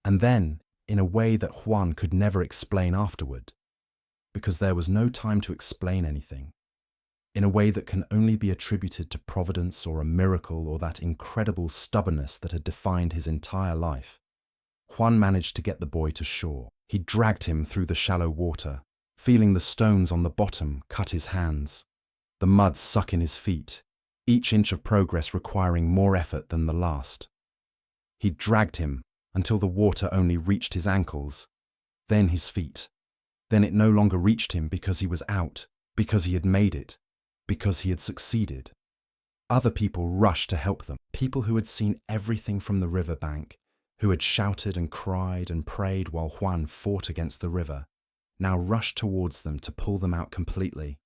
And then, in a way that Juan could never explain afterward, because there was no time to explain anything, in a way that can only be attributed to providence or a miracle or that incredible stubbornness that had defined his entire life, Juan managed to get the boy to shore. He dragged him through the shallow water, feeling the stones on the bottom cut his hands, the mud suck in his feet, each inch of progress requiring more effort than the last. He dragged him until the water only reached his ankles, then his feet. Then it no longer reached him because he was out, because he had made it, because he had succeeded. Other people rushed to help them, people who had seen everything from the riverbank, who had shouted and cried and prayed while Juan fought against the river, now rushed towards them to pull them out completely,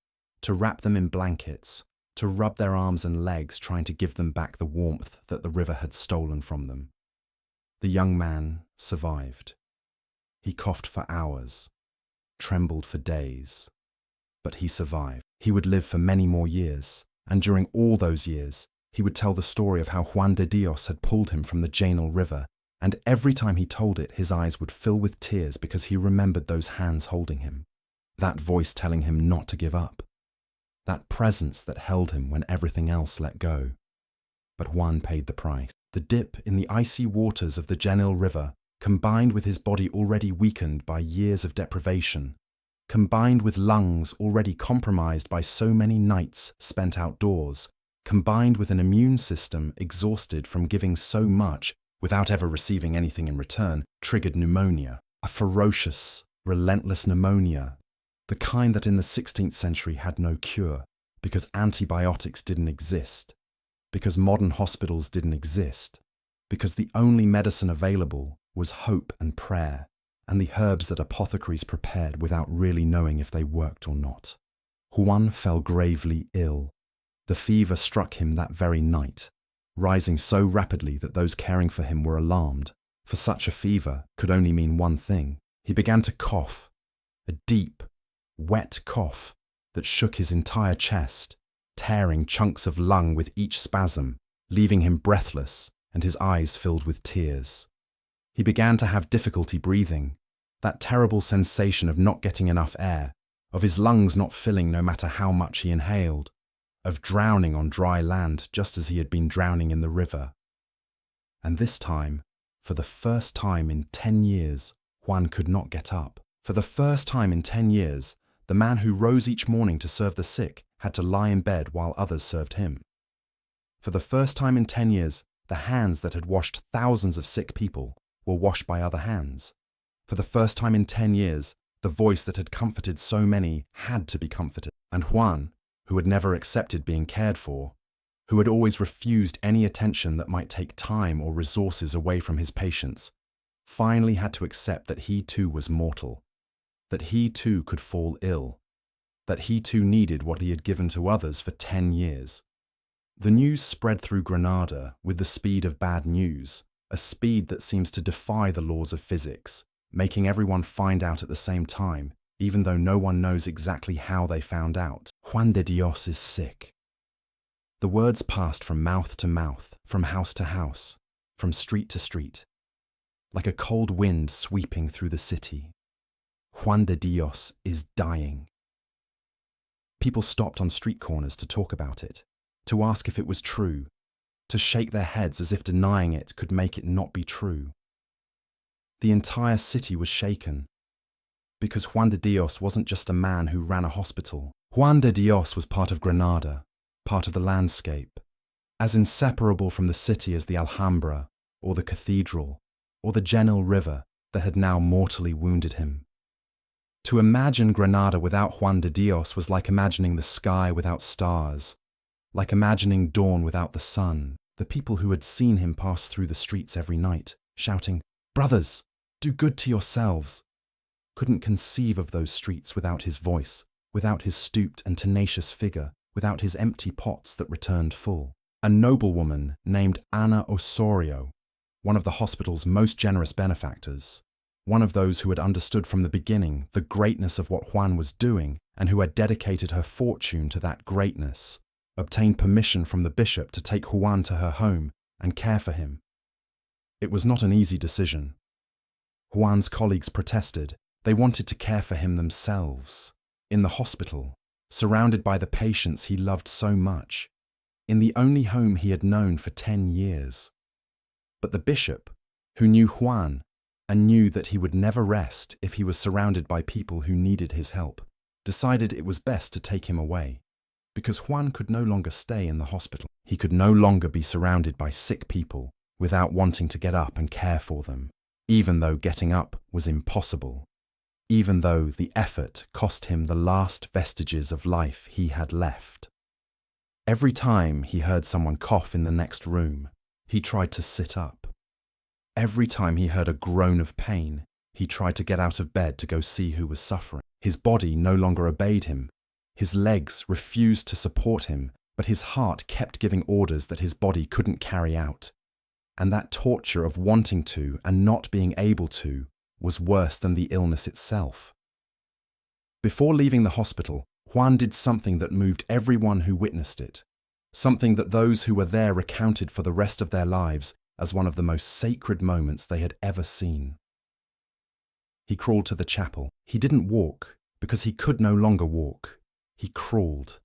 to wrap them in blankets, to rub their arms and legs trying to give them back the warmth that the river had stolen from them. The young man survived. He coughed for hours, trembled for days, but he survived. He would live for many more years, and during all those years, he would tell the story of how Juan de Dios had pulled him from the Janel River, and every time he told it, his eyes would fill with tears because he remembered those hands holding him, that voice telling him not to give up, that presence that held him when everything else let go. But Juan paid the price. The dip in the icy waters of the Janel River, combined with his body already weakened by years of deprivation, combined with lungs already compromised by so many nights spent outdoors, combined with an immune system exhausted from giving so much without ever receiving anything in return, triggered pneumonia, a ferocious, relentless pneumonia, the kind that in the 16th century had no cure, because antibiotics didn't exist, because modern hospitals didn't exist, because the only medicine available was hope and prayer, and the herbs that apothecaries prepared without really knowing if they worked or not. Juan fell gravely ill. The fever struck him that very night, rising so rapidly that those caring for him were alarmed, for such a fever could only mean one thing. He began to cough, a deep, wet cough that shook his entire chest, tearing chunks of lung with each spasm, leaving him breathless and his eyes filled with tears. He began to have difficulty breathing, that terrible sensation of not getting enough air, of his lungs not filling no matter how much he inhaled, of drowning on dry land just as he had been drowning in the river. And this time, for the first time in 10 years, Juan could not get up. For the first time in 10 years, the man who rose each morning to serve the sick had to lie in bed while others served him. For the first time in 10 years, the hands that had washed thousands of sick people were washed by other hands. For the first time in 10 years, the voice that had comforted so many had to be comforted. And Juan, who had never accepted being cared for, who had always refused any attention that might take time or resources away from his patients, finally had to accept that he too was mortal, that he too could fall ill, that he too needed what he had given to others for 10 years. The news spread through Granada with the speed of bad news, a speed that seems to defy the laws of physics, making everyone find out at the same time, even though no one knows exactly how they found out. Juan de Dios is sick. The words passed from mouth to mouth, from house to house, from street to street, like a cold wind sweeping through the city. Juan de Dios is dying. People stopped on street corners to talk about it, to ask if it was true, to shake their heads as if denying it could make it not be true. The entire city was shaken, because Juan de Dios wasn't just a man who ran a hospital. Juan de Dios was part of Granada, part of the landscape, as inseparable from the city as the Alhambra, or the cathedral, or the Genil River that had now mortally wounded him. To imagine Granada without Juan de Dios was like imagining the sky without stars, like imagining dawn without the sun. The people who had seen him pass through the streets every night, shouting, "Brothers, do good to yourselves," couldn't conceive of those streets without his voice, without his stooped and tenacious figure, without his empty pots that returned full. A noblewoman named Ana Osorio, one of the hospital's most generous benefactors, one of those who had understood from the beginning the greatness of what Juan was doing and who had dedicated her fortune to that greatness, obtained permission from the bishop to take Juan to her home and care for him. It was not an easy decision. Juan's colleagues protested. They wanted to care for him themselves, in the hospital, surrounded by the patients he loved so much, in the only home he had known for 10 years. But the bishop, who knew Juan and knew that he would never rest if he was surrounded by people who needed his help, decided it was best to take him away, because Juan could no longer stay in the hospital. He could no longer be surrounded by sick people without wanting to get up and care for them, even though getting up was impossible, even though the effort cost him the last vestiges of life he had left. Every time he heard someone cough in the next room, he tried to sit up. Every time he heard a groan of pain, he tried to get out of bed to go see who was suffering. His body no longer obeyed him. His legs refused to support him, but his heart kept giving orders that his body couldn't carry out. And that torture of wanting to and not being able to was worse than the illness itself. Before leaving the hospital, Juan did something that moved everyone who witnessed it, something that those who were there recounted for the rest of their lives as one of the most sacred moments they had ever seen. He crawled to the chapel. He didn't walk, because he could no longer walk. He crawled,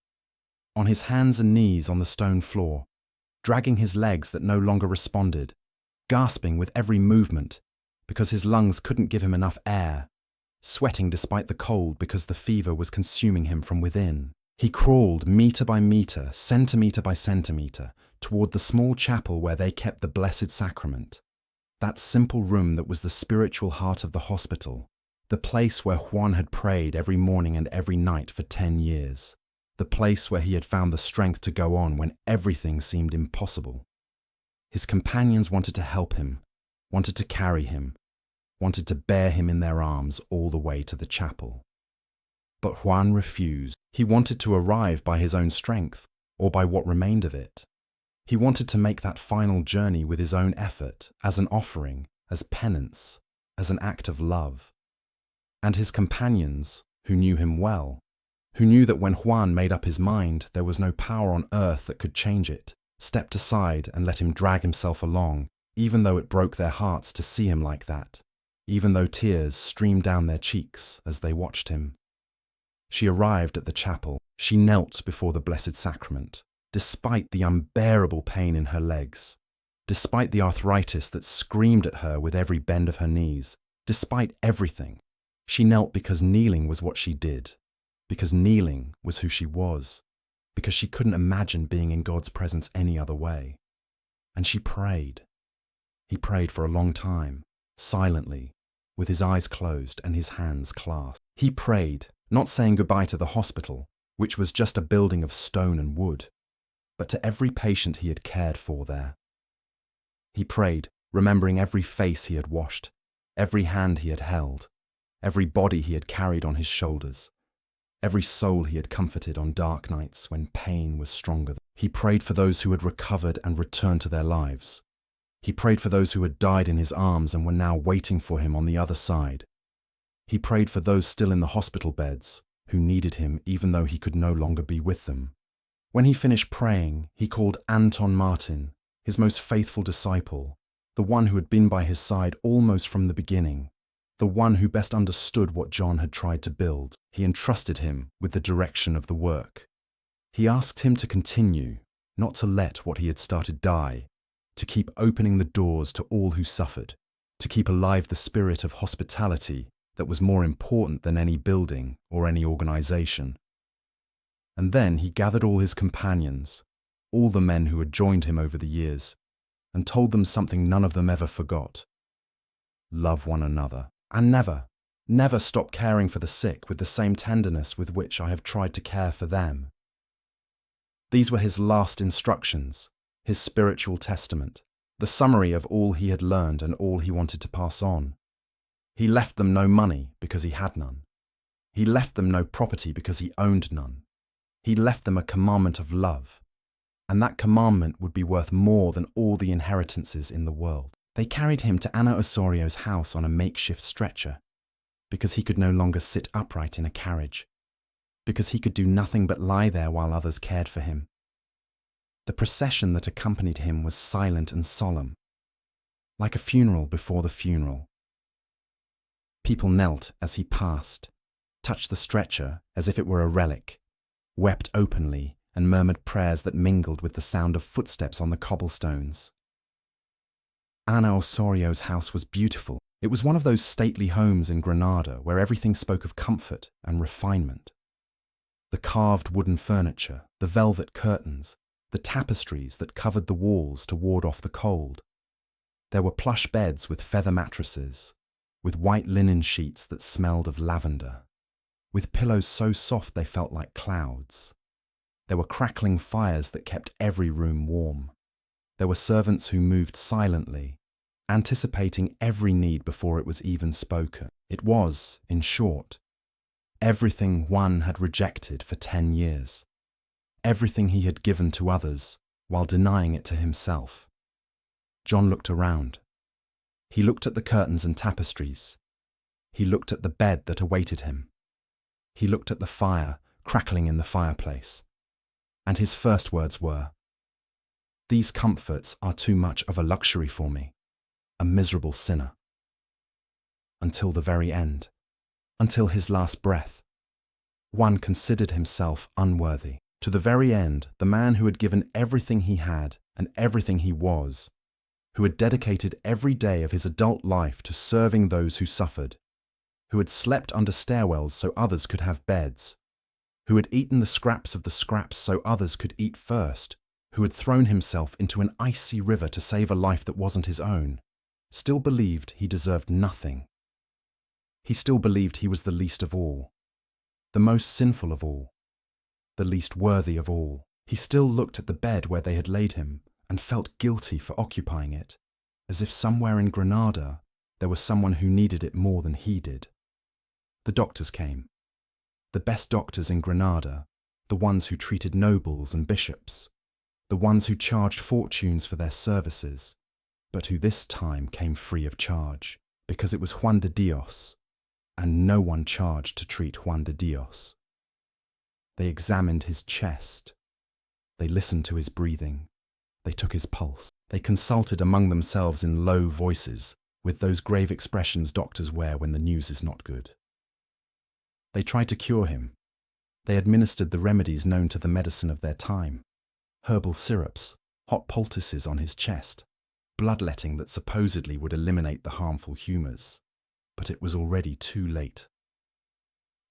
on his hands and knees on the stone floor, dragging his legs that no longer responded, gasping with every movement because his lungs couldn't give him enough air, sweating despite the cold because the fever was consuming him from within. He crawled metre by metre, centimetre by centimetre, toward the small chapel where they kept the Blessed Sacrament, that simple room that was the spiritual heart of the hospital, the place where Juan had prayed every morning and every night for 10 years, the place where he had found the strength to go on when everything seemed impossible. His companions wanted to help him, wanted to carry him, wanted to bear him in their arms all the way to the chapel. But Juan refused. He wanted to arrive by his own strength, or by what remained of it. He wanted to make that final journey with his own effort, as an offering, as penance, as an act of love. And his companions, who knew him well, who knew that when Juan made up his mind there was no power on earth that could change it, stepped aside and let him drag himself along, even though it broke their hearts to see him like that, even though tears streamed down their cheeks as they watched him. She arrived at the chapel. She knelt before the Blessed Sacrament, despite the unbearable pain in her legs, despite the arthritis that screamed at her with every bend of her knees, despite everything. She knelt because kneeling was what she did, because kneeling was who she was, because she couldn't imagine being in God's presence any other way. And she prayed. He prayed for a long time, silently, with his eyes closed and his hands clasped. He prayed, not saying goodbye to the hospital, which was just a building of stone and wood, but to every patient he had cared for there. He prayed, remembering every face he had washed, every hand he had held, every body he had carried on his shoulders, every soul he had comforted on dark nights when pain was stronger. He prayed for those who had recovered and returned to their lives. He prayed for those who had died in his arms and were now waiting for him on the other side. He prayed for those still in the hospital beds, who needed him even though he could no longer be with them. When he finished praying, he called Anton Martin, his most faithful disciple, the one who had been by his side almost from the beginning, the one who best understood what John had tried to build. He entrusted him with the direction of the work. He asked him to continue, not to let what he had started die, to keep opening the doors to all who suffered, to keep alive the spirit of hospitality that was more important than any building or any organization. And then he gathered all his companions, all the men who had joined him over the years, and told them something none of them ever forgot. Love one another, and never stop caring for the sick with the same tenderness with which I have tried to care for them. These were his last instructions, his spiritual testament, the summary of all he had learned and all he wanted to pass on. He left them no money because he had none. He left them no property because he owned none. He left them a commandment of love, and that commandment would be worth more than all the inheritances in the world. They carried him to Ana Osorio's house on a makeshift stretcher, because he could no longer sit upright in a carriage, because he could do nothing but lie there while others cared for him. The procession that accompanied him was silent and solemn, like a funeral before the funeral. People knelt as he passed, touched the stretcher as if it were a relic, wept openly and murmured prayers that mingled with the sound of footsteps on the cobblestones. Ana Osorio's house was beautiful. It was one of those stately homes in Granada where everything spoke of comfort and refinement. The carved wooden furniture, the velvet curtains, the tapestries that covered the walls to ward off the cold. There were plush beds with feather mattresses, with white linen sheets that smelled of lavender, with pillows so soft they felt like clouds. There were crackling fires that kept every room warm. There were servants who moved silently, anticipating every need before it was even spoken. It was, in short, everything Juan had rejected for 10 years. Everything he had given to others while denying it to himself. John looked around. He looked at the curtains and tapestries. He looked at the bed that awaited him. He looked at the fire crackling in the fireplace. And his first words were, "These comforts are too much of a luxury for me, a miserable sinner." Until the very end, until his last breath, Juan considered himself unworthy. To the very end, the man who had given everything he had and everything he was, who had dedicated every day of his adult life to serving those who suffered, who had slept under stairwells so others could have beds, who had eaten the scraps of the scraps so others could eat first, who had thrown himself into an icy river to save a life that wasn't his own, still believed he deserved nothing. He still believed he was the least of all, the most sinful of all, the least worthy of all. He still looked at the bed where they had laid him and felt guilty for occupying it, as if somewhere in Granada there was someone who needed it more than he did. The doctors came. The best doctors in Granada, the ones who treated nobles and bishops, the ones who charged fortunes for their services, but who this time came free of charge, because it was Juan de Dios, and no one charged to treat Juan de Dios. They examined his chest. They listened to his breathing. They took his pulse. They consulted among themselves in low voices, with those grave expressions doctors wear when the news is not good. They tried to cure him. They administered the remedies known to the medicine of their time: herbal syrups, hot poultices on his chest, bloodletting that supposedly would eliminate the harmful humours. But it was already too late.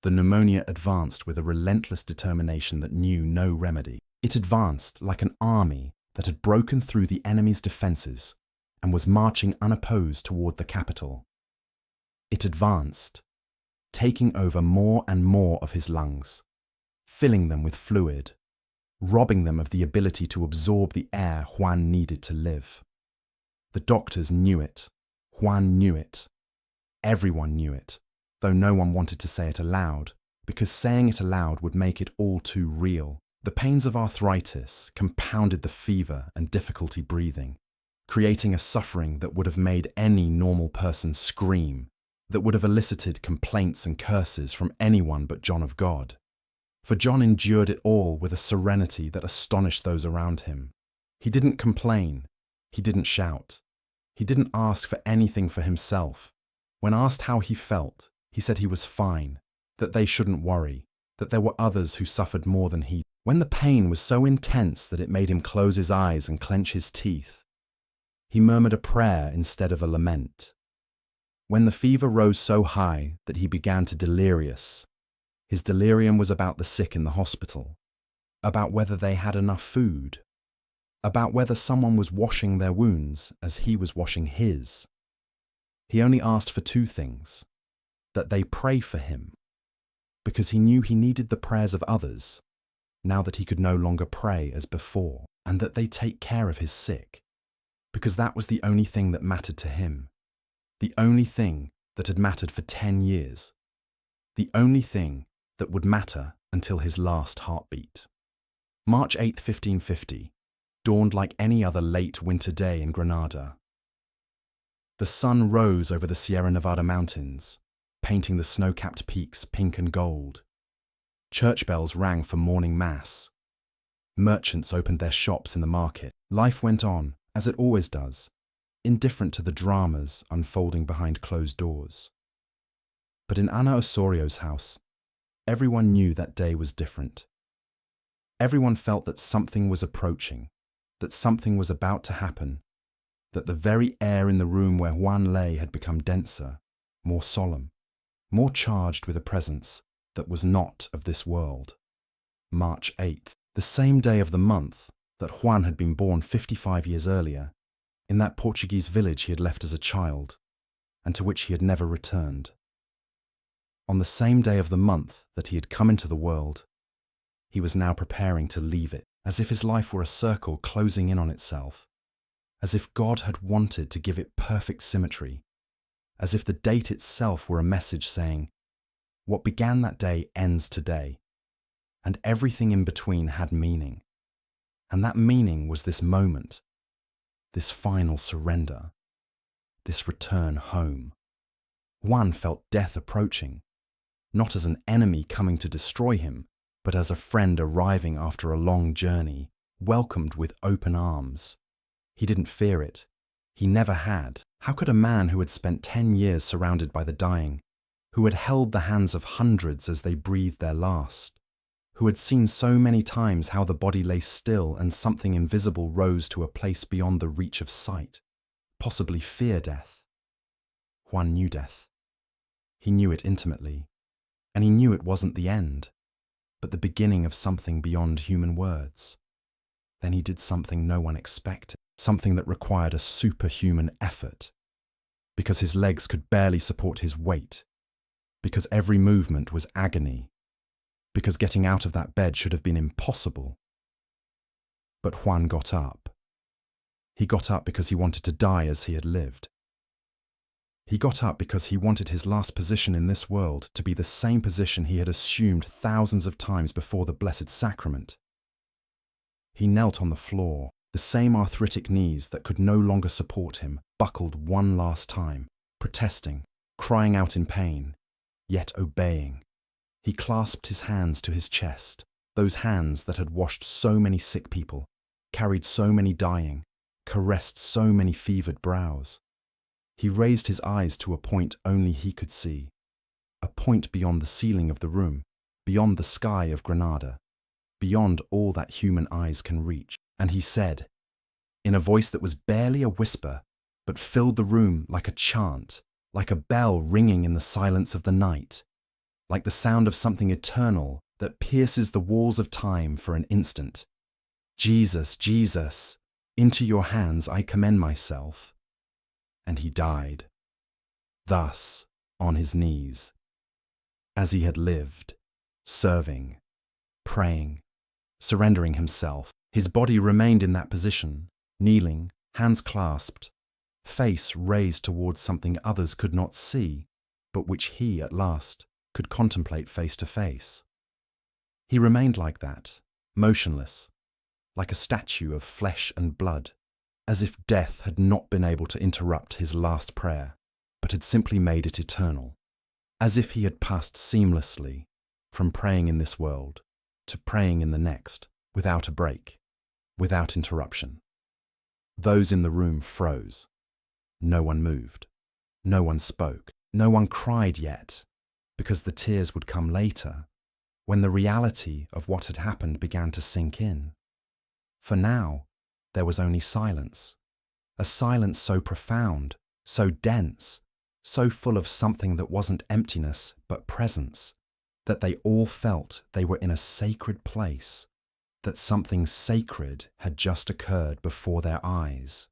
The pneumonia advanced with a relentless determination that knew no remedy. It advanced like an army that had broken through the enemy's defences and was marching unopposed toward the capital. It advanced, taking over more and more of his lungs, filling them with fluid, robbing them of the ability to absorb the air Juan needed to live. The doctors knew it. Juan knew it. Everyone knew it, though no one wanted to say it aloud, because saying it aloud would make it all too real. The pains of arthritis compounded the fever and difficulty breathing, creating a suffering that would have made any normal person scream, that would have elicited complaints and curses from anyone but John of God. For John endured it all with a serenity that astonished those around him. He didn't complain. He didn't shout. He didn't ask for anything for himself. When asked how he felt, he said he was fine, that they shouldn't worry, that there were others who suffered more than he. When the pain was so intense that it made him close his eyes and clench his teeth, he murmured a prayer instead of a lament. When the fever rose so high that he began to delirious, his delirium was about the sick in the hospital, about whether they had enough food, about whether someone was washing their wounds as he was washing his. He only asked for two things: that they pray for him, because he knew he needed the prayers of others, now that he could no longer pray as before, and that they take care of his sick, because that was the only thing that mattered to him, the only thing that had mattered for 10 years, the only thing that would matter until his last heartbeat. March 8, 1550, dawned like any other late winter day in Granada. The sun rose over the Sierra Nevada mountains, painting the snow-capped peaks pink and gold. Church bells rang for morning mass. Merchants opened their shops in the market. Life went on, as it always does, indifferent to the dramas unfolding behind closed doors. But in Ana Osorio's house, everyone knew that day was different. Everyone felt that something was approaching, that something was about to happen, that the very air in the room where Juan lay had become denser, more solemn, more charged with a presence that was not of this world. March 8th, the same day of the month that Juan had been born 55 years earlier, in that Portuguese village he had left as a child, and to which he had never returned. On the same day of the month that he had come into the world, he was now preparing to leave it, as if his life were a circle closing in on itself, as if God had wanted to give it perfect symmetry, as if the date itself were a message saying, what began that day ends today, and everything in between had meaning. And that meaning was this moment, this final surrender, this return home. Juan felt death approaching, not as an enemy coming to destroy him, but as a friend arriving after a long journey, welcomed with open arms. He didn't fear it. He never had. How could a man who had spent 10 years surrounded by the dying, who had held the hands of hundreds as they breathed their last, who had seen so many times how the body lay still and something invisible rose to a place beyond the reach of sight, possibly fear death? Juan knew death. He knew it intimately, and he knew it wasn't the end, but the beginning of something beyond human words. Then he did something no one expected, something that required a superhuman effort, because his legs could barely support his weight, because every movement was agony, because getting out of that bed should have been impossible. But Juan got up. He got up because he wanted to die as he had lived. He got up because he wanted his last position in this world to be the same position he had assumed thousands of times before the Blessed Sacrament. He knelt on the floor, the same arthritic knees that could no longer support him buckled one last time, protesting, crying out in pain, yet obeying. He clasped his hands to his chest, those hands that had washed so many sick people, carried so many dying, caressed so many fevered brows. He raised his eyes to a point only he could see, a point beyond the ceiling of the room, beyond the sky of Granada, beyond all that human eyes can reach, and he said, in a voice that was barely a whisper, but filled the room like a chant, like a bell ringing in the silence of the night, like the sound of something eternal that pierces the walls of time for an instant. Jesus, Jesus, into your hands I commend myself. And he died, thus, on his knees, as he had lived, serving, praying, surrendering himself. His body remained in that position, kneeling, hands clasped, face raised towards something others could not see, but which he, at last, could contemplate face to face. He remained like that, motionless, like a statue of flesh and blood, as if death had not been able to interrupt his last prayer, but had simply made it eternal, as if he had passed seamlessly from praying in this world to praying in the next, without a break, without interruption. Those in the room froze. No one moved. No one spoke. No one cried yet, because the tears would come later, when the reality of what had happened began to sink in. For now, there was only silence, a silence so profound, so dense, so full of something that wasn't emptiness but presence, that they all felt they were in a sacred place, that something sacred had just occurred before their eyes,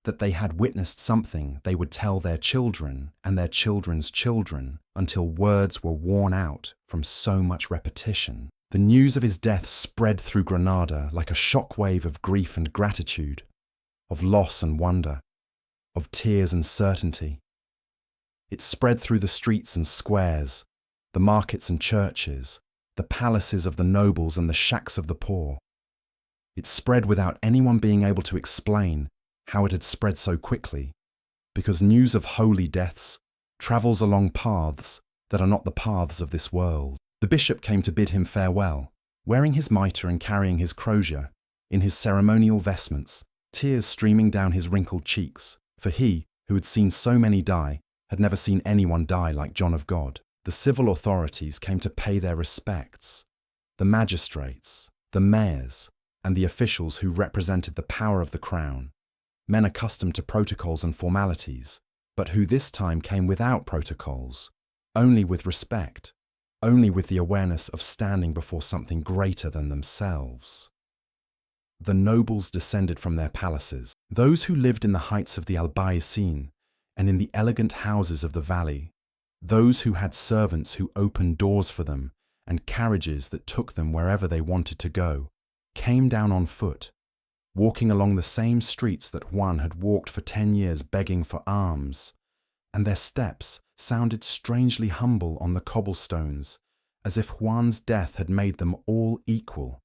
that they had witnessed something they would tell their children and their children's children until words were worn out from so much repetition. The news of his death spread through Granada like a shockwave of grief and gratitude, of loss and wonder, of tears and certainty. It spread through the streets and squares, the markets and churches, the palaces of the nobles and the shacks of the poor. It spread without anyone being able to explain how it had spread so quickly, because news of holy deaths travels along paths that are not the paths of this world. The bishop came to bid him farewell, wearing his mitre and carrying his crozier, in his ceremonial vestments, tears streaming down his wrinkled cheeks, for he, who had seen so many die, had never seen anyone die like John of God. The civil authorities came to pay their respects. The magistrates, the mayors, and the officials who represented the power of the crown, men accustomed to protocols and formalities, but who this time came without protocols, only with respect, only with the awareness of standing before something greater than themselves. The nobles descended from their palaces, those who lived in the heights of the Albaycin and in the elegant houses of the valley, those who had servants who opened doors for them and carriages that took them wherever they wanted to go, came down on foot, walking along the same streets that Juan had walked for 10 years begging for alms, and their steps sounded strangely humble on the cobblestones, as if Juan's death had made them all equal,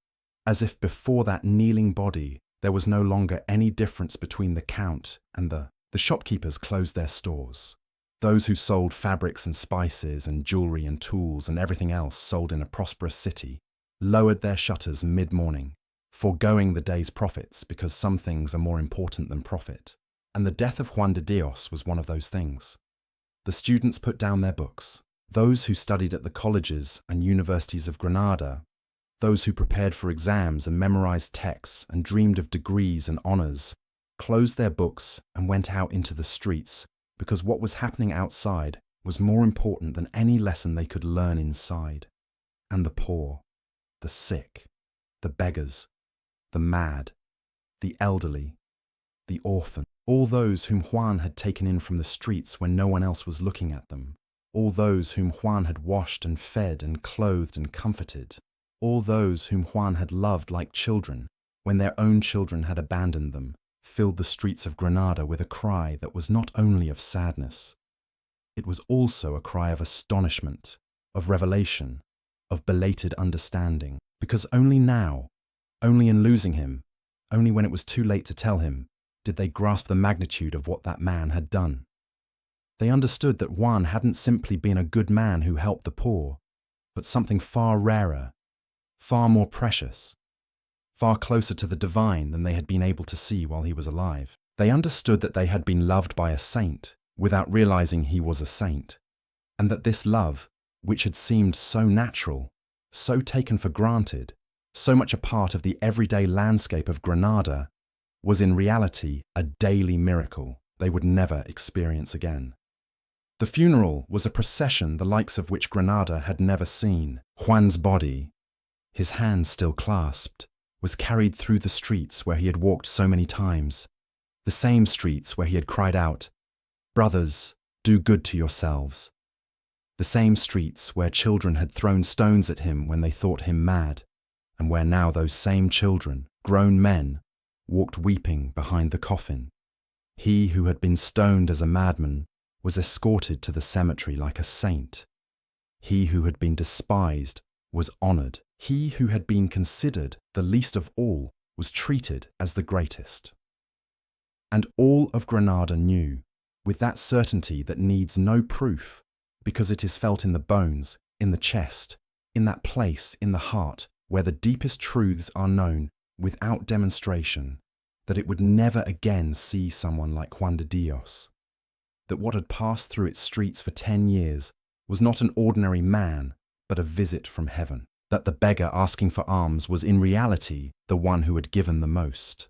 as if before that kneeling body there was no longer any difference between the count and the shopkeepers closed their stores. Those who sold fabrics and spices and jewelry and tools and everything else sold in a prosperous city lowered their shutters mid-morning, foregoing the day's profits because some things are more important than profit. And the death of Juan de Dios was one of those things. The students put down their books. Those who studied at the colleges and universities of Granada, those who prepared for exams and memorized texts and dreamed of degrees and honors, closed their books and went out into the streets because what was happening outside was more important than any lesson they could learn inside. And the poor, the sick, the beggars, the mad, the elderly, the orphan, all those whom Juan had taken in from the streets when no one else was looking at them, all those whom Juan had washed and fed and clothed and comforted, all those whom Juan had loved like children when their own children had abandoned them, filled the streets of Granada with a cry that was not only of sadness, it was also a cry of astonishment, of revelation, of belated understanding, because only now, only in losing him, only when it was too late to tell him, did they grasp the magnitude of what that man had done. They understood that Juan hadn't simply been a good man who helped the poor, but something far rarer, far more precious, far closer to the divine than they had been able to see while he was alive. They understood that they had been loved by a saint without realizing he was a saint, and that this love, which had seemed so natural, so taken for granted, so much a part of the everyday landscape of Granada, was in reality a daily miracle they would never experience again. The funeral was a procession the likes of which Granada had never seen. Juan's body, his hands still clasped, was carried through the streets where he had walked so many times, the same streets where he had cried out, "Brothers, do good to yourselves," the same streets where children had thrown stones at him when they thought him mad, and where now those same children, grown men, walked weeping behind the coffin. He who had been stoned as a madman was escorted to the cemetery like a saint. He who had been despised was honored. He who had been considered the least of all was treated as the greatest. And all of Granada knew, with that certainty that needs no proof, because it is felt in the bones, in the chest, in that place in the heart where the deepest truths are known without demonstration, that it would never again see someone like Juan de Dios, that what had passed through its streets for 10 years was not an ordinary man, but a visit from heaven, that the beggar asking for alms was in reality the one who had given the most,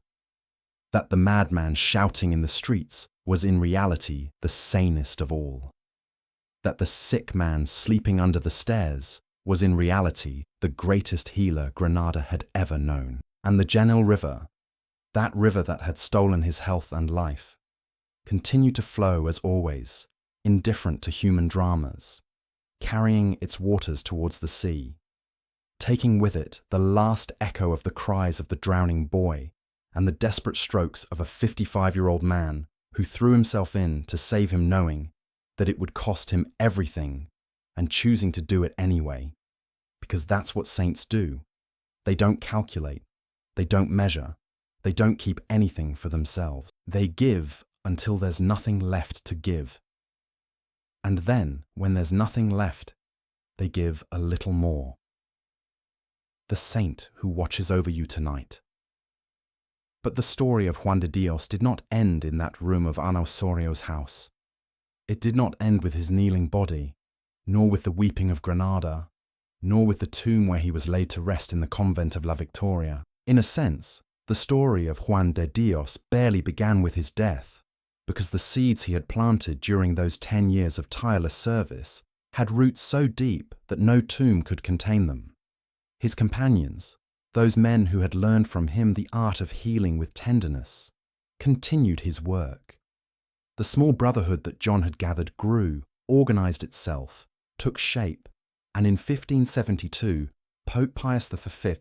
that the madman shouting in the streets was in reality the sanest of all, that the sick man sleeping under the stairs was in reality the greatest healer Granada had ever known, and the Genil River, that river that had stolen his health and life, continued to flow as always, indifferent to human dramas, carrying its waters towards the sea, taking with it the last echo of the cries of the drowning boy and the desperate strokes of a 55-year-old man who threw himself in to save him, knowing that it would cost him everything and choosing to do it anyway, because that's what saints do. They don't calculate, they don't measure, they don't keep anything for themselves. They give until there's nothing left to give. And then, when there's nothing left, they give a little more. The saint who watches over you tonight. But the story of Juan de Dios did not end in that room of Ana Osorio's house. It did not end with his kneeling body, nor with the weeping of Granada, nor with the tomb where he was laid to rest in the convent of La Victoria. In a sense, the story of Juan de Dios barely began with his death, because the seeds he had planted during those 10 years of tireless service had roots so deep that no tomb could contain them. His companions, those men who had learned from him the art of healing with tenderness, continued his work. The small brotherhood that John had gathered grew, organized itself, took shape, and in 1572, Pope Pius V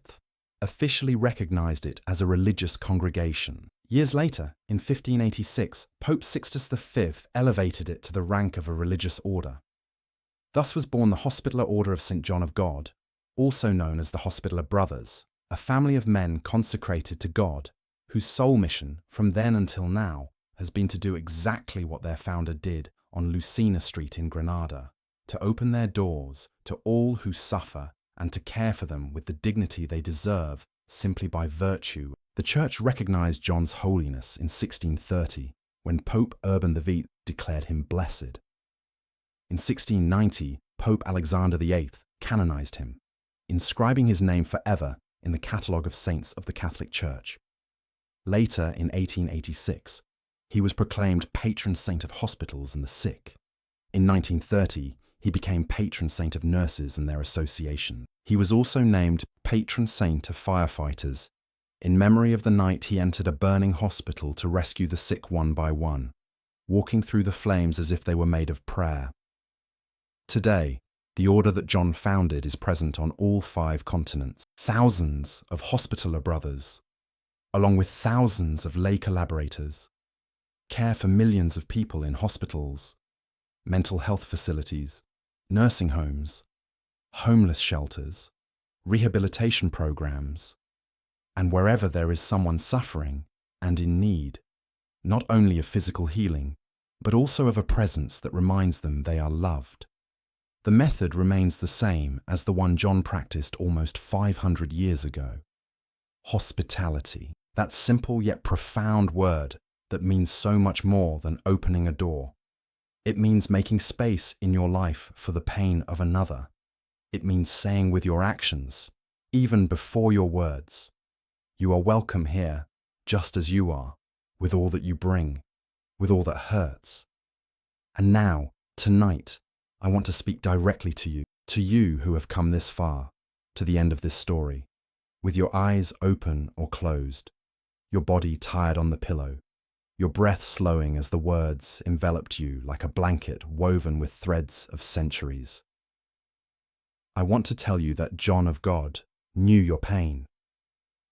officially recognized it as a religious congregation. Years later, in 1586, Pope Sixtus V elevated it to the rank of a religious order. Thus was born the Hospitaller Order of St. John of God, also known as the Hospitaller Brothers, a family of men consecrated to God, whose sole mission, from then until now, has been to do exactly what their founder did on Lucena Street in Granada, to open their doors to all who suffer and to care for them with the dignity they deserve simply by virtue. The Church recognized John's holiness in 1630, when Pope Urban VIII declared him blessed. In 1690, Pope Alexander VIII canonized him, inscribing his name forever in the catalogue of saints of the Catholic Church. Later, in 1886, he was proclaimed patron saint of hospitals and the sick. In 1930, he became patron saint of nurses and their association. He was also named patron saint of firefighters, in memory of the night he entered a burning hospital to rescue the sick one by one, walking through the flames as if they were made of prayer. Today, the order that John founded is present on all 5 continents. Thousands of Hospitaller Brothers, along with thousands of lay collaborators, care for millions of people in hospitals, mental health facilities, nursing homes, homeless shelters, rehabilitation programs, and wherever there is someone suffering and in need, not only of physical healing, but also of a presence that reminds them they are loved. The method remains the same as the one John practiced almost 500 years ago. Hospitality, that simple yet profound word that means so much more than opening a door. It means making space in your life for the pain of another. It means saying with your actions, even before your words, "You are welcome here, just as you are, with all that you bring, with all that hurts." And now, tonight, I want to speak directly to you who have come this far, to the end of this story, with your eyes open or closed, your body tired on the pillow, your breath slowing as the words enveloped you like a blanket woven with threads of centuries. I want to tell you that John of God knew your pain.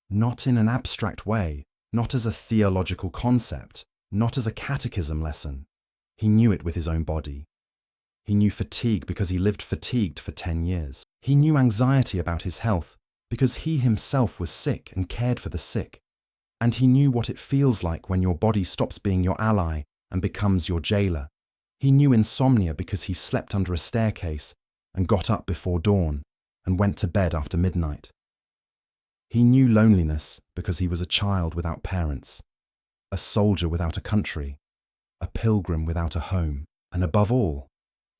Not in an abstract way, not as a theological concept, not as a catechism lesson. He knew it with his own body. He knew fatigue because he lived fatigued for 10 years. He knew anxiety about his health because he himself was sick and cared for the sick. And he knew what it feels like when your body stops being your ally and becomes your jailer. He knew insomnia because he slept under a staircase and got up before dawn and went to bed after midnight. He knew loneliness because he was a child without parents, a soldier without a country, a pilgrim without a home, and above all,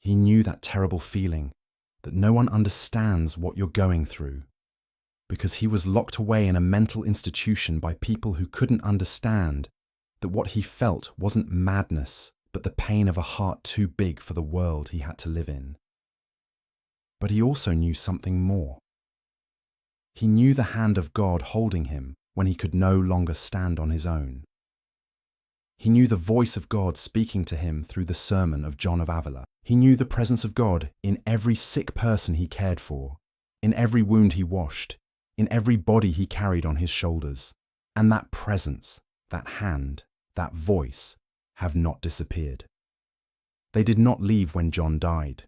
he knew that terrible feeling that no one understands what you're going through, because he was locked away in a mental institution by people who couldn't understand that what he felt wasn't madness, but the pain of a heart too big for the world he had to live in. But he also knew something more. He knew the hand of God holding him when he could no longer stand on his own. He knew the voice of God speaking to him through the sermon of John of Avila. He knew the presence of God in every sick person he cared for, in every wound he washed, in every body he carried on his shoulders. And that presence, that hand, that voice have not disappeared. They did not leave when John died.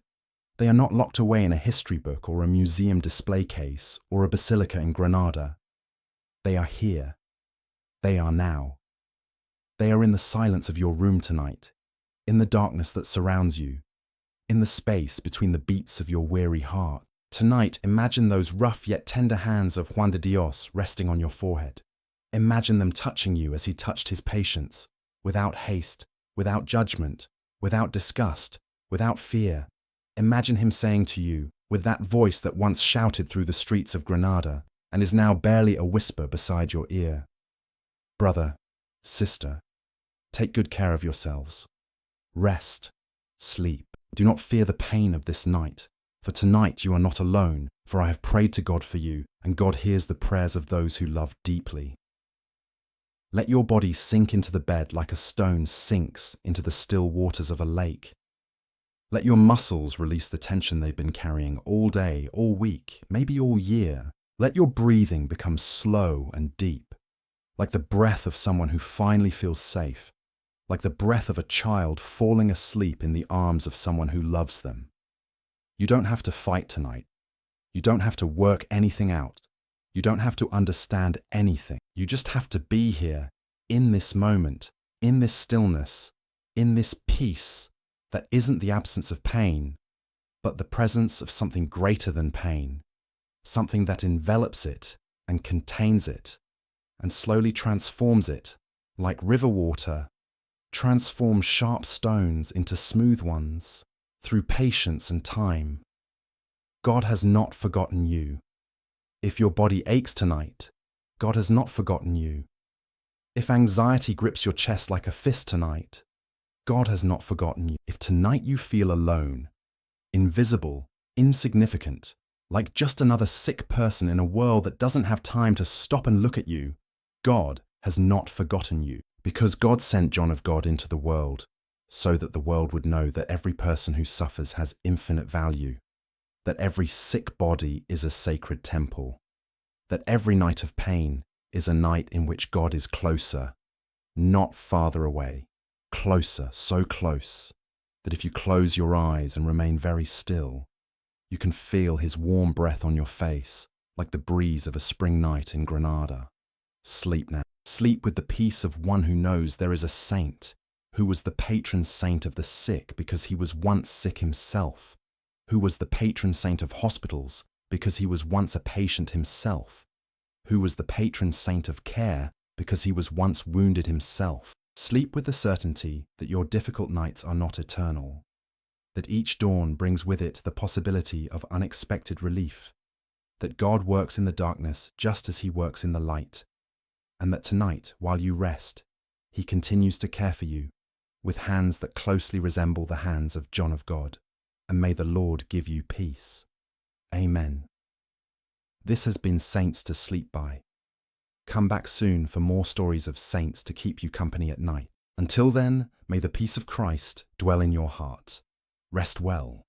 They are not locked away in a history book or a museum display case or a basilica in Granada. They are here. They are now. They are in the silence of your room tonight, in the darkness that surrounds you, in the space between the beats of your weary heart. Tonight, imagine those rough yet tender hands of Juan de Dios resting on your forehead. Imagine them touching you as he touched his patients, without haste, without judgment, without disgust, without fear. Imagine him saying to you, with that voice that once shouted through the streets of Granada and is now barely a whisper beside your ear, "Brother, sister, take good care of yourselves. Rest, sleep. Do not fear the pain of this night, for tonight you are not alone, for I have prayed to God for you, and God hears the prayers of those who love deeply." Let your body sink into the bed like a stone sinks into the still waters of a lake. Let your muscles release the tension they've been carrying all day, all week, maybe all year. Let your breathing become slow and deep, like the breath of someone who finally feels safe, like the breath of a child falling asleep in the arms of someone who loves them. You don't have to fight tonight. You don't have to work anything out. You don't have to understand anything. You just have to be here, in this moment, in this stillness, in this peace that isn't the absence of pain, but the presence of something greater than pain, something that envelops it and contains it, and slowly transforms it, like river water, transforms sharp stones into smooth ones, through patience and time. God has not forgotten you. If your body aches tonight, God has not forgotten you. If anxiety grips your chest like a fist tonight, God has not forgotten you. If tonight you feel alone, invisible, insignificant, like just another sick person in a world that doesn't have time to stop and look at you, God has not forgotten you, because God sent John of God into the world so that the world would know that every person who suffers has infinite value, that every sick body is a sacred temple, that every night of pain is a night in which God is closer, not farther away, closer, so close, that if you close your eyes and remain very still, you can feel his warm breath on your face, like the breeze of a spring night in Granada. Sleep now. Sleep with the peace of one who knows there is a saint, who was the patron saint of the sick because he was once sick himself, who was the patron saint of hospitals because he was once a patient himself, who was the patron saint of care because he was once wounded himself. Sleep with the certainty that your difficult nights are not eternal, that each dawn brings with it the possibility of unexpected relief, that God works in the darkness just as he works in the light, and that tonight, while you rest, he continues to care for you with hands that closely resemble the hands of John of God, and may the Lord give you peace. Amen. This has been Saints to Sleep By. Come back soon for more stories of saints to keep you company at night. Until then, may the peace of Christ dwell in your heart. Rest well.